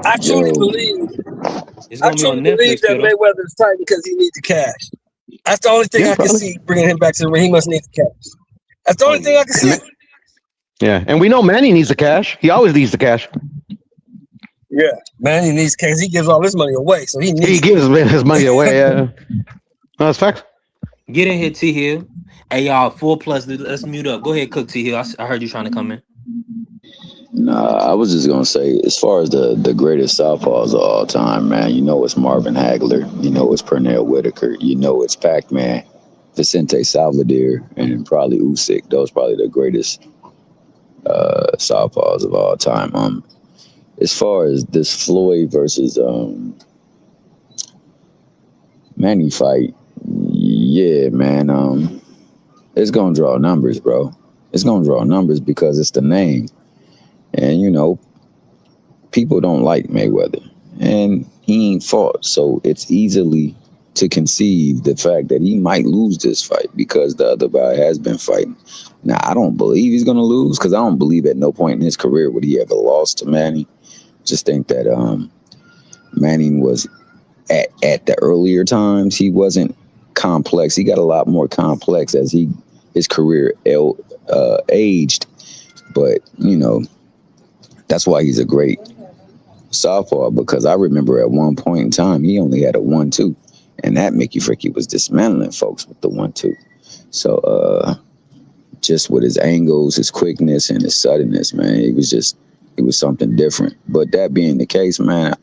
B: I truly
H: Yo,
B: believe
D: It's gonna be on Netflix,
B: that
D: kiddo.
B: Mayweather is fighting because he needs the cash. That's the only thing I can see bringing him back to the ring. He must need the cash. That's the only thing I can see.
G: Yeah, and we know Manny needs the cash. He always needs the cash.
B: Yeah, man, he needs cash. He gives all his money away, so he
G: gives his money away. Yeah, no, that's facts.
D: Get in here, T Hill. Hey y'all, 4+. Let's mute up. Go ahead, cook T Hill. I heard you trying to come in.
H: nah, I was just gonna say, as far as the greatest southpaws of all time, man, you know it's Marvin Hagler, you know it's Pernell Whitaker, you know it's Pac-Man, Vicente Salvador, and probably Usyk. Those probably the greatest southpaws of all time. As far as this Floyd versus Manny fight, yeah, man, it's gonna draw numbers, bro. It's gonna draw numbers because it's the name, and you know, people don't like Mayweather, and he ain't fought, so it's easily to conceive the fact that he might lose this fight because the other guy has been fighting. Now, I don't believe he's gonna lose because I don't believe at no point in his career would he ever lost to Manny. Just think that Manning was at the earlier times, he wasn't complex. He got a lot more complex as his career aged. But you know, that's why he's a great southpaw, because I remember at one point in time he only had a 1-2, and that Mickey Fricky was dismantling folks with the 1-2. So just with his angles, his quickness, and his suddenness, man, it was something different. But that being the case, man,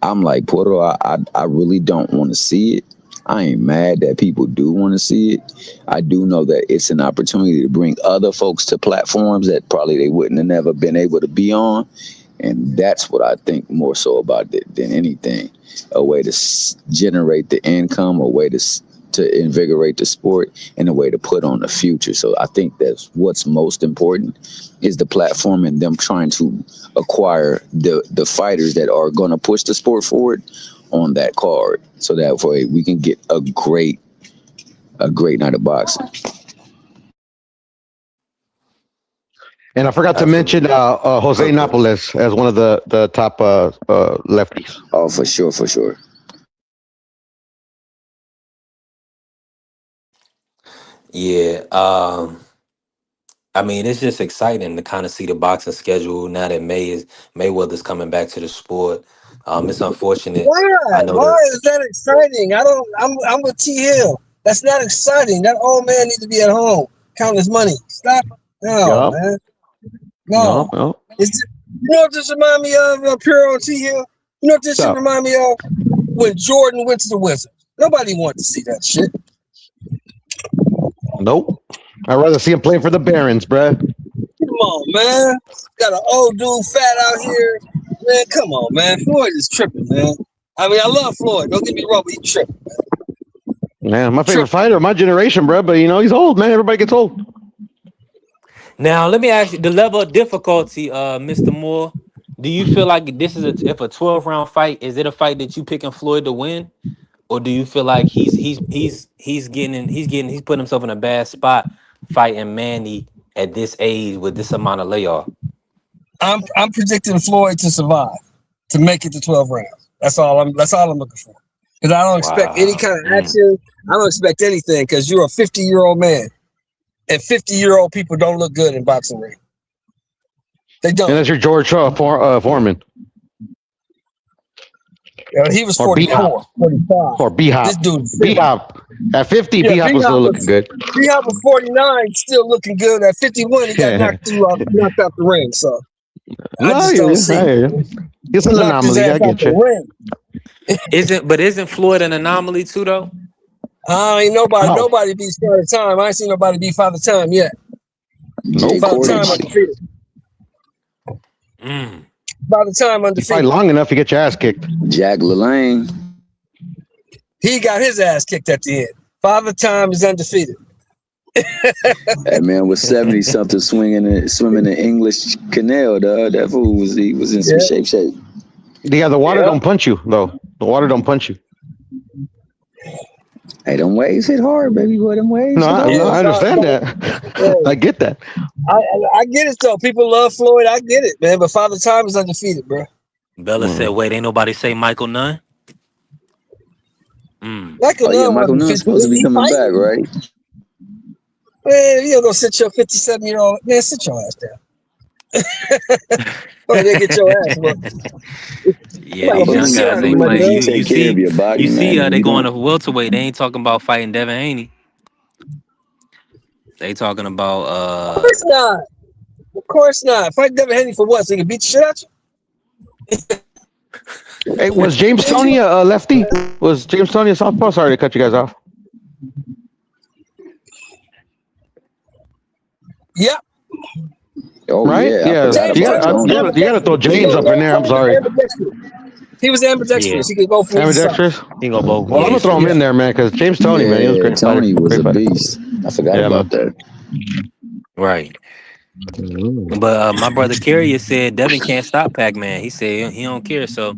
H: I'm like, Porto, I really don't want to see it. I ain't mad that people do want to see it. I do know that it's an opportunity to bring other folks to platforms that probably they wouldn't have never been able to be on. And that's what I think more so about it than anything. A way to generate the income, a way to invigorate the sport, and a way to put on the future. So I think that's what's most important is the platform and them trying to acquire the fighters that are going to push the sport forward on that card, so that way we can get a great night of boxing.
G: And I forgot to mention Jose Napoles as one of the top lefties.
H: Oh, for sure.
D: Yeah, I mean, it's just exciting to kind of see the boxing schedule now that Mayweather's coming back to the sport. It's unfortunate.
B: Why?
D: I know
B: Why
D: that.
B: is that exciting? I'm with T Hill. That's not exciting. That old man needs to be at home counting his money. Stop. No, man. No. You know what this remind me of, Pure on T Hill? You know what this should remind me of? When Jordan went to the Wizards. Nobody wanted to see that shit.
G: Nope. I'd rather see him playing for the Barons, bruh.
B: Come on, man. Got an old dude fat out here. Man, come on, man. Floyd is tripping, man. I mean, I love Floyd. Don't get me wrong, but he's tripping.
G: Yeah, my favorite fighter of my generation, bruh. But you know, he's old, man. Everybody gets old.
D: Now, let me ask you the level of difficulty, Mr. Moore. Do you feel like this is if a 12-round fight, is it a fight that you picking Floyd to win? Or do you feel like he's putting himself in a bad spot fighting Manny at this age with this amount of layoff?
B: I'm predicting Floyd to survive, to make it to 12 rounds. That's all I'm looking for. Because I don't expect any kind of action. I don't expect anything because you're a 50-year-old man. And 50-year-old people don't look good in boxing ring. They don't.
G: And that's your George Foreman.
B: Yeah, he was 44, 45.
G: Or B-Hop.
B: This dude,
G: B-Hop. At 50, B-Hop was still looking good.
B: B-Hop was 49, still looking good. At 51, he got knocked out the ring. So I just don't see.
G: It's an anomaly. I get you.
D: Isn't Floyd an anomaly too, though?
B: Ain't nobody beats Father Time. I ain't seen nobody beat Father Time yet. Father Time undefeated. By the time undefeated.
G: You fight long enough, you get your ass kicked.
H: Jack LaLanne.
B: He got his ass kicked at the end. Father Time is undefeated.
H: That man was 70 something swimming in English Canal, dog. That fool was in some shape.
G: Yeah, the water don't punch you though. The water don't punch you.
H: Hey, them waves hit hard, baby boy. Them waves.
G: No, I understand that. I get that.
B: I get it though. People love Floyd. I get it, man. But Father Time is undefeated, bro.
D: Bella said, "Wait, ain't nobody say Michael Nunn?"
B: Michael
H: Michael
B: Nunn
H: Nunn's supposed to be coming back, right?
B: Man, you don't go sit your 57-year-old man. Sit your ass down. Or they get your ass whooped.
D: Yeah, these young guys ain't
H: You
D: playing.
H: take care of your body,
D: You see,
H: man.
D: they going to welterweight. They ain't talking about fighting Devin Haney. They talking about.
B: Of course not. Of course not. Fight Devin Haney for what? So he can beat the shit out you?
G: Hey, was James Toney a lefty? Was James Toney a southpaw? Sorry to cut you guys off.
B: Yep.
H: Oh,
G: right?
H: Yeah.
G: You gotta throw James up in there. I'm sorry.
B: He was ambidextrous. He could go for
G: ambidextrous.
D: He go both.
G: Well, I'm gonna throw him in there, man, because James Toney, man, he was great.
H: Toney was a
G: fighter.
H: beast. I forgot about that.
D: Right. But my brother Carrier said Devin can't stop Pac-Man. He said he don't care. So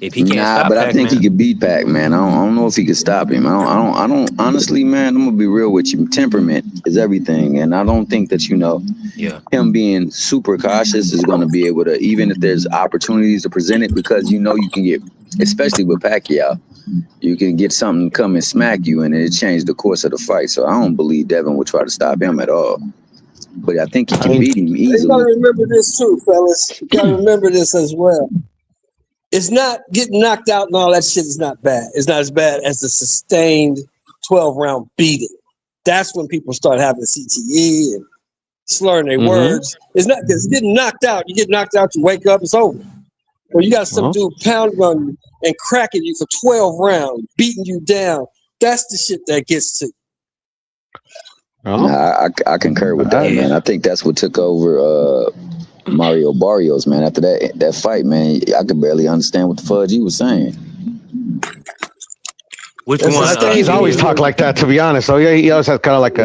D: if he can't stop
H: but
D: Pac-Man,
H: I think he could beat Pac-Man. I don't know if he could stop him. I don't. Honestly, man, I'm gonna be real with you. Temperament is everything, and I don't think that him being super cautious is gonna be able to, even if there's opportunities to present it, because you can get, especially with Pacquiao, you can get something come and smack you, and it changed the course of the fight. So I don't believe Devin would try to stop him at all. But I think he can beat him easily.
B: You gotta remember this too, fellas. You gotta remember this as well. It's not getting knocked out and all that shit is not bad. It's not as bad as the sustained 12-round beating. That's when people start having CTE and slurring their words. It's not because getting knocked out. You get knocked out, you wake up, it's over. Or you got some dude pounding on you and cracking you for 12 rounds, beating you down. That's the shit that gets to you.
H: I concur with that, man. I think that's what took over Mario Barrios, man. After that fight, man, I could barely understand what the fudge he was saying.
D: Which one?
G: He's always talked like that, to be honest. So yeah, he always had kind of like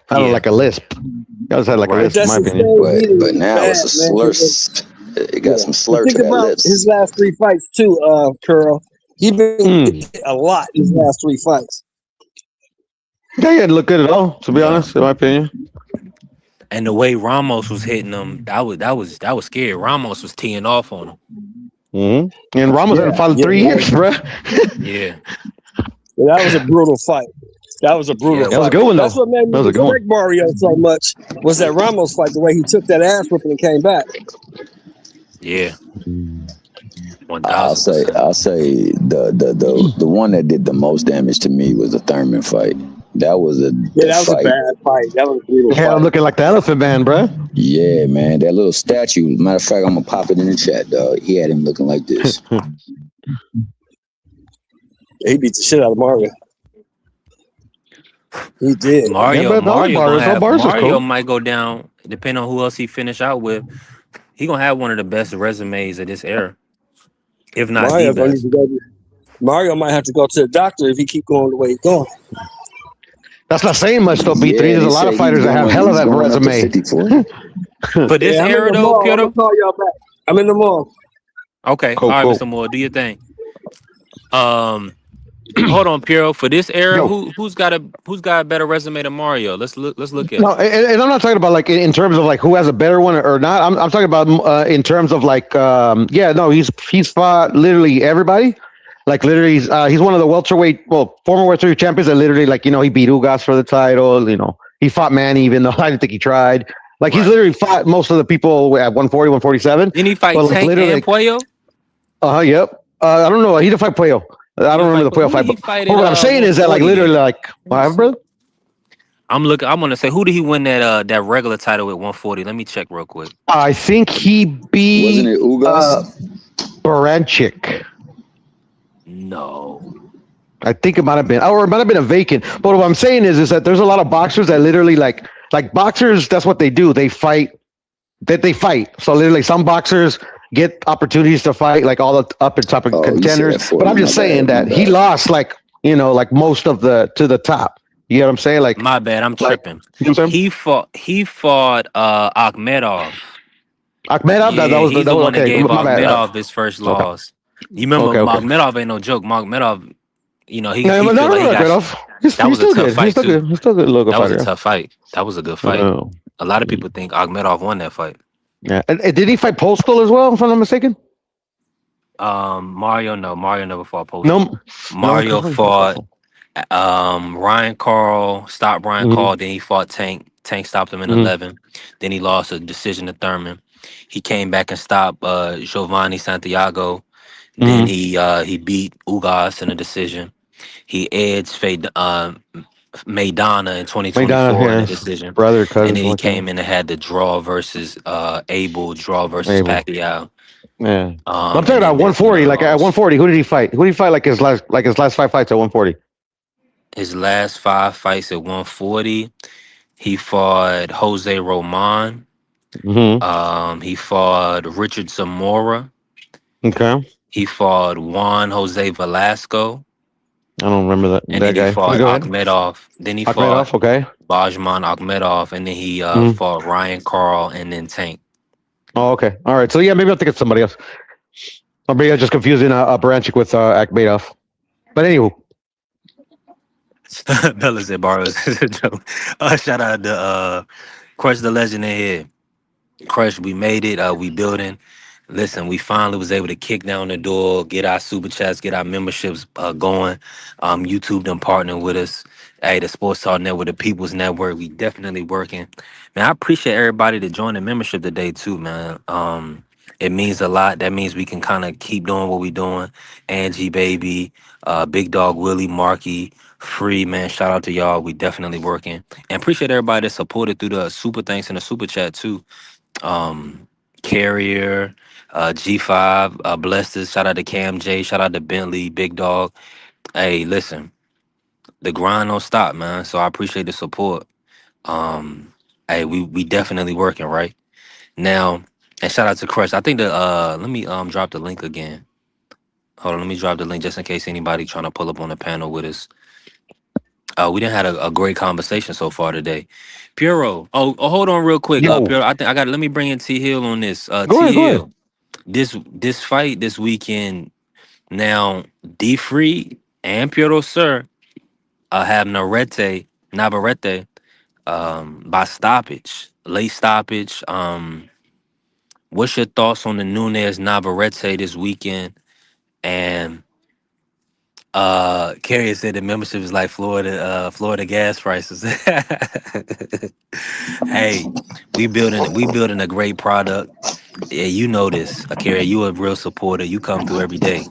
G: like a lisp. He always had like a lisp, in my opinion.
H: But now it's a slur. It got some slur to that lips.
B: His last 3 fights too, Curl. He been hit a lot in his last 3 fights.
G: Yeah, he didn't look good at all, to be honest, in my opinion.
D: And the way Ramos was hitting him, that was scary. Ramos was teeing off on him.
G: And Ramos hadn't fought in 3 years, bro.
D: Yeah,
B: that was a brutal fight. That was a brutal fight.
G: That was a good one, though.
B: That's what made me respect Mario so much, was that Ramos fight, the way he took that ass whipping and came back.
D: Yeah.
H: I'll say the one that did the most damage to me was the Thurman fight. That was a
B: bad fight. That was a brutal fight.
G: I'm looking like the Elephant Man, bro.
H: Yeah, man, that little statue. Matter of fact, I'm gonna pop it in the chat, dog. He had him looking like this.
B: He beat the shit out of Mario. He did.
D: Mario might go down, depending on who else he finish out with. He gonna have one of the best resumes of this era, if not the best.
B: Mario might have to go to the doctor if he keep going the way he's going.
G: That's not saying much, though, B3. There's a lot of fighters that have hell of that resume.
D: For this era, though, Piero?
B: I'm call y'all back. I'm in the mall.
D: Okay. All right, Mr. Moore, do your thing. Hold on, Piero. For this era, who's got a better resume than Mario? Let's look at it.
G: No, and I'm not talking about like in terms of like who has a better one or not. I'm talking about in terms of like he's fought literally everybody. Like literally, he's one of the former welterweight champions. And literally, like he beat Ugas for the title. He fought Manny, even though I didn't think he tried. Like he's literally fought most of the people at 140, 147.
D: Didn't he fight Tank and Puello?
G: Yep. I don't know. He didn't fight Puello. I don't remember the Puello fight. But what I'm saying is that like literally like what, bro?
D: I'm gonna say, who did he win that regular title at 140? Let me check real quick.
G: I think he beat.
H: Wasn't it Ugas?
G: Baranchik.
D: No.
G: I think it might have been, or it might have been a vacant. But what I'm saying is that there's a lot of boxers that literally like boxers. That's what they do. They fight. They fight. So literally, some boxers get opportunities to fight, like all the up and top contenders. But I'm just saying that he lost like most of to the top. You know what I'm saying?
D: My bad, I'm
G: Like
D: tripping.
G: you know what I'm saying?
D: He fought Akhmedov.
G: Akhmedov, that
D: Yeah,
G: was
D: he's the one that
G: okay.
D: gave
G: My bad.
D: Akhmedov his first
G: Okay,
D: loss. You remember
G: okay.
D: Akhmedov ain't no joke. Akhmedov,
G: No,
D: he
G: no,
D: feel like he
G: no,
D: got.
G: Akhmedov.
D: That
G: He's
D: was a
G: still
D: tough
G: good. He's
D: fight
G: still
D: too.
G: good. He's still good local
D: That was a
G: fighter.
D: tough fight. That was a good
G: Yeah.
D: fight. A lot of people think Akhmedov won that fight.
G: Yeah. And did he fight Postal as well? If I'm not mistaken.
D: Mario, no, Mario never fought Postal.
G: No, no. Okay,
D: Mario
G: he fought
D: fought
G: Postal.
D: Ryan Carl, stopped Ryan
G: Mm-hmm.
D: Carl, then he fought Tank. Tank stopped him in
G: Mm-hmm.
D: 11. Then he lost a decision to Thurman. He came back and stopped Giovanni Santiago. Then
G: Mm-hmm.
D: he beat Ugas in a decision. He edged Maidana in
G: Maidana,
D: 2024 in a
G: his
D: decision.
G: brother,
D: And
G: cousin,
D: then
G: something
D: he
G: like that.
D: came in and had the draw versus Abel, draw versus
G: Maybe.
D: Pacquiao.
G: Yeah. I'm talking
D: And
G: about
D: then
G: 140.
D: the
G: Like at
D: loss.
G: 140, who did he fight? Who did he fight? Like his last 5 fights at 140.
D: His last 5 fights at 140, he fought Jose Roman.
G: Mm-hmm.
D: He fought Richard Zamora.
G: Okay.
D: He fought Juan Jose Velasco.
G: I don't remember
D: And
G: that
D: then he
G: guy.
D: fought
G: Go ahead.
D: Akhmedov. Then he fought
G: Akhmedov. Okay.
D: Bajman Akhmedov. And then he
G: Mm.
D: fought Ryan Carl and then Tank.
G: Oh, okay. All right. So yeah, maybe I'll think of somebody else. Or maybe I'm just confusing Baranchik with Akhmedov. But anywho,
D: Bella said borrows is a joke. Shout out to Crush the Legend in here. Crush, we made it. We building. Listen, we finally was able to kick down the door, get our super chats, get our memberships going. YouTube done partnering with us. Hey, the Sports Talk Network, the People's Network, we definitely working. Man, I appreciate everybody that joined the membership today too, man. It means a lot. That means we can kind of keep doing what we doing. Angie, baby, Big Dog Willie, Marky, Free, man. Shout out to y'all. We definitely working. And appreciate everybody that supported through the super thanks and the super chat too. um Carrier, G5, blessed us. Shout out to Cam J, shout out to Bentley, Big Dog. Hey, listen, the grind don't stop, man. So I appreciate the support. Um, hey, we definitely working right now. And shout out to Crush. I think the let me drop the link again. Hold on, let me drop the link just in case anybody trying to pull up on the panel with us. We didn't had a great conversation so far today. Puro. Hold on real quick.
G: yo,
D: Puro, I think I got let me bring in T Hill on this.
G: go
D: T
G: ahead, go ahead.
D: Hill. This fight this weekend now, D Free and Piero Sir have Navarrete by stoppage, late stoppage. What's your thoughts on the Nunez Navarrete this weekend? And Carrier said the membership is like Florida gas prices. Hey, we building a great product. Yeah, you know this. Carrier, you a real supporter. You come through every day.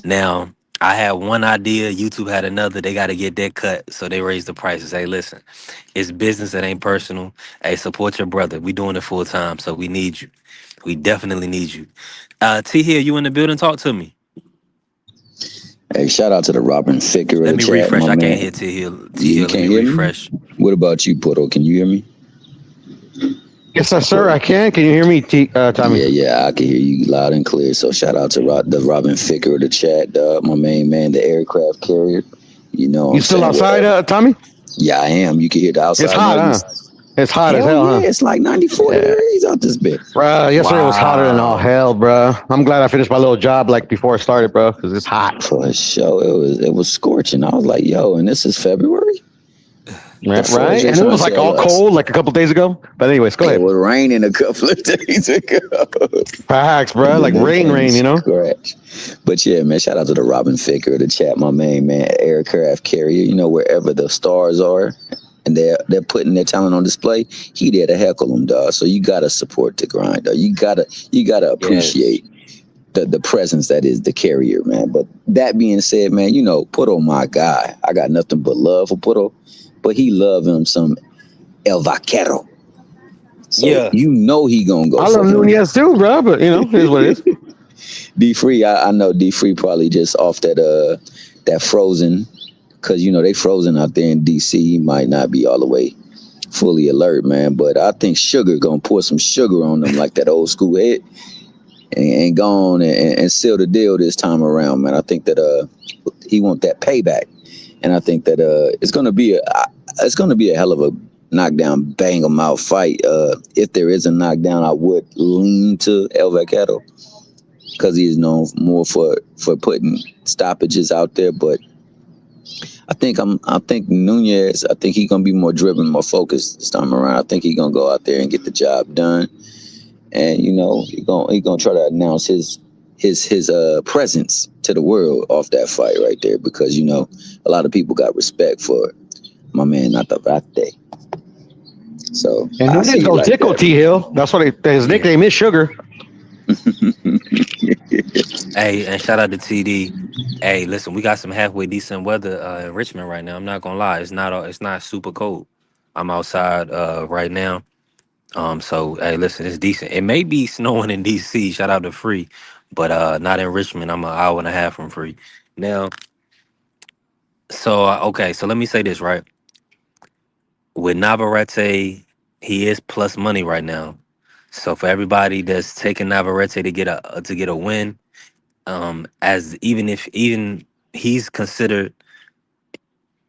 D: Now, I had one idea, YouTube had another. They got to get that cut, so they raised the prices. Hey, listen, it's business, it ain't personal. Hey, support your brother. We doing it full time, so we need you. We definitely need you. T here, you in the building? Talk to me.
H: Hey, shout out to the Robin Ficker of
D: Let
H: the
D: me
H: chat,
D: refresh.
H: my
D: I can't
H: man.
D: hear T here. T
H: Yeah, you
D: here. Let
H: can't
D: me
H: hear me?
D: refresh.
H: What about you, Puerto? Can you hear me?
G: Yes, sir. I can. Can you hear me, Tommy?
H: Yeah, I can hear you loud and clear. So shout out to the Robin Ficker of the chat, my main man, the aircraft carrier. You know what
G: You
H: I'm
G: still
H: saying?
G: outside,
H: Whatever.
G: Tommy?
H: Yeah, I am. You can hear the
G: It's
H: outside
G: hot, huh?
H: noises.
G: It's hot as
H: Hell
G: hell, huh?
H: yeah, it's like 94
G: Yeah.
H: degrees out this bit.
G: Bro, yesterday was hotter than all
D: Wow.
G: hell, bro. I'm glad I finished my little job like before I started, bro, because it's hot.
H: For sure, it was scorching. I was like, yo, and this is February. The fuck is
G: Right?
H: they
G: And it
H: trying
G: was
H: to
G: like
H: tell
G: all
H: us?
G: cold like a couple days ago. But anyways, go
H: It
G: ahead.
H: was raining a couple of days ago.
G: Facts, bro.
H: And
G: Like
H: then that
G: rain,
H: thing
G: you know?
H: scratch. But yeah, man, shout out to the Robin Ficker, the chat, my main man, aircraft carrier. You know, wherever the stars are, and they're putting their talent on display, he there to heckle them, dog. So you gotta support the grind, dog. You gotta
D: Yes.
H: appreciate the presence that is the carrier, man. But that being said, man, you know, Puto my guy. I got nothing but love for Puto, but he love him some El Vaquero. So
D: Yeah.
H: you know he gonna go
G: I
H: for
G: love
H: him.
G: Nunez too, bro, but you know, it is what it is.
H: D Free, I know D Free probably just off that frozen, cause you know they frozen out there in DC. He might not be all the way fully alert, man. But I think Sugar gonna pour some sugar on them like that old school head, and go on and seal the deal this time around, man. I think that he want that payback, and I think that it's gonna be it's going to be a hell of a knockdown, bang 'em out fight. If there is a knockdown, I would lean to El Vaquero because he is known more for putting stoppages out there. But I think Nunez. I think he's gonna be more driven, more focused this time around. I think he's gonna go out there and get the job done, and he's gonna try to announce his presence to the world off that fight right there, because a lot of people got respect for my man Navarrete. So
G: and Nunez don't tickle T Hill. That's what his nickname is, Sugar.
D: Hey, and shout out to TD. Hey, listen, we got some halfway decent weather in Richmond right now. I'm not gonna lie, it's not super cold. I'm outside right now. So hey, listen, it's decent. It may be snowing in DC. Shout out to Free, but not in Richmond. I'm an hour and a half from Free now. So okay, so let me say this right. With Navarrete, he is plus money right now. So for everybody that's taking Navarrete to get a win, as even he's considered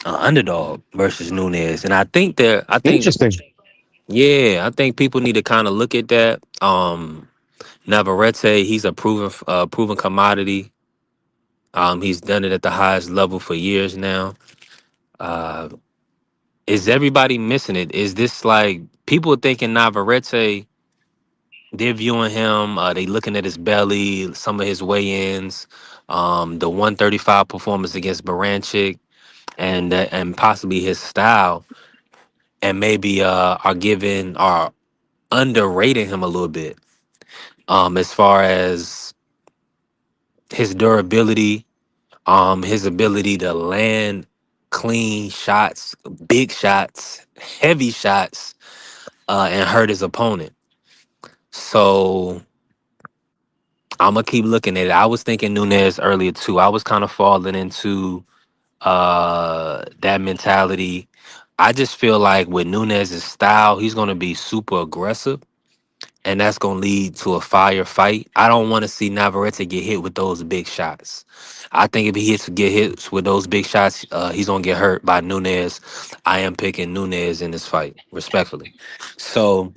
D: an underdog versus Nunez, and I think
G: Interesting.
D: yeah, I think people need to kind of look at that. Navarrete, he's a proven commodity. He's done it at the highest level for years now. Uh, is everybody missing it? Is this like people thinking Navarrete? They're viewing him. They looking at his belly, some of his weigh-ins, the 135 performance against Baranchik, and possibly his style, and maybe are underrating him a little bit. As far as his durability, his ability to land clean shots, big shots, heavy shots, and hurt his opponent. So I'm gonna keep looking at it. I was thinking Nunez earlier too. I was kind of falling into that mentality. I just feel like with Nunez's style, he's gonna be super aggressive, and that's gonna lead to a fire fight. I don't want to see Navarrete get hit with those big shots. I think if he get hit with those big shots, he's gonna get hurt by Nunez. I am picking Nunez in this fight, respectfully. So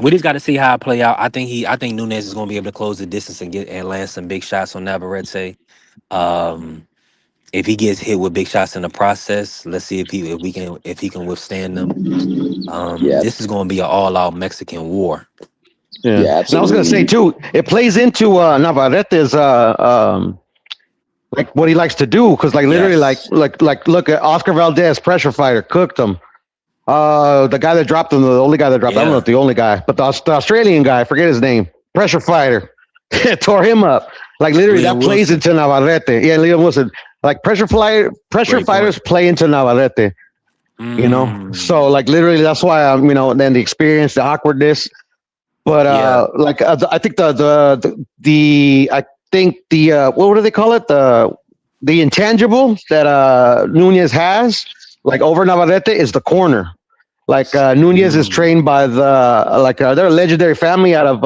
D: we just got to see how it play out. I think Nunez is gonna be able to close the distance and land some big shots on Navarrete. Um, if he gets hit with big shots in the process, let's see if he can withstand them.
H: Yeah,
D: This is gonna be an all out Mexican war.
G: Yeah.
H: yeah,
G: And I was going to say
H: absolutely.
G: too, it plays into Navarrete's like what he likes to do, because like literally
D: Yes.
G: look at Oscar Valdez, pressure fighter, cooked him. The guy that dropped him, the only guy that dropped, I don't know
D: Yeah.
G: if the only guy, but the Australian guy, I forget his name, pressure fighter, tore him up. Like literally,
D: Liam
G: that plays
D: Wilson.
G: into Navarrete. Yeah, Liam Wilson. Like pressure
D: Great
G: fighters
D: point.
G: play into Navarrete. So
D: Mm,
G: like literally, that's why then the experience, the awkwardness. But
D: yeah.
G: I think I think the what do they call it, the intangible that Nunez has, like over Navarrete, is the corner. Like Nunez is
D: Mm,
G: trained by they're a legendary family out of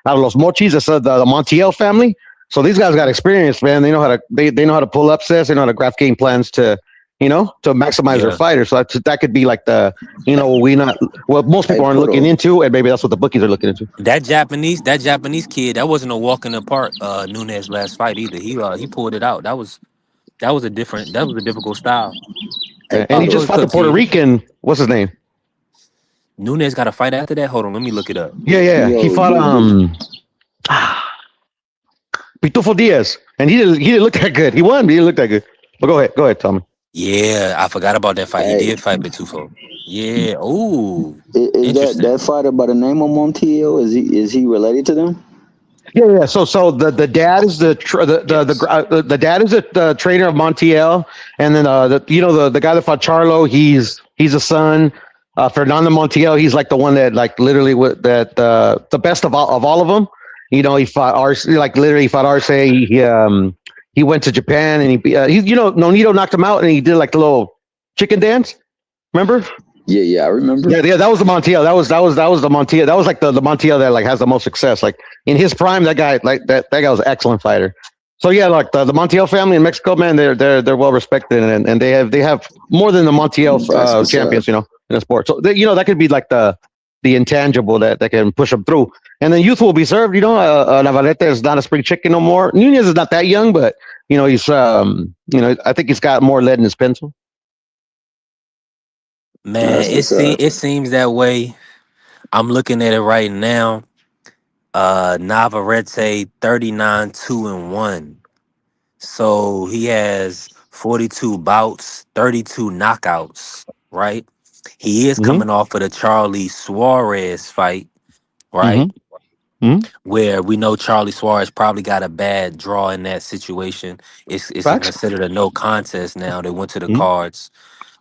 G: Los Mochis. That's the Montiel family. So these guys got experience, man. They know how to pull upsets. They know how to craft game plans to maximize their
D: yeah.
G: fighters. So that could be like what most
H: Hey,
G: people aren't looking
H: Poto.
G: into, and maybe that's what the bookies are looking into.
D: That Japanese kid, that wasn't a walk in the park. Nunez last fight either. He pulled it out. That was a difficult style.
H: Hey,
G: And he
D: Go
G: just
H: Poto.
D: ahead,
G: fought the
D: cook
G: Puerto
D: to
G: Rican. What's his name?
D: Nunez got a fight after that. Hold on, let me look it up.
G: Yeah. He
H: Yo,
G: fought Pitufo Diaz, and he didn't look that good. He won, but he didn't look that good. But go ahead, Tommy.
D: Yeah, I forgot about that fight. He
H: hey,
D: did fight Bitufo. Yeah. Ooh,
H: is
D: interesting.
H: that fighter by the name of Montiel? Is he related to them?
G: Yeah. So the dad is
D: Yes.
G: the dad is the trainer of Montiel, and then the guy that fought Charlo, he's a son. Fernando Montiel, he's like the one that like literally the best of all of them. He fought Arce, like literally he fought Arce. He went to Japan and Nonito knocked him out and he did like the little chicken dance. Remember?
H: Yeah, I remember.
G: Yeah, that was the Montiel. That was the Montiel. That was like the Montiel that like has the most success. Like in his prime, that guy was an excellent fighter. So yeah, like the Montiel family in Mexico, man, they're well respected, and they have more than the Montiel
H: That's what's up.
G: champions, in the sport. So that could be like the intangible that can push them through. And then youth will be served. Navarrete is not a spring chicken no more. Nunez is not that young, but he's I think he's got more lead in his pencil.
D: Man,
H: That's what's up.
D: it seems that way. I'm looking at it right now. Navarrete 39 2-1. So he has 42 bouts, 32 knockouts, right? He is
G: Mm-hmm.
D: coming off of the Charlie Suarez fight, right?
G: Mm-hmm. Mm-hmm.
D: Where we know Charlie Suarez probably got a bad draw in that situation. It's
G: Facts.
D: considered a no contest now. They went to the
G: Mm-hmm.
D: cards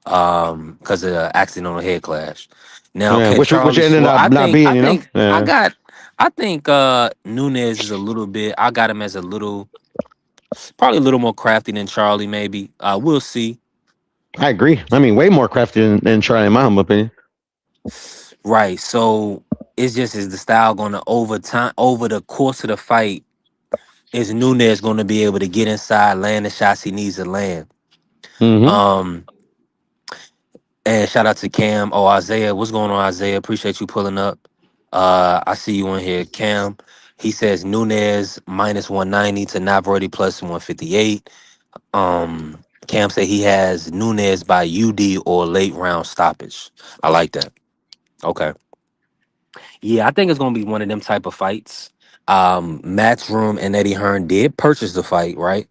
D: because of the accident on the head clash. Now,
G: Yeah,
D: can
G: which
D: Charlie
G: it ended
D: Suarez?
G: up not being, Yeah,
D: I think Nunez is a little bit. I got him as a little, probably a little more crafty than Charlie. Maybe we'll see.
G: I agree. I mean, way more crafty than Charlie, in my humble opinion.
D: Right. So it's just, is the style going to, over the course of the fight, is Nunez going to be able to get inside, land the shots he needs to land?
G: Mm-hmm.
D: Um, and shout out to Cam. Oh, Isaiah, what's going on, Isaiah? Appreciate you pulling up. I see you in here, Cam. He says Nunez minus 190 to Navarrete plus 158. Cam said he has Nunez by UD or late round stoppage. I like that. Okay. Yeah, I think it's gonna be one of them type of fights. Matchroom and Eddie Hearn did purchase the fight, right?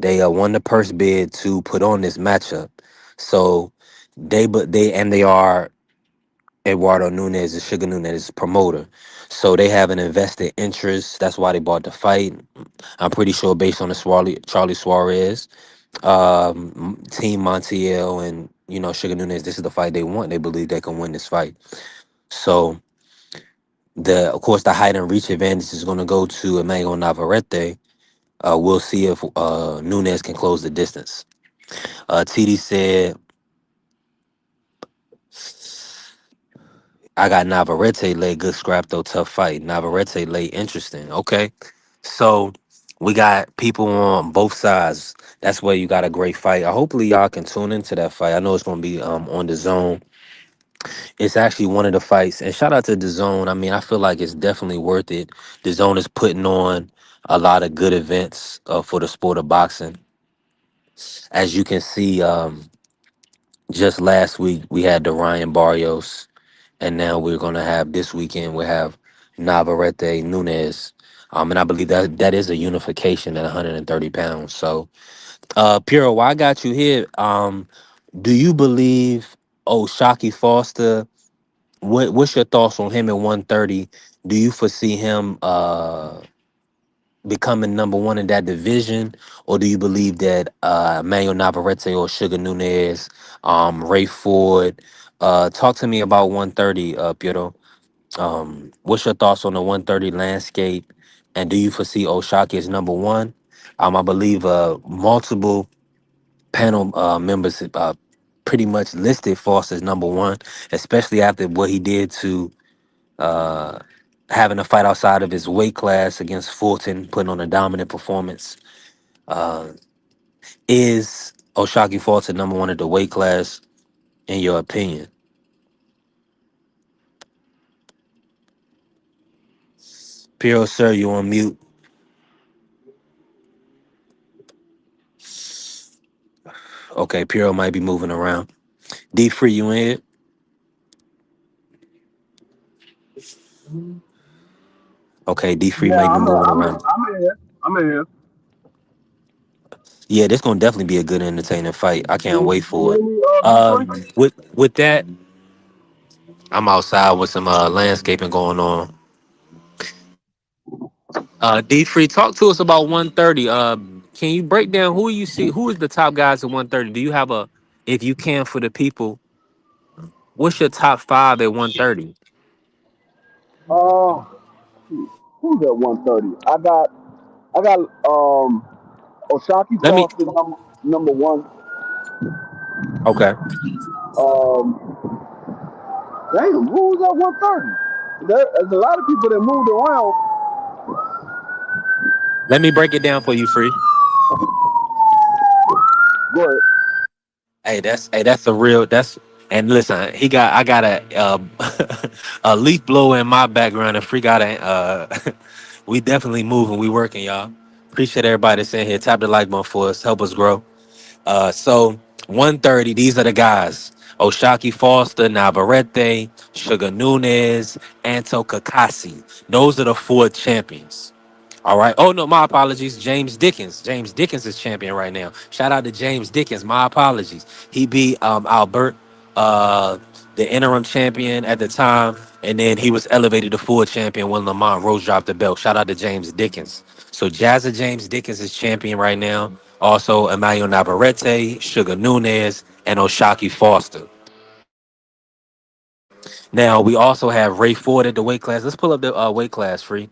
D: They won the purse bid to put on this matchup. So they are Eduardo Nunez and Sugar Nunez promoter. So they have an invested interest. That's why they bought the fight. I'm pretty sure based on the Charlie Suarez, Team Montiel and Sugar Nunez, this is the fight they want. They believe they can win this fight. So of course the height and reach advantage is going to go to Emmanuel Navarrete. We'll see if Nunez can close the distance. TD said, I got Navarrete late, good scrap though, tough fight. Navarrete late, interesting. Okay. So we got people on both sides. That's where you got a great fight. Hopefully y'all can tune into that fight. I know it's gonna be on the zone. It's actually one of the fights. And shout out to the zone. I mean, I feel like it's definitely worth it. The zone is putting on a lot of good events for the sport of boxing. As you can see, just last week we had the Ryan Barrios, and now we're gonna have this weekend we have Navarrete Nunez. And I believe that is a unification at 130 pounds. So Puro, why I got you here? Do you believe Shaki Foster? What's your thoughts on him at 130? Do you foresee him becoming number one in that division, or do you believe that Manuel Navarrete or Sugar Nunez, Ray Ford? Talk to me about 130, Piero. What's your thoughts on the 130 landscape, and do you foresee Oshaki as number one? I believe multiple panel members pretty much listed Foster as number one, especially after what he did to uh, having a fight outside of his weight class against Fulton, putting on a dominant performance. Uh, is Oshaki Fulton number one at the weight class, in your opinion? Piero, sir, you on mute. Okay, Piero might be moving around. D Free, you in it? Okay, D Free
F: Yeah,
D: might be moving around.
F: I'm in here. I'm in here.
D: Yeah, this gonna definitely be a good, entertaining fight. I can't wait
F: You
D: for it.
F: hear me, Big Free?
D: With that, I'm outside with some landscaping going on. D Free, talk to us about 130. Can you break down who you see? Who is the top guys at 130? Do you have if you can, for the people, what's your top five at 130?
F: Uh, who's at 130? I got Oshaki
D: Let me.
F: Foster number one.
D: Okay.
F: Um, Damn, who's at 130? There's a lot of people that moved around.
D: Let me break it down for you, Free.
F: Go ahead.
D: That's a real that's and listen, I got a a leaf blower in my background and Free got a we definitely moving, we working, y'all. Appreciate everybody that's in here. Tap the like button for us, help us grow. So 130, these are the guys. Oshaki Foster, Navarrete, Sugar Nunez, Anto Kakasi. Those are the four champions. All right. Oh no, my apologies. James Dickens. James Dickens is champion right now. Shout out to James Dickens. My apologies. He beat Albert, uh, the interim champion at the time, and then he was elevated to full champion when Lamont Rose dropped the belt. Shout out to James Dickens. So Jazza James Dickens is champion right now. Also, Emmanuel Navarrete, Sugar Nunez, and Oshaki Foster. Now we also have Ray Ford at the weight class. Let's pull up the weight class, Free.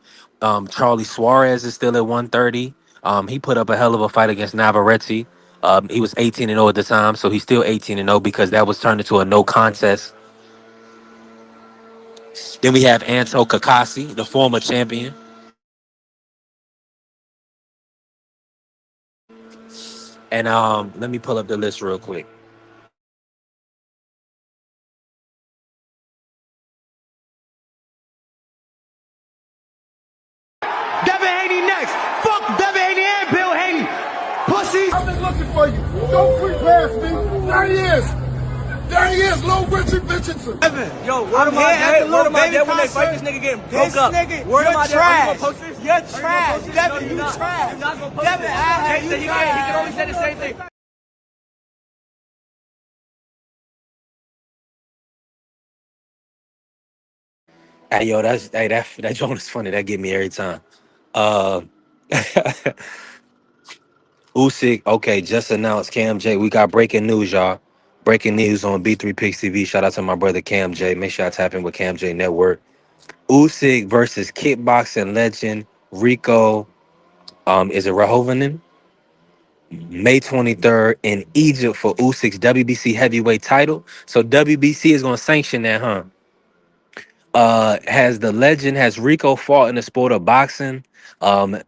D: Charlie Suarez is still at 130. He put up a hell of a fight against Navarrete. He was 18-0 at the time, so he's still 18-0 because that was turned into a no contest. Then we have Anto Kakasi, the former champion. And let me pull up the list real quick.
A: Devin Haney next. Fuck Devin Haney and Bill Haney. Pussies.
I: I've been looking for you. Don't creep past me. 30 years. 30 years, low Richard Richardson.
A: Devin,
C: Yo, word of my dad, word of my dad when they fight this nigga getting broke up. Word of my dad, are you gonna post this?
A: You're trash. Devin, you
C: not.
A: trash.
C: You're not gonna post
A: Devin,
C: this.
A: I had
C: Jay said
A: you
C: he can only say the same thing.
D: Hey yo, that joint is funny. That get me every time. Uh Usyk, okay, just announced Cam J. We got breaking news, y'all. Breaking news on B3 Pix TV. Shout out to my brother Cam J. Make sure I tap in with Cam J Network. Usyk versus kickboxing legend Rico. Is it Rahovanin? May 23rd in Egypt for Usyk's WBC heavyweight title. So WBC is gonna sanction that, huh? Has Rico fought in the sport of boxing? Um,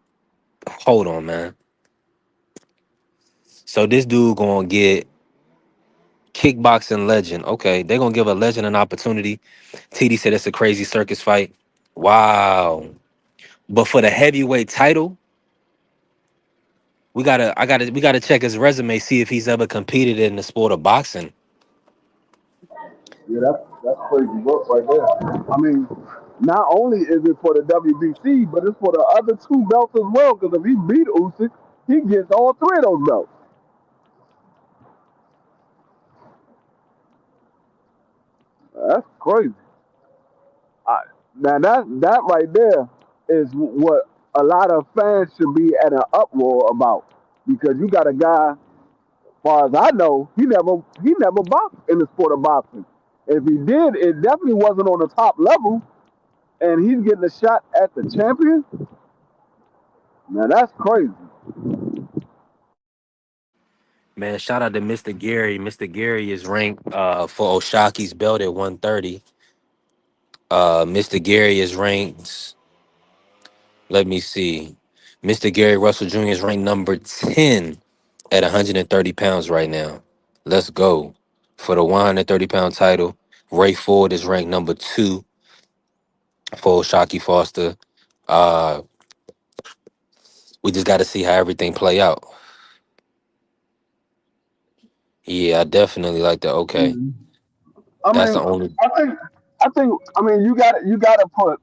D: hold on, man. So this dude gonna get kickboxing legend. Okay, they're gonna give a legend an opportunity. TD said it's a crazy circus fight. Wow. But for the heavyweight title, we gotta check his resume, see if he's ever competed in the sport of boxing.
F: Yeah, that's crazy work right there. I mean, not only is it for the WBC, but it's for the other two belts as well. Because if he beat Usyk, he gets all three of those belts. That's crazy. I, now that right there is what a lot of fans should be at an uproar about, because you got a guy, as far as I know, he never boxed in the sport of boxing. If he did, it definitely wasn't on the top level, and he's getting a shot at the champion. Now that's crazy.
D: Man, shout out to Mr. Gary. Mr. Gary is ranked for Oshaki's belt at 130. Mr. Gary is ranked, let me see. Mr. Gary Russell Jr. is ranked number 10 at 130 pounds right now. Let's go. For the 130-pound title, Ray Ford is ranked number 2 for Shocky Foster. Uh, we just got to see how everything play out. Yeah, I definitely like that. Okay,
F: Mhm. I
D: that's the
F: mean,
D: only.
F: I mean, you gotta put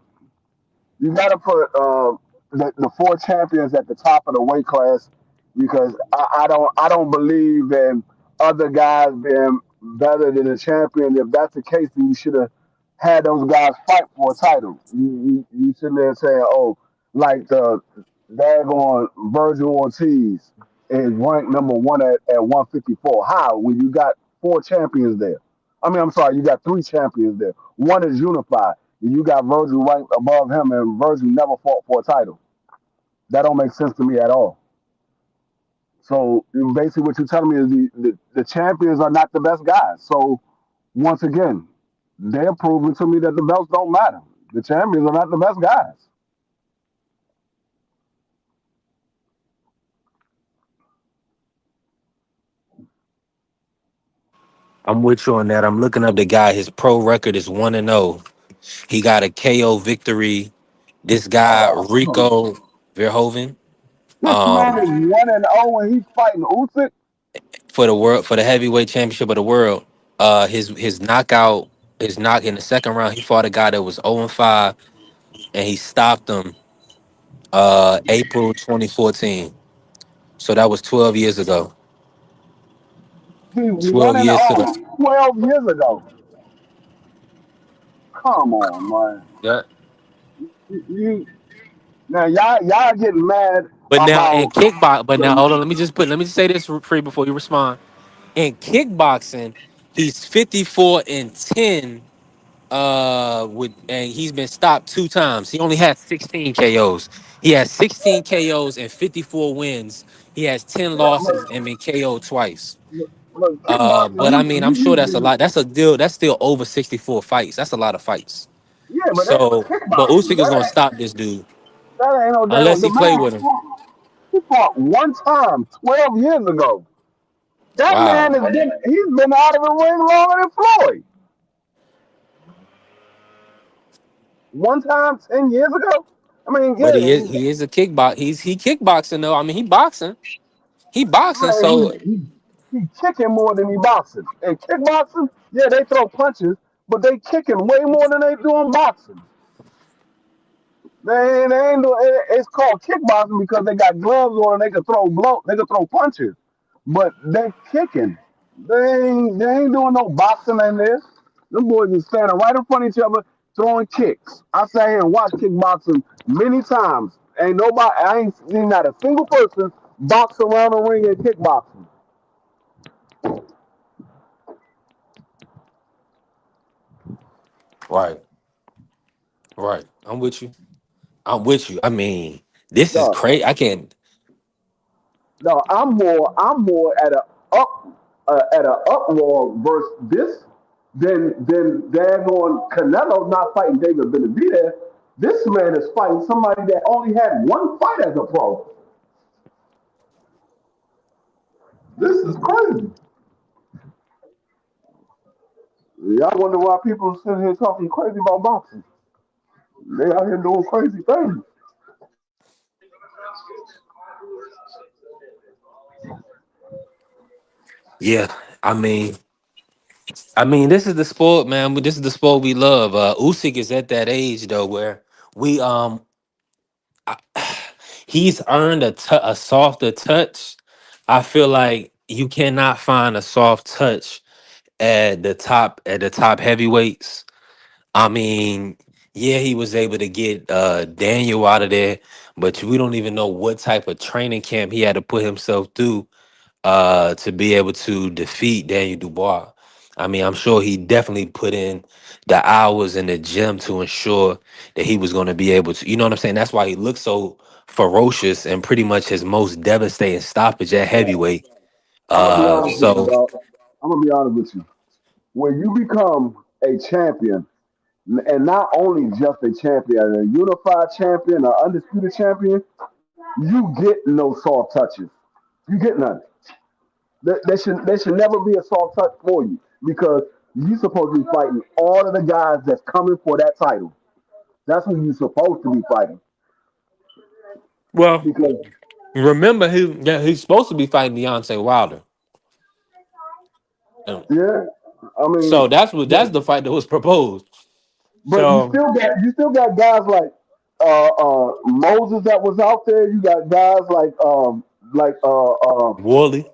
F: the four champions at the top of the weight class, because I don't believe in other guys being better than a champion. If that's the case, then you should have had those guys fight for a title. You sitting there saying, oh, like the daggone Virgil Ortiz is ranked number one at 154. How? When you got four champions there. I mean, I'm sorry, you got three champions there. One is unified. You got Virgil ranked above him, and Virgil never fought for a title. That don't make sense to me at all. So basically, what you're telling me is the champions are not the best guys. So once again, they're proving to me that the belts don't matter. The champions are not the best guys.
D: I'm with you on that. I'm looking up the guy. His pro record is 1-0. He got a KO victory. This guy
F: Oh,
D: Rico Verhoeven,
F: this man
D: um,
F: is 1-0 and he's fighting Usyk.
D: for the world, for the heavyweight championship of the world. His knockout, his knock in the second round. He fought a guy that was 0-5, and he stopped him. April 2014. So that was 12 years ago.
F: He
D: 12
F: one and
D: years to the.
F: zero 12 years ago. Come on, man.
D: Yeah.
F: You now y'all getting mad
D: But now in
F: about
D: kickbox, but now
F: the
D: hold on. Let me just say this free before you respond. In kickboxing, he's 54-10. And he's been stopped 2 times. He only has 16 KOs. He has 16 KOs and 54 wins. He has 10
F: yeah,
D: losses and been KO'd twice.
F: look, kickboxing.
D: But I mean, I'm sure that's a
F: You
D: lot. That's a deal. That's still over 64 fights. That's a lot of fights.
F: yeah, but that's
D: So, but
F: kickboxing.
D: Usyk is gonna stop this dude
F: That ain't no damn.
D: unless
F: The
D: he play
F: man
D: with him.
F: he fought one time 12 years ago. That man
D: Wow.
F: he's been out of the ring longer than Floyd. One time 10 years ago. I mean,
D: But
F: yeah,
D: he is a kickbox. He kickboxing though. I mean, he boxing. He boxing.
F: man,
D: So
F: he kicking more than he boxing. And kickboxing, yeah, they throw punches, but they kicking way more than they doing boxing. They ain't do, it's called kickboxing because they got gloves on and they can throw punches. But they kicking. They ain't doing no boxing in this. Them boys is standing right in front of each other throwing kicks. I sat here and watched kickboxing many times. Ain't nobody I ain't seen not a single person box around the ring in kickboxing.
D: right, right. I'm with you. I'm with you. I mean, this is
F: No,
D: crazy. I can't.
F: no, I'm more at a uproar versus this than daggone Canelo not fighting David Benavidez. This man is fighting somebody that only had one fight as a pro. This is crazy. Y'all wonder why people sitting here talking crazy about boxing. They out here doing crazy things.
D: Yeah. I mean, this is the sport, man. This is the sport we love. Usyk is at that age though where we I- he's earned a softer touch. I feel like you cannot find a soft touch at the top heavyweights. I mean, yeah, he was able to get Daniel out of there, but we don't even know what type of training camp he had to put himself through to be able to defeat Daniel Dubois. I mean, I'm sure he definitely put in the hours in the gym to ensure that he was going to be able to, you know what I'm saying? That's why he looked so ferocious and pretty much his most devastating stoppage at heavyweight.
F: I'm gonna be honest with you,
D: So
F: dog. I'm gonna be honest with you. When you become a champion, and not only just a champion, a unified champion, an undisputed champion, you get no soft touches. You get none. There should never be a soft touch for you because you're supposed to be fighting all of the guys that's coming for that title. That's who you're supposed to be fighting.
D: well,
F: Because
D: remember he's supposed to be fighting Deontay Wilder. And
F: yeah, I
D: so
F: mean,
D: that's the fight that was proposed.
F: but you
D: So
F: still got guys like Moses that was out there. You got guys like
D: Woolley.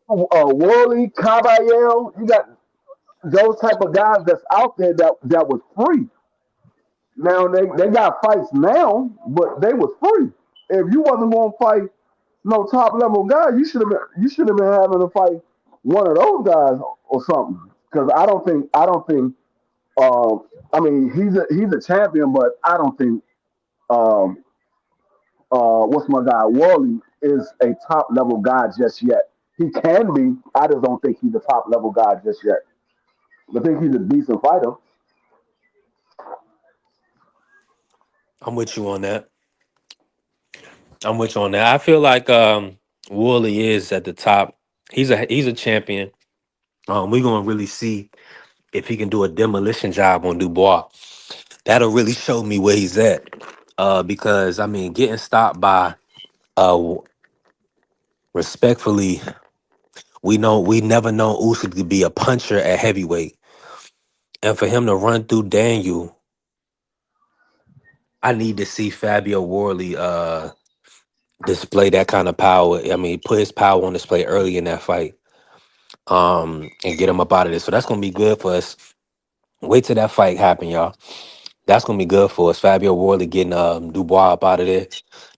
F: Worley, Caballero. You got those type of guys that's out there that was free. Now they got fights now, but they was free. If you wasn't going to fight no top level guy, you should have been having to fight one of those guys or something. Because I don't think. I mean, he's a champion, but I don't think um, what's my guy Worley is a top level guy just yet. He can be. I just don't think he's a top level guy just yet. I think he's a decent fighter.
D: I'm with you on that. I'm with you on that. I feel like Woolley is at the top. He's a champion. We're gonna really see if he can do a demolition job on Dubois. That'll really show me where he's at. Because I mean, getting stopped by uh respectfully, we never known Usyk to be a puncher at heavyweight, and for him to run through Daniel, I need to see Fabio Worley display that kind of power. I mean, put his power on display early in that fight, and get him up out of this. So that's gonna be good for us. Wait till that fight happen, y'all. That's gonna be good for us. Fabio Worley getting Dubois up out of there.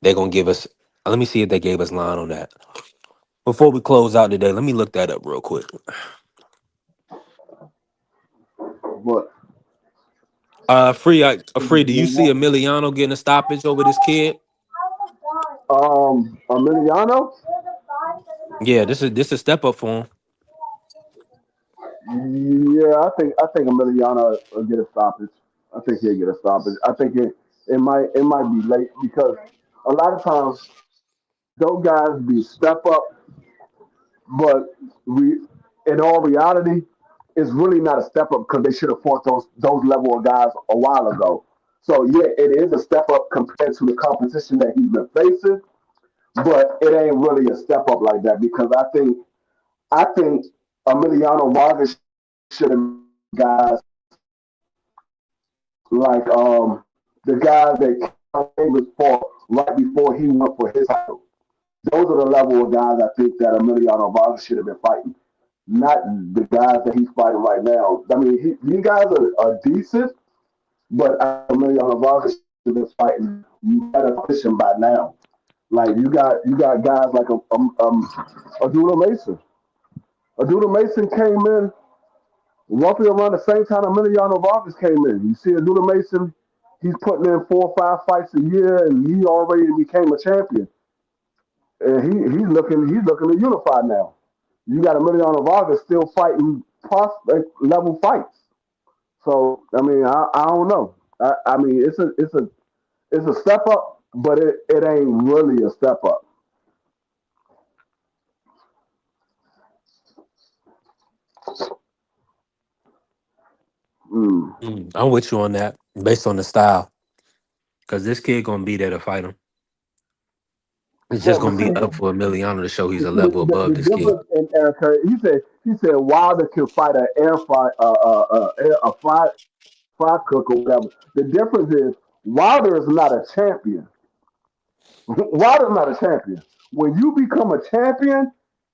D: They're gonna give us. Let me see if they gave us line on that before we close out today. Let me look that up real quick.
F: But
D: Free. Do you see Emiliano getting a stoppage over this kid?
F: Emiliano,
D: Yeah, this is a step up for him.
F: yeah, I think Emiliano will get a stoppage. I think he'll get a stoppage. I think it might be late because a lot of times those guys be step up, but we in all reality, it's really not a step up because they should have fought those level of guys a while ago. So yeah, it is a step up compared to the competition that he's been facing, but it ain't really a step up like that because I think Emiliano Vargas should have guys like the guys that Davis fought right before he went for his title. Those are the level of guys I think that Emiliano Vargas should have been fighting, not the guys that he's fighting right now. I mean, these guys are decent, but Emiliano Vargas should have been fighting better position by now. Like you got guys like Adula Mason. Adula Mason came in roughly around the same time Emiliano Vargas came in. You see Adula Mason, he's putting in 4 or 5 fights a year, and he already became a champion. And he's looking to unify now. You got Emiliano Vargas still fighting prospect level fights. So I mean, I don't know. I mean, it's a step up, but it ain't really a step up. Mm.
D: I'm with you on that based on the style, because this kid gonna be there to fight him. It's just
F: But
D: gonna
F: see,
D: be up for Emiliano to show he's
F: you
D: a
F: see
D: level
F: the
D: above this kid.
F: difference in Erica. He said Wilder can fight an air fry a fry cook or whatever. The difference is Wilder is not a champion. Wilder's not a champion. When you become a champion,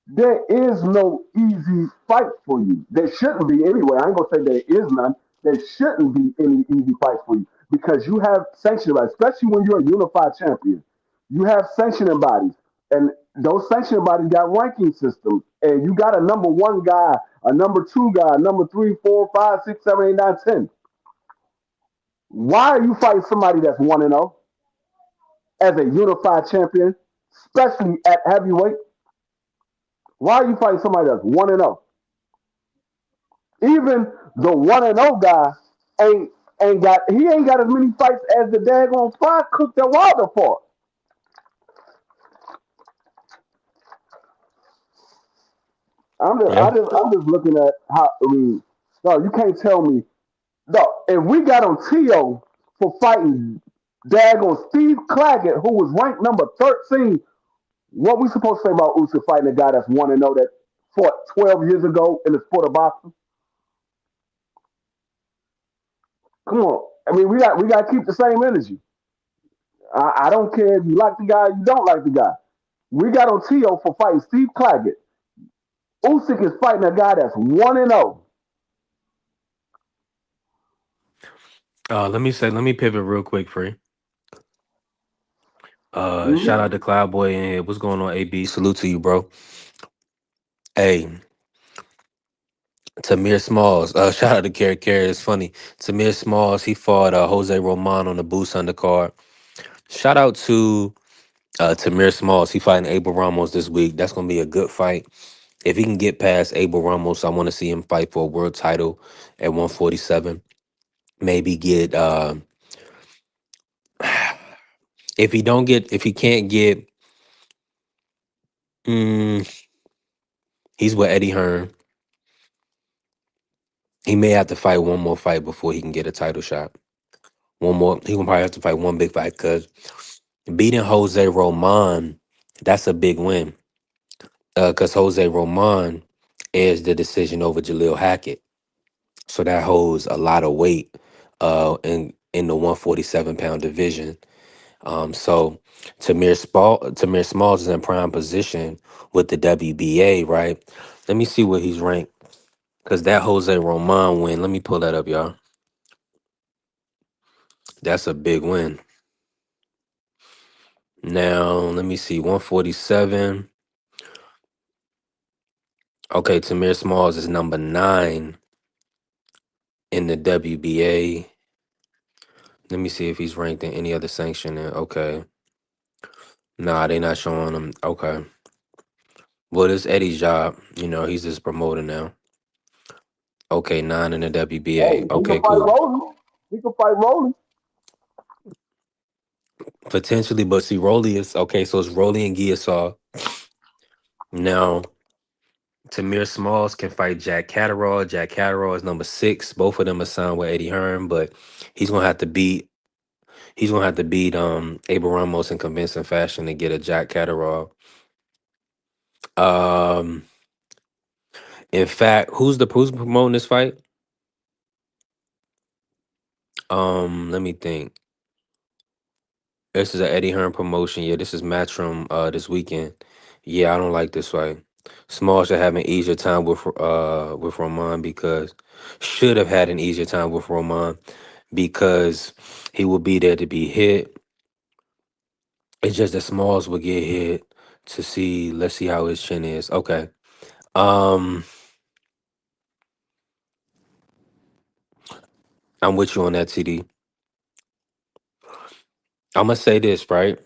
F: there is no easy fight for you. There shouldn't be anyway. I ain't gonna say there is none. There shouldn't be any easy fights for you because you have sanctioning bodies, especially when you're a unified champion. You have sanctioning bodies, and those sanctioning bodies got ranking systems, and you got a number one guy, a number two guy, number three, four, five, six, seven, eight, nine, 10. Why are you fighting somebody that's 1-0 as a unified champion, especially at heavyweight? Why are you fighting somebody that's 1-0? Even the 1-0 guy ain't ain't got as many fights as the daggone fry cook that Wilder fought.
D: Yeah.
F: I'm just looking at how I mean, no, you can't tell me no. If we got on Tio for fighting daggone Steve Claggett, who was ranked number 13, what we supposed to say about Usyk fighting a guy that's 1-0 that fought 12 years ago in the sport of boxing? Come on. I mean, we got to keep the same energy. I don't care if you like the guy, you don't like the guy. We got on Tio for fighting Steve Claggett. Usyk is fighting a guy that's 1-0.
D: Let me pivot real quick, free. Shout
F: Mm-hmm.
D: out to Cloudboy in here. What's going on, AB? Salute to you, bro. Hey, Tamir Smalls. Shout out to Carrie Carey. It's funny. Tamir Smalls, he fought Jose Roman on the Boost undercard. Shout out to Tamir Smalls. He fighting Abel Ramos this week. That's gonna be a good fight. If he can get past Abel Ramos, I want to see him fight for a world title at 147. Maybe get if he can't get mm, he's with Eddie Hearn. He may have to fight one more fight before he can get a title shot. One more. He gonna probably have to fight one big fight because beating Jose Roman, that's a big win. Because Jose Roman is the decision over Jaleel Hackett, so that holds a lot of weight in the 147-pound division. So Tamir Smalls is in prime position with the WBA, right? Let me see where he's ranked because that Jose Roman win. Let me pull that up, y'all. That's a big win. Now let me see, 147. Okay, Tamir Smalls is number 9 in the WBA. Let me see if he's ranked in any other sanction. Okay. Nah, they not showing him. Okay. Well, it's Eddie's job. He's just promoter now. Okay, 9 in the
F: Hey,
D: WBA.
F: he can
D: Okay,
F: fight
D: cool.
F: Rolly. He can fight Rolly.
D: Potentially, but see, Rolly is okay. So it's Rolly and Giasaw. Now, Tamir Smalls can fight Jack Catterall. Jack Catterall is number 6. Both of them are signed with Eddie Hearn, but he's gonna have to beat Abel Ramos in convincing fashion to get a Jack Catterall. Um, in fact, who's promoting this fight? Let me think. This is an Eddie Hearn promotion. Yeah, this is Matchroom this weekend. Yeah, I don't like this fight. Small should have an easier time with Roman because should have had an easier time with Roman because he will be there to be hit. It's just that Smalls will get hit to see. Let's see how his chin is. Okay. Um, I'm with you on that, TD. I'm gonna say this right.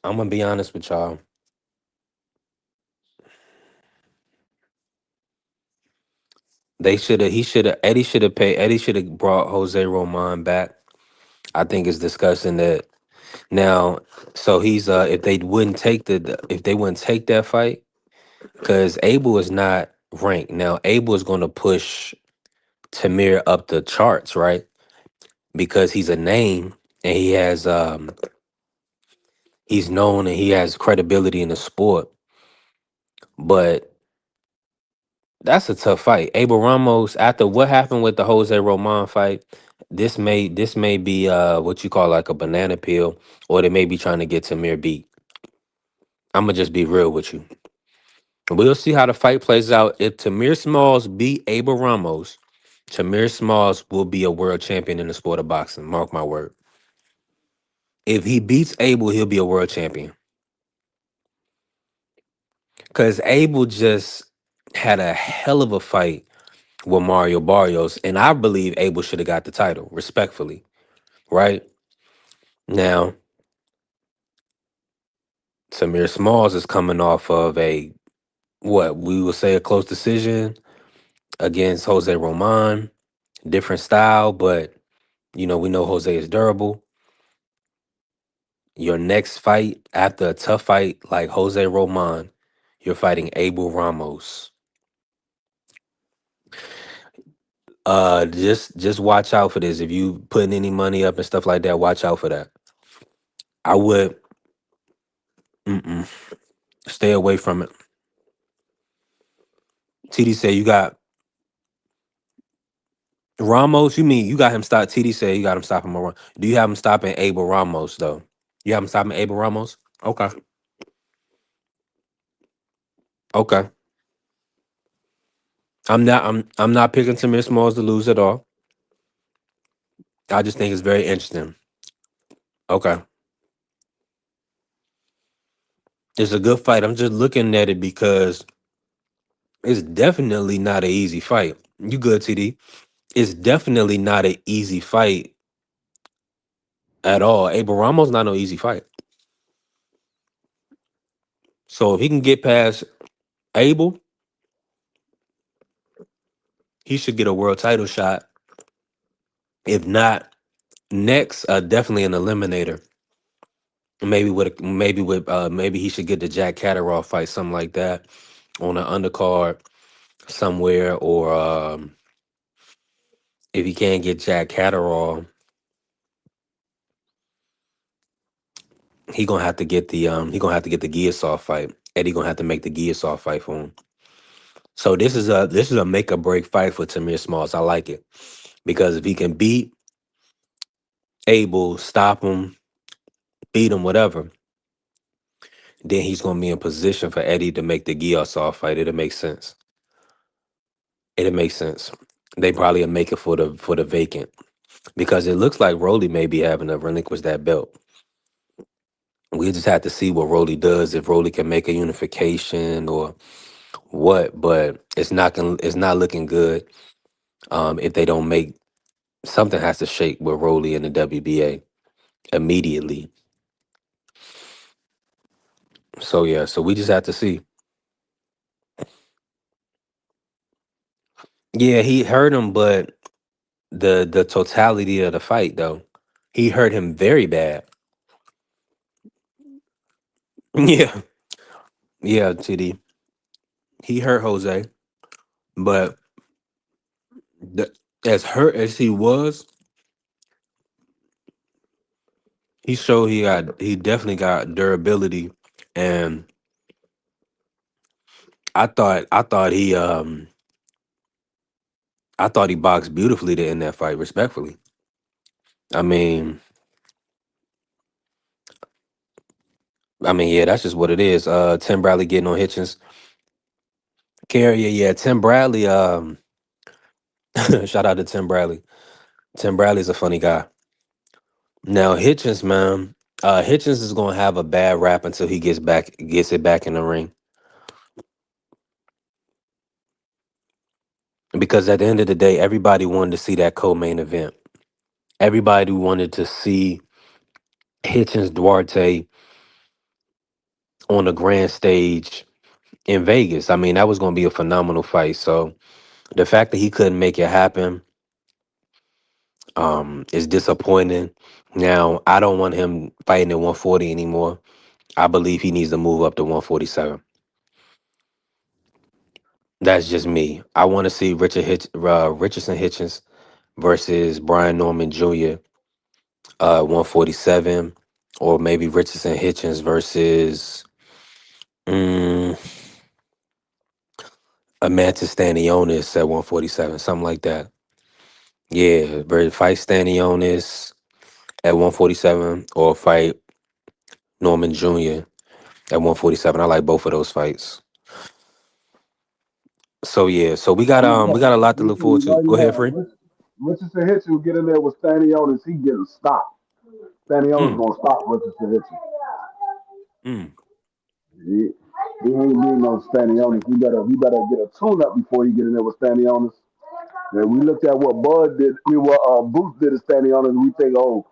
D: I'm gonna be honest with y'all. They should have. He should have. Eddie should have paid. Eddie should have brought Jose Roman back. I think it's disgusting that now. So he's if they wouldn't take if they wouldn't take that fight because Abel is not ranked now. Abel is going to push Tamir up the charts, right? Because he's a name and he's known and he has credibility in the sport. But that's a tough fight. Abel Ramos, after what happened with the Jose Roman fight, this may be what you call like a banana peel, or they may be trying to get Tamir beat. I'm gonna just be real with you. We'll see how the fight plays out. If Tamir Smalls beat Abel Ramos, Tamir Smalls will be a world champion in the sport of boxing. Mark my word. If he beats Abel, he'll be a world champion. Because Abel just had a hell of a fight with Mario Barrios, and I believe Abel should have got the title, respectfully. Right now, Tamir Smalls is coming off of a what we would say a close decision against Jose Roman. Different style, but we know Jose is durable. Your next fight after a tough fight like Jose Roman, you're fighting Abel Ramos. Just watch out for this. If you putting any money up and stuff like that, watch out for that. I would mm-mm, stay away from it. TD said you got Ramos. You mean you got him stop? TD said you got him stopping Moran. Do you have him stopping Abel Ramos though? You have him stopping Abel Ramos? Okay, okay. I'm not picking Tamir Smalls to lose at all. I just think it's very interesting. Okay, it's a good fight. I'm just looking at it because it's definitely not an easy fight. You good, TD? It's definitely not an easy fight at all. Abel Ramos not no easy fight. So if he can get past Abel, he should get a world title shot. If not next, definitely an eliminator. Maybe he should get the Jack Catterall fight, something like that, on an undercard somewhere, or if he can't get Jack Catterall, he gonna have to get the Giasoft fight. Eddie gonna have to make the Giasoft fight for him. So this is a make or break fight for Tamir Smalls. I like it because if he can beat Abel, stop him, beat him, whatever, then he's gonna be in position for Eddie to make the Giasoft fight. It'll make sense. It'll make sense. They probably will make it for the vacant because it looks like Rolly may be having to relinquish that belt. We just have to see what Rolly does, if Rolly can make a unification or what, but it's not looking good. If they don't make something, has to shake with Rolly in the WBA immediately. So yeah, so we just have to see. Yeah, he hurt him, but the totality of the fight though, he hurt him very bad. Yeah, yeah, TD. He hurt Jose, but the, as hurt as he was, he definitely got durability, and I thought he boxed beautifully to end that fight. Respectfully, I mean, yeah, that's just what it is. Tim Bradley getting on Hitchens. Carrier, yeah, Tim Bradley. Shout out to Tim Bradley. Tim Bradley's a funny guy. Now Hitchens, man, Hitchens is gonna have a bad rap until he gets it back in the ring. Because at the end of the day, everybody wanted to see that co-main event. Everybody wanted to see Hitchens Duarte on the grand stage in Vegas. I mean, that was going to be a phenomenal fight. So the fact that he couldn't make it happen is disappointing. Now, I don't want him fighting at 140 anymore. I believe he needs to move up to 147. That's just me. I want to see Richardson Hitchens versus Brian Norman Jr. 147, or maybe Richardson Hitchens versus mm, Amanda Stanionis at 147, something like that. Yeah, fight Stanionis at 147 or fight Norman Jr. at 147. I like both of those fights. So yeah, so we got a lot to
F: I'm
D: look
F: telling
D: forward
F: you
D: to.
F: right
D: Go ahead,
F: now,
D: Free.
F: Richardson Hitchens get in there with Stanionis, he getting stopped. Stanionis
D: Mm,
F: gonna stop Richardson Hitchens.
D: mm.
F: He ain't beating no Stanionis. We better get a tune up before he get in there with Stanionis. And we looked at what Bud did, what Booth did to Stanionis, and we think, oh,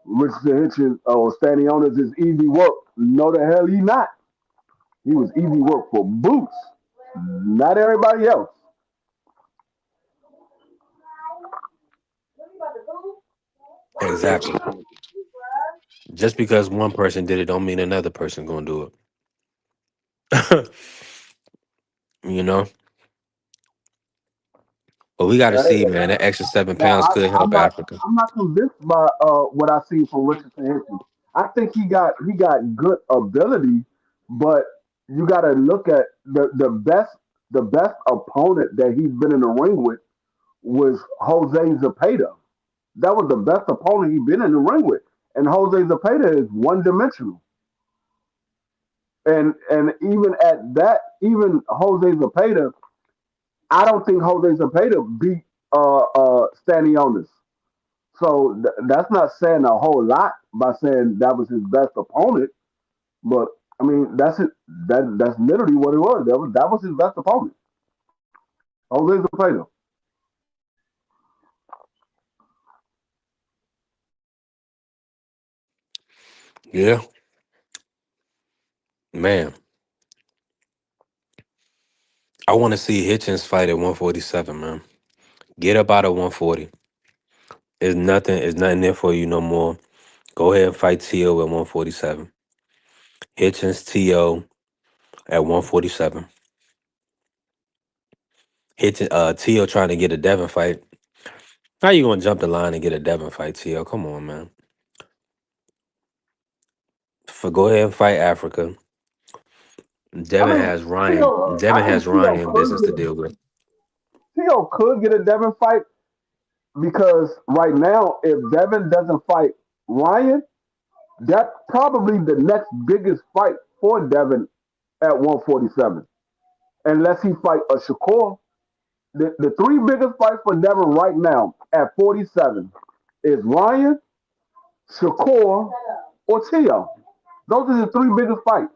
F: Richardson Hitchens or Stanionis is easy work. No, the hell he not. He was easy work for Boots, not everybody else.
D: Exactly. Just because one person did it, don't mean another person gonna do it. you know, but we got to see, man. That extra 7 pounds
F: Now
D: could
F: I'm
D: help
F: not
D: Africa.
F: I'm not convinced by what I see from Richardson Henson. I think he got good ability, but you got to look at the best opponent that he's been in the ring with was Jose Zapata. That was the best opponent he's been in the ring with, and Jose Zapata is one dimensional. And even at that, even Jose Zapata, I don't think Jose Zapata beat Stanionis. So that's not saying a whole lot by saying that was his best opponent, but I mean that's it. That's literally what it was. That was his best opponent. Jose Zapata.
D: Yeah, man. I want to see Hitchens fight at 147, man. Get up out of 140. It's nothing. It's nothing there for you no more. Go ahead and fight T.O. at 147. Hitchens T.O. at 147. T.O. trying to get a Devin fight. How you gonna jump the line and get a Devin fight, T.O.? Come on, man. Go ahead and fight Africa.
F: I
D: Devin
F: mean,
D: has Ryan.
F: Tio, I
D: Devin
F: think
D: has Ryan business to deal with.
F: Tio could get a Devin fight because right now, if Devin doesn't fight Ryan, that's probably the next biggest fight for Devin at 147. Unless he fight a Shakur. The three biggest fights for Devin right now at 47 is Ryan, Shakur, or Tio. Those are the three biggest fights.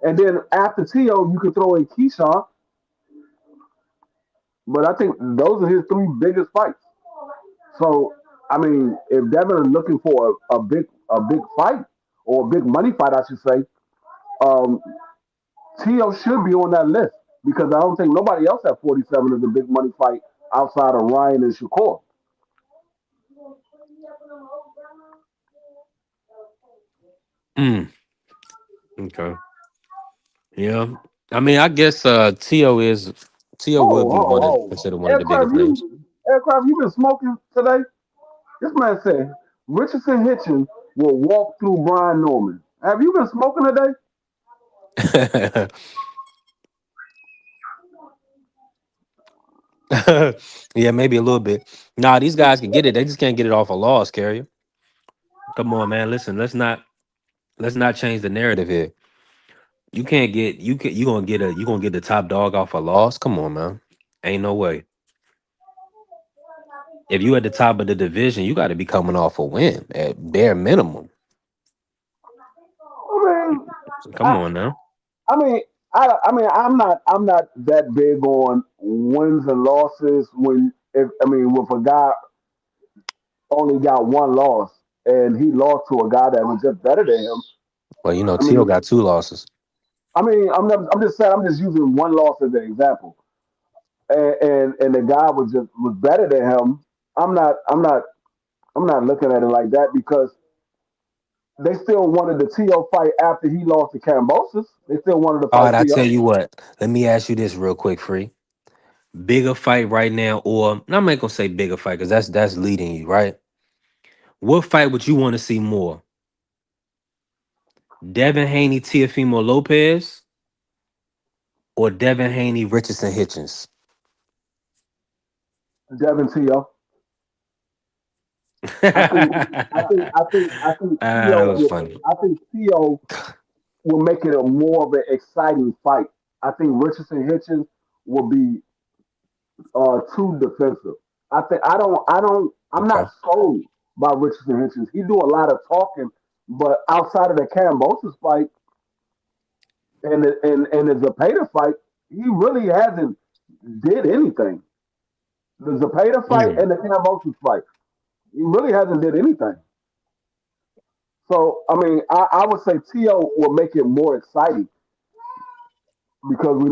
F: And then after Tio, you can throw in Keyshawn. But I think those are his three biggest fights. So I mean, if Devin is looking for a big fight or a big money fight, I should say, um, Tio should be on that list because I don't think nobody else at 47 is a big money fight outside of Ryan and Shakur.
D: Mm, okay. Yeah. I mean, I guess T.O. will
F: Oh,
D: be
F: oh, oh.
D: considered one of the
F: Aircraft,
D: biggest names.
F: you been smoking today? This man said Richardson Hitchens will walk through Brian Norman. Have you been smoking today?
D: Yeah, maybe a little bit. Nah, these guys can get it. They just can't get it off a loss, carrier. Come on, man. Listen, let's not change the narrative here. You gonna get the top dog off a loss? Come on, man. Ain't no way. If you at the top of the division, you got to be coming off a win at bare minimum.
F: I mean,
D: Come
F: I,
D: on now.
F: I mean, I'm not that big on wins and losses. If a guy only got one loss and he lost to a guy that was just better than him,
D: Well,
F: I
D: Tio
F: mean,
D: got two losses.
F: I'm just saying, I'm just using one loss as an example, and the guy was better than him. I'm not, I'm not, I'm not looking at it like that because they still wanted the T.O. fight after he lost to Cambosis. They still wanted to
D: All
F: fight
D: right, I tell
F: T.O.
D: you what. Let me ask you this real quick, free. Bigger fight right now, or I'm not gonna say bigger fight because that's leading you, right? What fight would you want to see more? Devin Haney, Teofimo Lopez, or Devin Haney, Richardson Hitchens?
F: Devin T.O. I think I think
D: Ah, that
F: Theo
D: was
F: will
D: funny.
F: I think Theo will make it a more of an exciting fight. I think Richardson Hitchens will be too defensive. I'm
D: Okay.
F: not sold by Richardson Hitchens. He do a lot of talking, but outside of the Cambosis fight and the Zapata fight, he really hasn't did anything. The Zapata fight
D: Mm,
F: and the Cambosis fight, he really hasn't did anything. So I would say T.O. will make it more exciting because we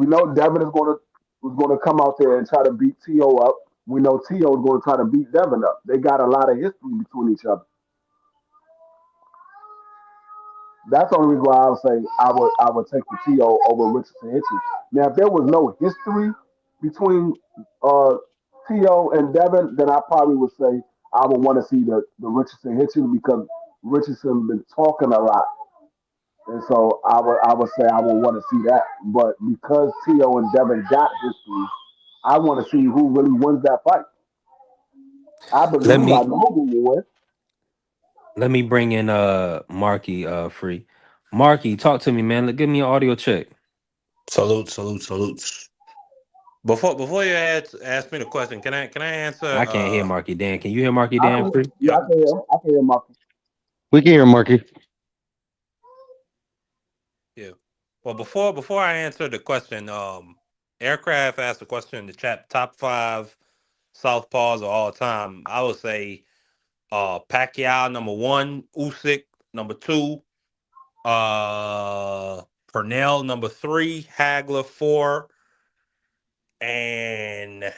F: know Devin is gonna come out there and try to beat T.O. up. We know T.O. is gonna try to beat Devin up. They got a lot of history between each other. That's the only reason why I would say I would take the T.O. over Richardson Hitchens. Now, if there was no history between uh, T.O. and Devin, then I probably would say I would want to see the Richardson Hitchens because Richardson been talking a lot. And so I would say I would want to see that. But because Tio and Devin got history, I want to see who really wins that fight. I
D: let
F: believe I
D: me
F: know who will win.
D: let me bring in Marky free. Marky, talk to me, man. Give me an audio check.
E: Salute, salute, salute. Before you ask me the question, can I answer?
D: I can't hear Marky Dan. Can you hear Marky
F: I
D: Dan
F: can,
D: free?
F: yeah,
E: Yep.
F: I can hear Marcus.
G: We can hear Marky.
E: Yeah. Well, before I answer the question, aircraft asked a question in the chat. Top five southpaws of all time. I would say Pacquiao number one, Usyk number two, uh Purnell number three, Hagler four, and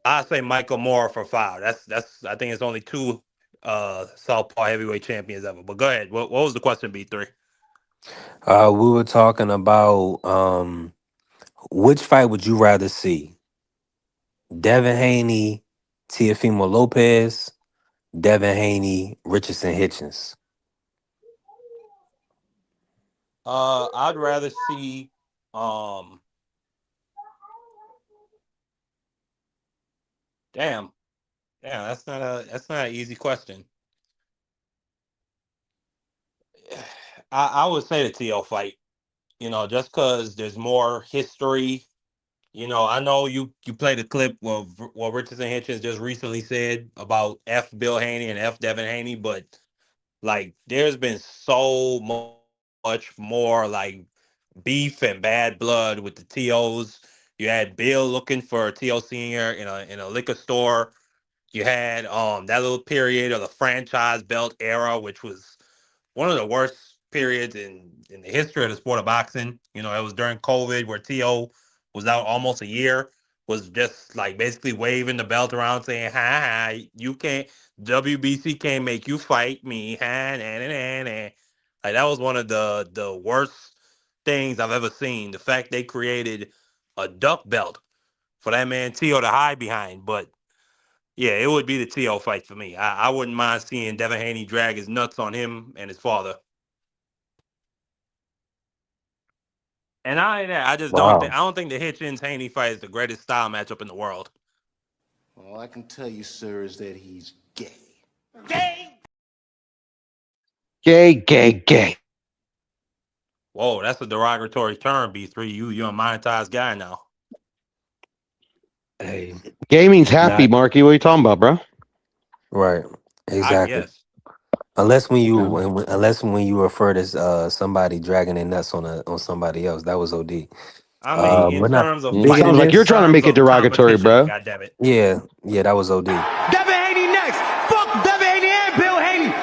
E: I say Michael Moore for five. That's I think it's only two Southpaw heavyweight champions ever. But go ahead. What was the question? B3.
D: We were talking about which fight would you rather see? Devin Haney, Teofimo Lopez, Devin Haney, Richardson Hitchens.
E: I'd rather see. Um, damn, damn. That's not an easy question. I would say the TL fight. Just because there's more history. I know you played a clip of what Richardson Hitchens just recently said about F Bill Haney and F Devin Haney, but like there's been so much more like beef and bad blood with the TOs. You had Bill looking for TO Senior in a liquor store. You had that little period of the franchise belt era, which was one of the worst periods in the history of the sport of boxing. It was during COVID where TO was out almost a year, was just like basically waving the belt around saying, ha ha, you can't, WBC can't make you fight me. Ha, nah, nah, nah, nah. Like that was one of the worst things I've ever seen. The fact they created a duck belt for that man TO to hide behind. But yeah, it would be the TO fight for me. I wouldn't mind seeing Devin Haney drag his nuts on him and his father. And I just don't think
D: Wow.
E: I don't think the Hitchens Haney fight is the greatest style matchup in the world.
I: All I can tell you, sir, is that he's gay.
G: Gay, gay, gay.
E: Whoa, that's a derogatory term, B3. You're a monetized guy now.
D: Hey,
G: Gay means happy,
D: not
G: Marky. What are you talking about, bro?
D: right.
E: I
D: Exactly.
E: guess.
D: Unless when
G: Yeah.
D: you refer to somebody dragging their nuts on somebody else, that was OD.
E: I mean, in
D: But not
E: terms of
D: bigger than
G: Sounds
E: fight,
G: like
E: in
G: you're
D: this.
G: trying to
E: terms
G: make it
E: of
G: derogatory,
E: competition,
G: bro.
E: God damn it.
D: Yeah, that was OD.
A: Devin Haney next. Fuck Devin Haney and Bill Haney.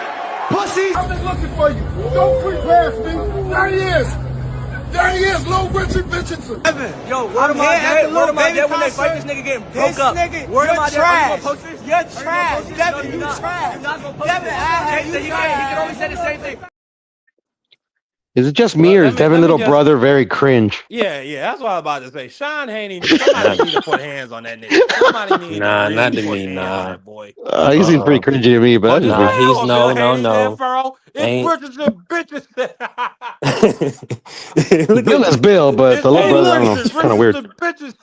A: Pussies.
I: I've been looking for you. Don't creep past me. There he is. There he is, Low Richard Richardson.
C: Yo, word of my dad, when they fight this nigga getting broke up. Word of my dad, are you gonna post this?
A: You're trash. Devin, you trash.
C: You're not gonna post
A: Devin,
C: this.
A: you
C: He
A: trash.
C: can only say the same thing.
G: Is it just me
E: Well,
G: or
E: let
G: is
E: me
G: Devin
E: let me
G: little
E: just
G: brother very cringe?
E: yeah, that's what I was about to say. Sean Haney, somebody
D: Not,
E: need to put hands on that nigga. Somebody need to
D: nah, not
E: really
D: to
E: put
D: me.
E: hands on
D: Nah.
E: that boy.
G: He seems pretty cringy to me, but
E: But
G: that's just
E: does it
D: Nah.
G: me.
E: have
D: He's
E: a Bill
D: no, no,
E: Haney there,
D: no.
E: Burrow? It's
D: Ain't.
E: Richardson bitches.
D: Look
G: Bill
D: at.
G: is Bill, but
E: It's
G: the little
D: Hey,
G: brother, I
D: look.
G: don't know.
E: Richardson,
G: It's kind of weird.
E: Richardson bitches.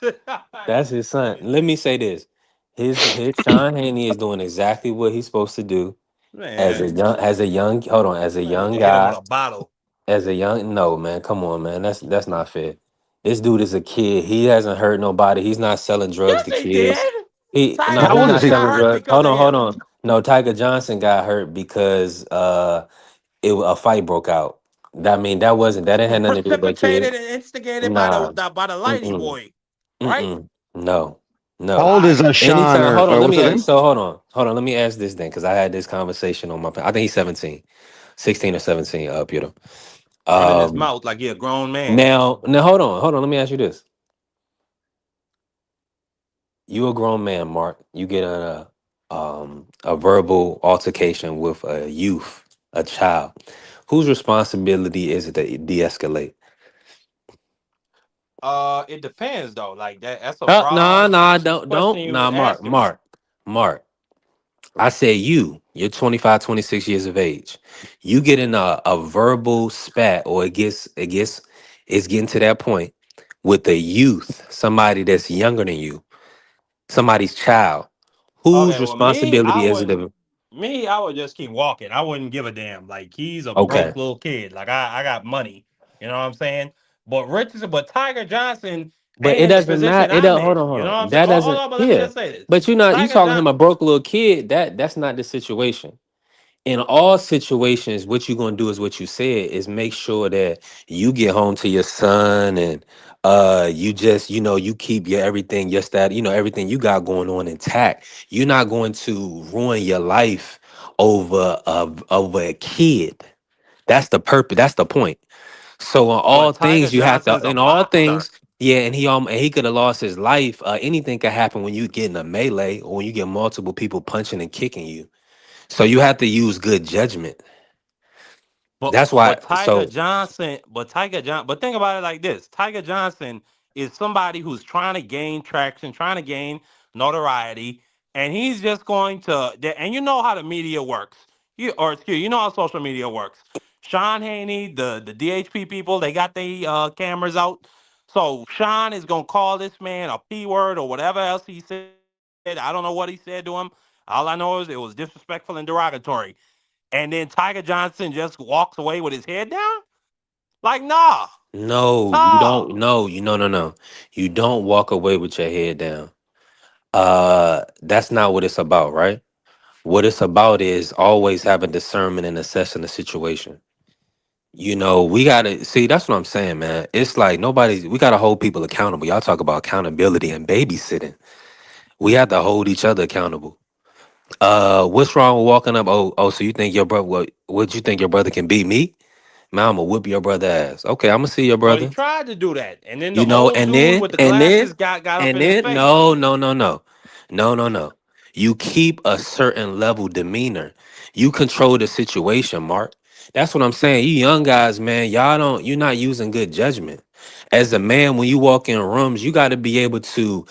D: That's his son. Let me say this: his Sean Haney is doing exactly what he's supposed to do as
E: Man,
D: a young hold on, as a
E: man need
D: young
E: to hit him with
D: guy.
E: a bottle.
D: As a young, no man, come on, man. That's not fair. This dude is a kid. He hasn't hurt nobody. He's not selling drugs
E: Yes,
D: to
E: he
D: kids.
E: did.
D: He no,
E: Tiger
G: How
D: he's
G: old is
D: not
E: Johnson
G: he?
E: got
D: selling
E: hurt
D: drugs.
E: because of
D: Hold
E: him.
D: on. No, Tiger Johnson got hurt because a fight broke out. That didn't have nothing to do with that kid.
E: Precipitated and instigated by
D: Nah.
E: the lighty
D: Mm-mm.
E: boy, right?
D: Mm-mm. No.
G: How
D: No.
G: old is
E: I
G: Sean
D: Anytime, hold on,
G: or
D: let
G: what's
D: me
G: his
D: ask,
G: name?
D: so hold on, let me ask this then, because I had this conversation on I think he's 17, 16 or 17, Peter.
E: running his
D: Um,
E: mouth like he a grown man.
D: now hold on, let me ask you this. You a grown man, Mark. You get in a verbal altercation with a youth, a child. Whose responsibility is it to de-escalate?
E: It depends though. Like that's a broad
D: Nah,
E: question
D: don't,
E: you was
D: nah, Mark,
E: asking me.
D: Mark. I said you're 25, 26 years of age. You get in a verbal spat, or it's getting to that point with a youth, somebody that's younger than you, somebody's child. Whose
E: Okay, well,
D: responsibility is it to,
E: I would just keep walking. I wouldn't give a damn. Like he's a
D: okay.
E: broke little kid. Like I got money. You know what I'm saying? But Tiger Johnson
D: But
E: ain't
D: it
E: in the
D: doesn't matter.
E: position
D: It
E: I'm
D: don't hold
E: in.
D: on,
E: You
D: hold
E: know what
D: on.
E: I'm saying?
D: That
E: Hold
D: doesn't,
E: on, but let me
D: yeah.
E: just say this.
D: But you
E: Tiger
D: calling him
E: Johnson.
D: a broke little kid, that's not the situation. In all situations, what you're gonna do is what you said is make sure that you get home to your son, and you just you keep your everything, your stat, everything you got going on intact. You're not going to ruin your life over a kid. That's the purpose, that's the point. So in all
E: But Tiger
D: things, you have to
E: Johnson's a
D: in all
E: boxer.
D: things, yeah, and he could have lost his life. Anything could happen when you get in a melee or when you get multiple people punching and kicking you. So you have to use good judgment.
E: But
D: That's why.
E: but Tiger
D: So
E: Johnson, but think about it like this: Tiger Johnson is somebody who's trying to gain traction, trying to gain notoriety, and he's just going to. And you know how the media works, you know how social media works. Sean Haney, the DHP people, they got their cameras out. So Sean is gonna call this man a p word or whatever else he said. I don't know what he said to him. All I know is it was disrespectful and derogatory, and then Tiger Johnson just walks away with his head down? Like, nah,
D: no, you
E: nah.
D: don't. No, you no no no. You don't walk away with your head down. That's not what it's about, right? What it's about is always having discernment and assessing the situation. We gotta see. That's what I'm saying, man. It's like nobody. We gotta hold people accountable. Y'all talk about accountability and babysitting. We have to hold each other accountable. What's wrong with walking up? Oh, so you think your brother? What you think your brother can beat me? Man, I'ma whip your brother ass. Okay, I'ma see your
E: Well, he
D: brother.
E: tried to do that. And then the
D: You know,
E: old
D: and
E: dude
D: then
E: with the
D: and
E: glasses
D: then
E: got up
D: and
E: in his
D: then
E: face.
D: no. You keep a certain level demeanor. You control the situation, Mark. That's what I'm saying. You young guys, man, you're not using good judgment. As a man, when you walk in rooms, you got to be able to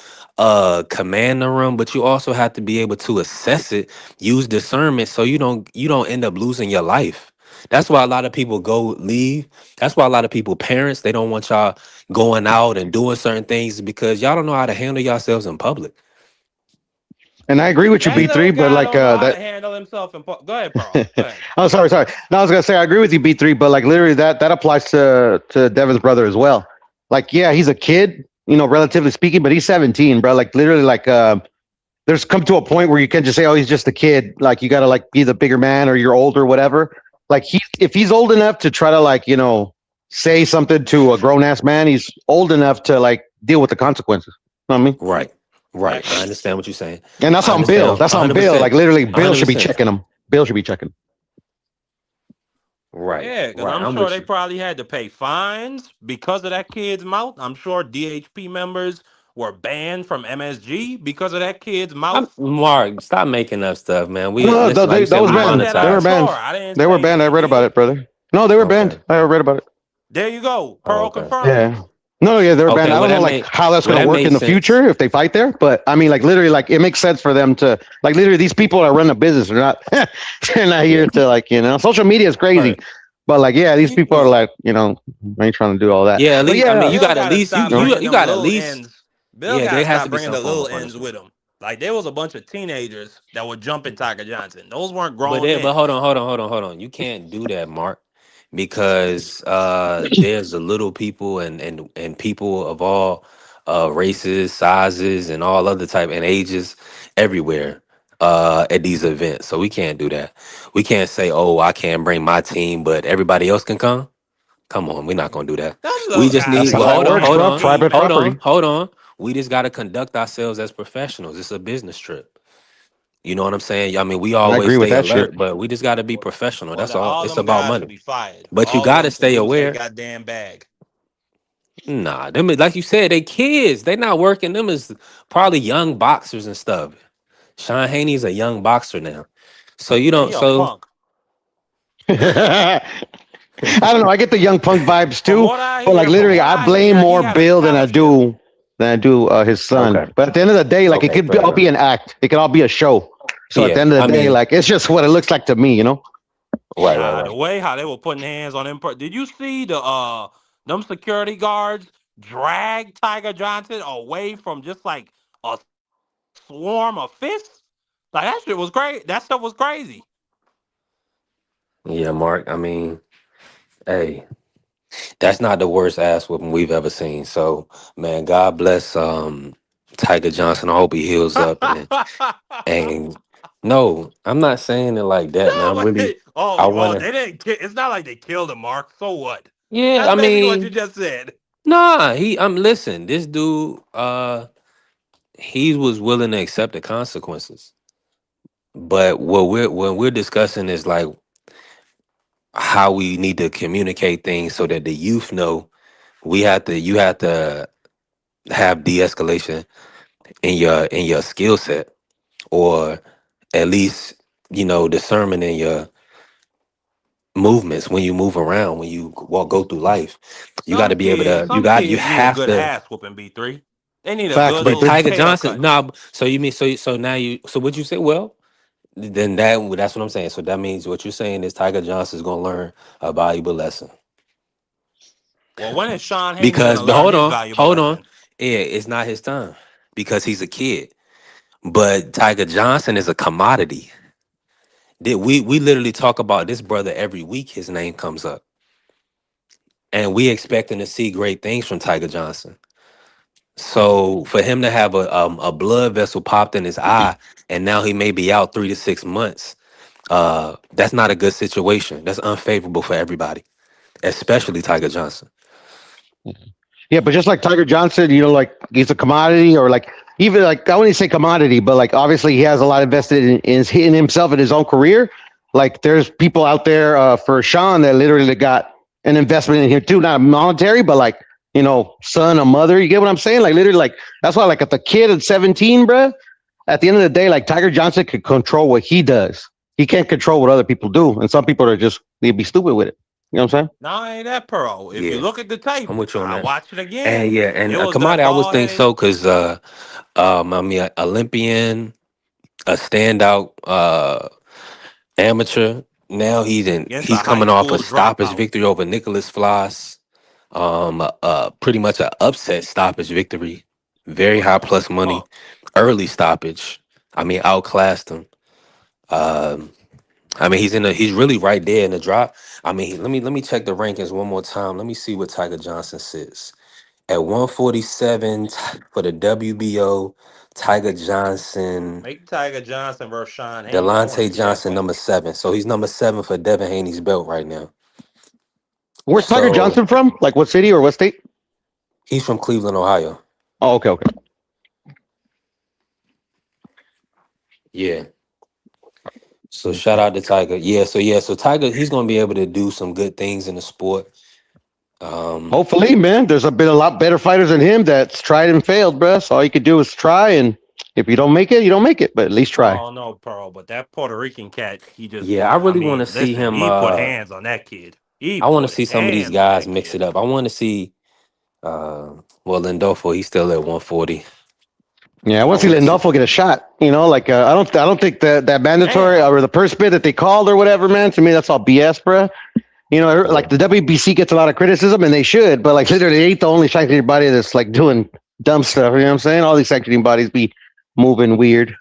D: command the room, but you also have to be able to assess it, use discernment so you don't end up losing your life. That's why a lot of people go leave. That's why a lot of people parents, they don't want y'all going out and doing certain things because y'all don't know how to handle yourselves in public.
G: And I agree with you,
E: That
G: B3,
E: little
G: but
E: guy
G: like
E: don't know how to
G: that.
E: handle himself. Go ahead, Pearl. Go ahead.
G: Oh, sorry. No, I was gonna say I agree with you, B3, but like literally that applies to Devin's brother as well. Like, yeah, he's a kid, relatively speaking, but he's 17, bro. Like literally, like there's come to a point where you can't just say, oh, he's just a kid. Like you gotta like be the bigger man or you're older, whatever. Like if he's old enough to try to like, say something to a grown ass man, he's old enough to like deal with the consequences. You know what I mean?
D: Right.
E: I
D: Right. I
E: agree.
D: understand what you're saying.
G: And that's
D: I
G: on Bill.
D: understand
G: That's on Bill. Like
D: 100%.
G: literally, Bill should be
D: 100%.
G: checking him. Bill should be checking.
D: Right.
E: Yeah, because
D: Right.
E: I'm
D: I'm
E: sure
D: with
E: they
D: you.
E: probably had to pay fines because of that kid's mouth. I'm sure DHP members were banned from MSG because of that kid's
D: I'm
E: mouth.
D: Mark, stop making up stuff, man. We
G: No,
D: listen, like you
G: that
D: said,
G: was
D: we
E: I
G: banned.
E: said
G: They
E: I'm
G: were
D: monetize.
E: sure.
G: banned.
E: I didn't
G: They were
E: say
G: banned. I
E: they
G: read about
E: did.
G: it, brother. No, they were banned.
D: Okay.
G: I read about it.
E: There you go.
D: Oh,
E: Pearl
D: okay.
E: confirming.
G: Yeah. No, yeah, they were banned.
D: Okay.
G: I
D: Well
G: don't know
D: that
G: like
D: made
G: how that's
D: well
G: gonna
D: that
G: work
D: made
G: in the
D: sense.
G: future if they fight there, but I mean, like literally, like it makes sense for them to like literally these people are running a business. They're not they're not
D: Yeah.
G: here to like social media is crazy,
E: Right.
G: but like yeah, these people are
E: Yeah.
G: like I ain't trying to do all that.
D: Yeah, at
G: But
D: least I mean
G: yeah,
D: you
E: Bill
D: got at
E: got to
D: least
E: stop
G: no.
E: bringing
D: you
E: them
D: got at
E: little
D: least
E: ends. Bill
D: yeah,
E: got
D: there
E: to
D: has to
E: stop
D: be
E: bringing
D: some
E: the
D: form
E: little
D: of
E: ends
D: punishment.
E: with him. Like there was a bunch of teenagers that were jumping Tiger Johnson. Those weren't
D: But
E: grown
D: there, but
E: men.
D: hold on. You can't do that, Mark, because there's the little people and people of all races, sizes, and all other type and ages everywhere at these events. So we can't do that. We can't say, "Oh, I can't bring my team, but everybody else can come." Come on, we're not gonna do that.
E: Them
D: We
E: little
D: just
E: guys
G: That's
D: need.
G: not
E: ain't
D: Well,
G: how it
E: got
D: hold on,
E: nothing
G: works,
D: hold
E: to
G: bro.
D: on,
E: me,
G: Private
D: hold
E: man.
G: property.
D: on, hold on. We just gotta conduct ourselves as professionals. It's a business trip. You know what I'm saying? I mean, we
G: I
D: always
G: agree with
D: stay
G: that shit.
D: alert, but we just got to be professional.
E: Well,
D: That's all.
E: all
D: It's
E: them
D: about
E: guys
D: money.
E: should be fired.
D: But you
E: All of
D: got to
E: them should
D: stay
E: lose their
D: aware.
E: goddamn bag.
D: Nah, them like you said, they kids. They not working. Them is probably young boxers and stuff. Sean Haney's a young boxer now, so you
E: And
D: don't.
E: he a
D: So
E: punk.
G: I don't know. I get the young punk vibes too, but like
E: From
G: literally,
E: what
G: I
E: I
G: blame
E: hear, he
G: more
E: had a
G: Bill
E: scholarship.
G: than I do his son.
D: okay,
G: But at the end of the day, like it
D: okay,
G: could
D: fair
G: all
D: enough.
G: be an act. It could all be a show. So at the
D: Yeah,
G: end of
D: I
G: the day,
D: mean,
G: like it's just what it looks like to me.
D: right,
E: Nah, the
D: right.
E: way how they were putting hands on him. Did you see the them security guards drag Tiger Johnson away from just like a swarm of fists? Like that shit was great. That stuff was crazy.
D: Yeah, Mark. I mean, hey, that's not the worst ass whooping we've ever seen. So, man, God bless Tiger Johnson. I hope he heals up and no, I'm not saying it like that, man. I'm
E: No,
D: really
E: wait. Oh,
D: I
E: well,
D: wanna
E: they didn't. It's not like they killed him, Mark. So what?
D: yeah,
E: That's
D: I
E: basically what you
D: mean,
E: just said.
D: nah, I'm listen, this dude he was willing to accept the consequences. But what we're discussing is like how we need to communicate things so that the youth know you have to have de-escalation in your skill set or at least discernment in your movements when you move around, when you go through life. You got to be able to.
E: Some
D: You
E: kids need a
D: have
E: good
D: to.
E: ass whooping. B3. They need a
G: Facts,
E: good
D: But
E: little
G: B3.
D: Tiger
E: tail
D: Johnson,
E: cutting.
D: no. So you mean so now you so what you say? Well, then that's what I'm saying. So that means what you're saying is Tiger Johnson's gonna learn a valuable lesson.
E: Well, when is Sean Haney
D: Because
E: gonna
D: but
E: learn his valuable
D: hold on,
E: lesson?
D: yeah, it's not his time because he's a kid. But Tiger Johnson is a commodity. We literally talk about this brother every week. His name comes up, and we expecting to see great things from Tiger Johnson. So for him to have a blood vessel popped in his eye, and now he may be out 3 to 6 months. That's not a good situation. That's unfavorable for everybody, especially Tiger Johnson.
G: Yeah, but just like Tiger Johnson, like he's a commodity, or like even like I wouldn't say commodity, but like obviously he has a lot invested in himself in his own career. Like there's people out there for Sean that literally got an investment in here too, not monetary, but like son, a mother. You get what I'm saying? Like literally, like that's why like at the kid at 17, bruh, at the end of the day, like Tiger Johnson could control what he does. He can't control what other people do, and some people are just they'd be stupid with it. You know what I'm saying?
E: Nah, ain't that Pearl. If you
D: Yeah,
E: look at the tape,
D: I'm with you on
E: I
D: that.
E: watch it
D: And
E: again.
D: yeah,
E: It
D: and
E: was that
D: Kamada, I would
E: bald
D: think
E: headed.
D: so because I mean, Olympian, a standout amateur. Now
E: Against
D: he's
E: a high
D: coming off a
E: school
D: stoppage
E: dropout.
D: victory over Nicholas Floss. Pretty much an upset stoppage victory. Very high plus money,
E: Fuck.
D: early stoppage. I mean, outclassed him. Um, I mean, he's really right there in the drop. I mean, let me check the rankings one more time. Let me see where Tiger Johnson sits at 147 for the WBO. Tiger Johnson,
E: Make Tiger Johnson versus Sean Haney. I want to
D: Delonte
E: see that
D: Johnson,
E: fight.
D: number 7. So he's number 7 for Devin Haney's belt right now.
G: Where's Tiger
D: So
G: Johnson from? Like what city or what state?
D: he's from Cleveland, Ohio.
G: Oh, okay, okay.
D: Yeah. So shout out to Tiger. So Tiger, he's gonna be able to do some good things in the sport. Um,
G: Hopefully, man. There's been a lot better fighters than him that's tried and failed, bruh. So all you could do is try, and if you don't make it, you don't make it. But at least try.
E: Oh no, Pearl, but that Puerto Rican cat, he just
D: yeah, I
E: I
D: really want to
E: mean,
D: see
E: listen,
D: him.
E: he put hands on that kid. He
D: I want to
E: put
D: see some of these
E: hands on
D: guys
E: that
D: mix it
E: kid.
D: up. I want to see. Well, Lindolfo, he's still at 140.
G: Yeah, I
D: I
G: want to see
D: want to see.
G: Lindolfo get a shot. Like I don't think that mandatory
E: Damn.
G: or the purse bid that they called or whatever, man. To me, that's all BS, bruh.
D: Yeah.
G: Like the WBC gets a lot of criticism, and they should, but like literally, they ain't the only sanctioning body that's like doing dumb stuff. You know what I'm saying? All these sanctioning bodies be moving weird.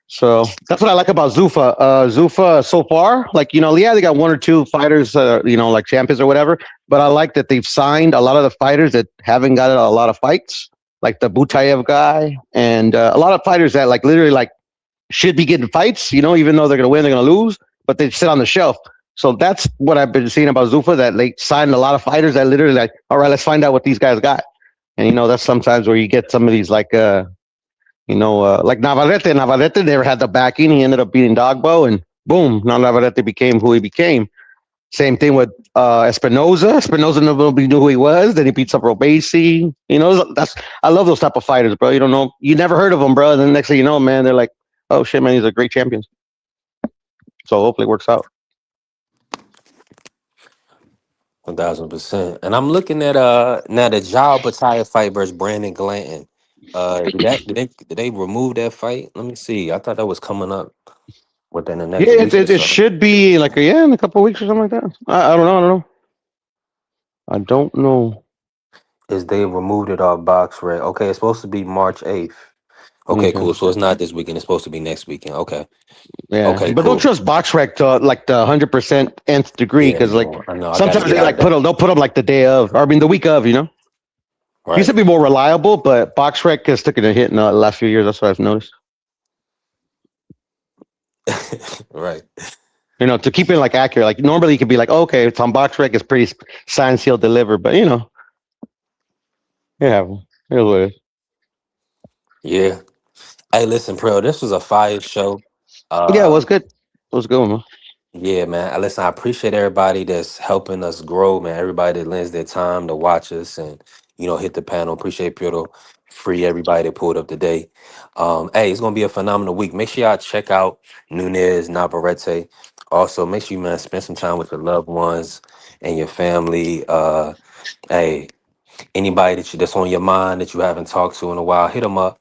G: So that's what I like about Zuffa. Zuffa so far, like yeah, they got one or two fighters, like champions or whatever. But I like that they've signed a lot of the fighters that haven't got a lot of fights, like the Butayev guy, and a lot of fighters that like literally like should be getting fights. Even though they're gonna win, they're gonna lose, but they sit on the shelf. So that's what I've been seeing about Zuffa. That they signed a lot of fighters that literally like, all right, let's find out what these guys got. And that's sometimes where you get some of these like like Navarrete. Navarrete never had the backing. He ended up beating Dogbo, and boom, now Navarrete became who he became. Same thing with Espinoza. Espinoza nobody knew who he was. Then he beats up Robesi. That's I love those type of fighters, bro. You don't know, you never heard of them, bro. And then the next thing you know, man, they're like, oh shit, man, these are great champions. So hopefully it works out.
D: 1,000%. And I'm looking at now the Jao Bataya fight versus Brandon Glanton. Did they remove that fight? Let me see. I thought that was coming up within the next
G: Yeah,
D: week or
G: it
D: so.
G: should be like in a couple of weeks or something like that. I don't know. I don't know. I don't know.
D: Is they removed it off box rec. Okay, it's supposed to be March 8th. Okay,
G: Okay.
D: cool. So it's not this weekend. It's supposed to be next weekend. Okay.
G: Yeah,
D: Okay,
G: but don't
D: cool.
G: trust BoxRec to like the 100% nth degree
D: Yeah,
G: because like
D: no, I know. I got to
G: sometimes
D: get
G: they
D: out of
G: like
D: that.
G: they'll put them like the day of, or I mean the week of. Used to
D: Right.
G: be more reliable, but BoxRec has taken a hit in the last few years. That's what I've noticed.
D: Right.
G: To keep it like accurate. Like normally you could be like, okay, it's on BoxRec, it's pretty signed, sealed, delivered, but yeah, it is what it is.
D: Yeah. Hey, listen, Pro, this was a fire show.
G: Yeah, it
D: Uh
G: was good. It was good, man.
D: yeah, man. Listen, I appreciate everybody that's helping us grow, man. Everybody that lends their time to watch us and hit the panel. Appreciate Piotr. Free everybody that pulled up today. Hey, it's gonna be a phenomenal week. Make sure y'all check out Nunez Navarrete. Also, make sure you man spend some time with your loved ones and your family. Hey, anybody that's on your mind that you haven't talked to in a while, hit them up.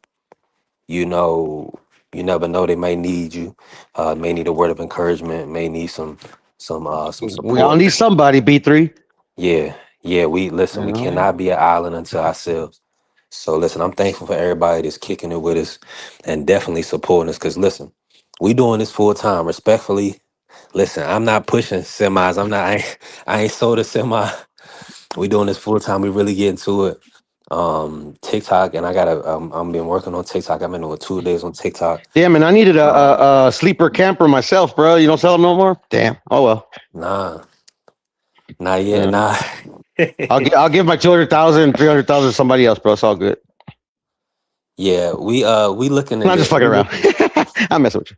D: You know, you never know, they may need you. May need a word of encouragement. May need some
G: We all
D: support.
G: need somebody. B3.
D: Yeah, yeah. We listen.
G: You
D: We
G: know.
D: cannot be an island unto ourselves. So listen, I'm thankful for everybody that's kicking it with us and definitely supporting us. Cause listen, we doing this full time. Respectfully, listen, I'm not pushing semis. I ain't sold a semi. We doing this full time. We really get into it. TikTok, and I gotta. I'm been working on TikTok. I've been doing 2 days on TikTok.
G: Damn, and I needed a,
D: Um,
G: a sleeper camper myself, bro. You don't sell them no more. Damn. Oh well.
D: nah, not yet.
G: Yeah.
D: Nah.
G: I'll give my 200,000, 300,000 to somebody else, bro. It's all good.
D: Yeah, we looking
G: No,
D: at
G: I'm just
D: it.
G: fucking
D: We
G: around.
D: looking.
G: I'm messing with you.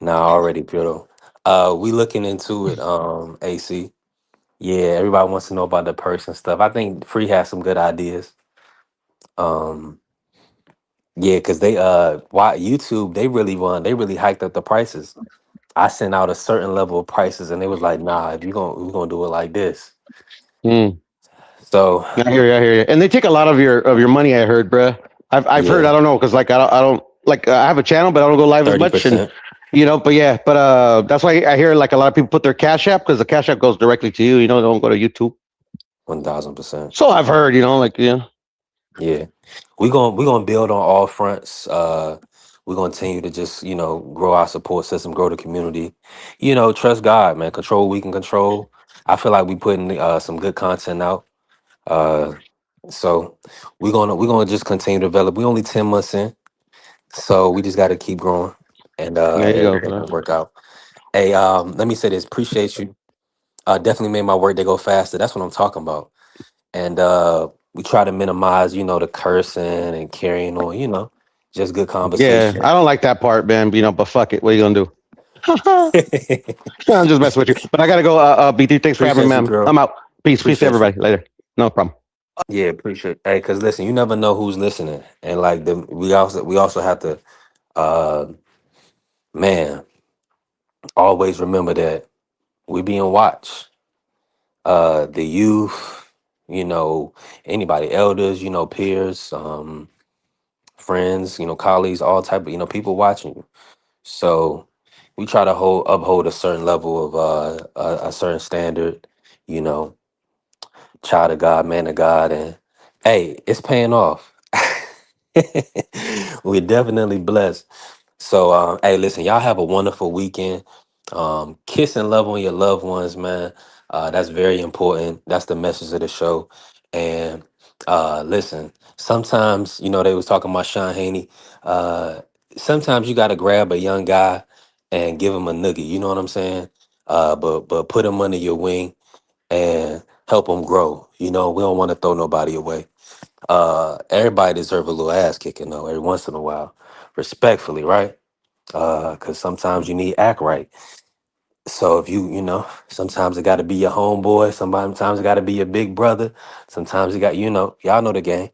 D: Nah, already, Puro. We looking into it. AC. Yeah, everybody wants to know about the person stuff. I think Free has some good ideas. Um, yeah, because why YouTube, they really hiked up the prices. I sent out a certain level of prices and they was like, nah, if we're gonna do it like this.
G: Mm.
D: So
G: I hear you. I hear you. And they take a lot of your money. I heard, bro. I've heard. I
D: yeah,
G: don't know because like I don't like I have a channel, but I don't go live as much. And
D: 30%,
G: but yeah, but that's why I hear like a lot of people put their Cash App because the Cash App goes directly to you. They don't go to YouTube.
D: 1000%.
G: So I've heard. Like yeah.
D: Yeah. We're gonna build on all fronts. We're gonna continue to just, grow our support system, grow the community. Trust God, man. Control what we can control. I feel like we putting some good content out. Uh so we're gonna just continue to develop. We only 10 months in, so we just gotta keep growing and
G: There you go,
D: everything
G: bro.
D: will work out. Hey, let me say this, appreciate you. Definitely made my work day go faster. That's what I'm talking about. And we try to minimize, the cursing and carrying on, just good
G: Yeah,
D: conversation.
G: I don't like that part, man. But fuck it. What are you gonna do? I'm just messing with you. But I gotta go. BT, thanks for having me,
D: Appreciate you,
G: man.
D: girl.
G: I'm out. Peace. Peace to
D: Appreciate you.
G: everybody. Later. No problem.
D: Yeah, appreciate. Hey, because listen, you never know who's listening, and like we also have to, uh, man, always remember that we being watched. The youth, anybody, elders, peers, friends, colleagues, all type of people watching you. So we try to uphold a certain level of a certain standard, you know, child of God, man of God, and hey, it's paying off. We're definitely blessed. So, hey, listen, y'all have a wonderful weekend. Kiss and love on your loved ones, man. That's very important. That's the message of the show. And listen, sometimes, they was talking about Sean Haney. Uh, sometimes you got to grab a young guy and give him a noogie. You know what I'm saying? But put him under your wing and help them grow. We don't want to throw nobody away. Everybody deserve a little ass kicking though, every once in a while, respectfully, right? Because sometimes you need act right. So if sometimes it got to be your homeboy. Sometimes it got to be your big brother. Sometimes you got, y'all know the game.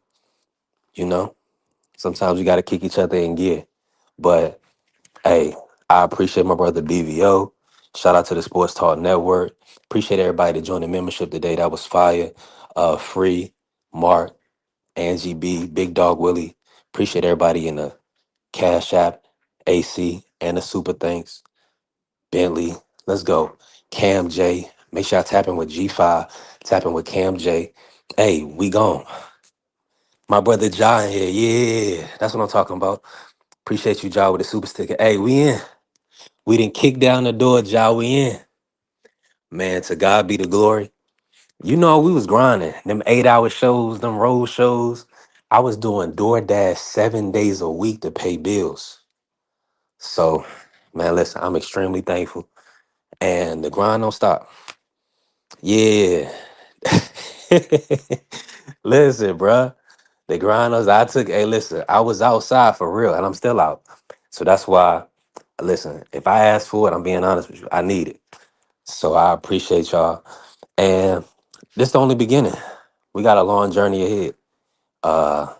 D: You know, sometimes we got to kick each other in gear. But hey, I appreciate my brother BVO. Shout out to the Sports Talk Network. Appreciate everybody that joined the membership today. That was fire. Free, Mark, Angie B, Big Dog Willie. Appreciate everybody in the Cash App, AC, and the Super Thanks. Bentley, let's go. Cam J. Make sure I tap in with G5, tap in with Cam J. Hey, we gone. My brother Ja in here. Yeah, that's what I'm talking about. Appreciate you, Ja, with the super sticker. Hey, we in. We didn't kick down the door, Ja. We in. Man, to God be the glory. We was grinding. Them 8-hour shows, them road shows. I was doing DoorDash 7 days a week to pay bills. So, man, listen, I'm extremely thankful. And the grind don't stop. Yeah. Listen, bruh. The grind was, hey, listen, I was outside for real, and I'm still out. So that's why, listen, if I ask for it, I'm being honest with you, I need it. So I appreciate y'all. And this the only beginning. We got a long journey ahead. Uh,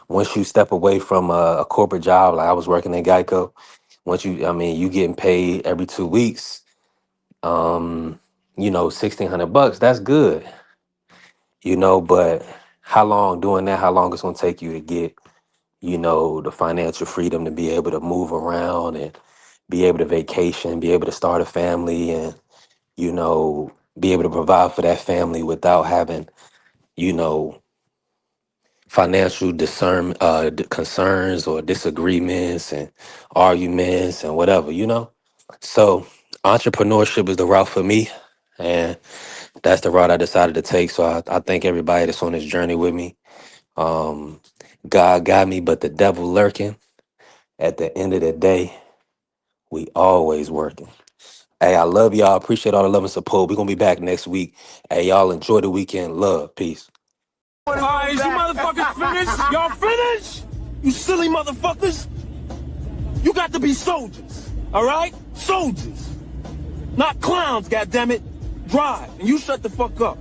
D: once you step away from a corporate job, like I was working at Geico, once you, I mean, you getting paid every 2 weeks, you know, $1,600, that's good, you know, but how long doing that, how long it's gonna take you to get, you know, the financial freedom to be able to move around and be able to vacation, be able to start a family and, you know, be able to provide for that family without having, you know, financial concerns or disagreements and arguments and whatever, you know. So entrepreneurship is the route for me, and that's the route I decided to take. So I thank everybody that's on this journey with me. um God got me, but the devil lurking. At the end of the day, we always working. Hey, I love y'all. Appreciate all the love and support. We're gonna be back next week. Hey, y'all enjoy the weekend. Love. Peace.
C: All right, is you motherfuckers finished? Y'all finished? You silly motherfuckers? You got to be soldiers, all right? Soldiers. Not clowns, goddammit. Drive, and you shut the fuck up.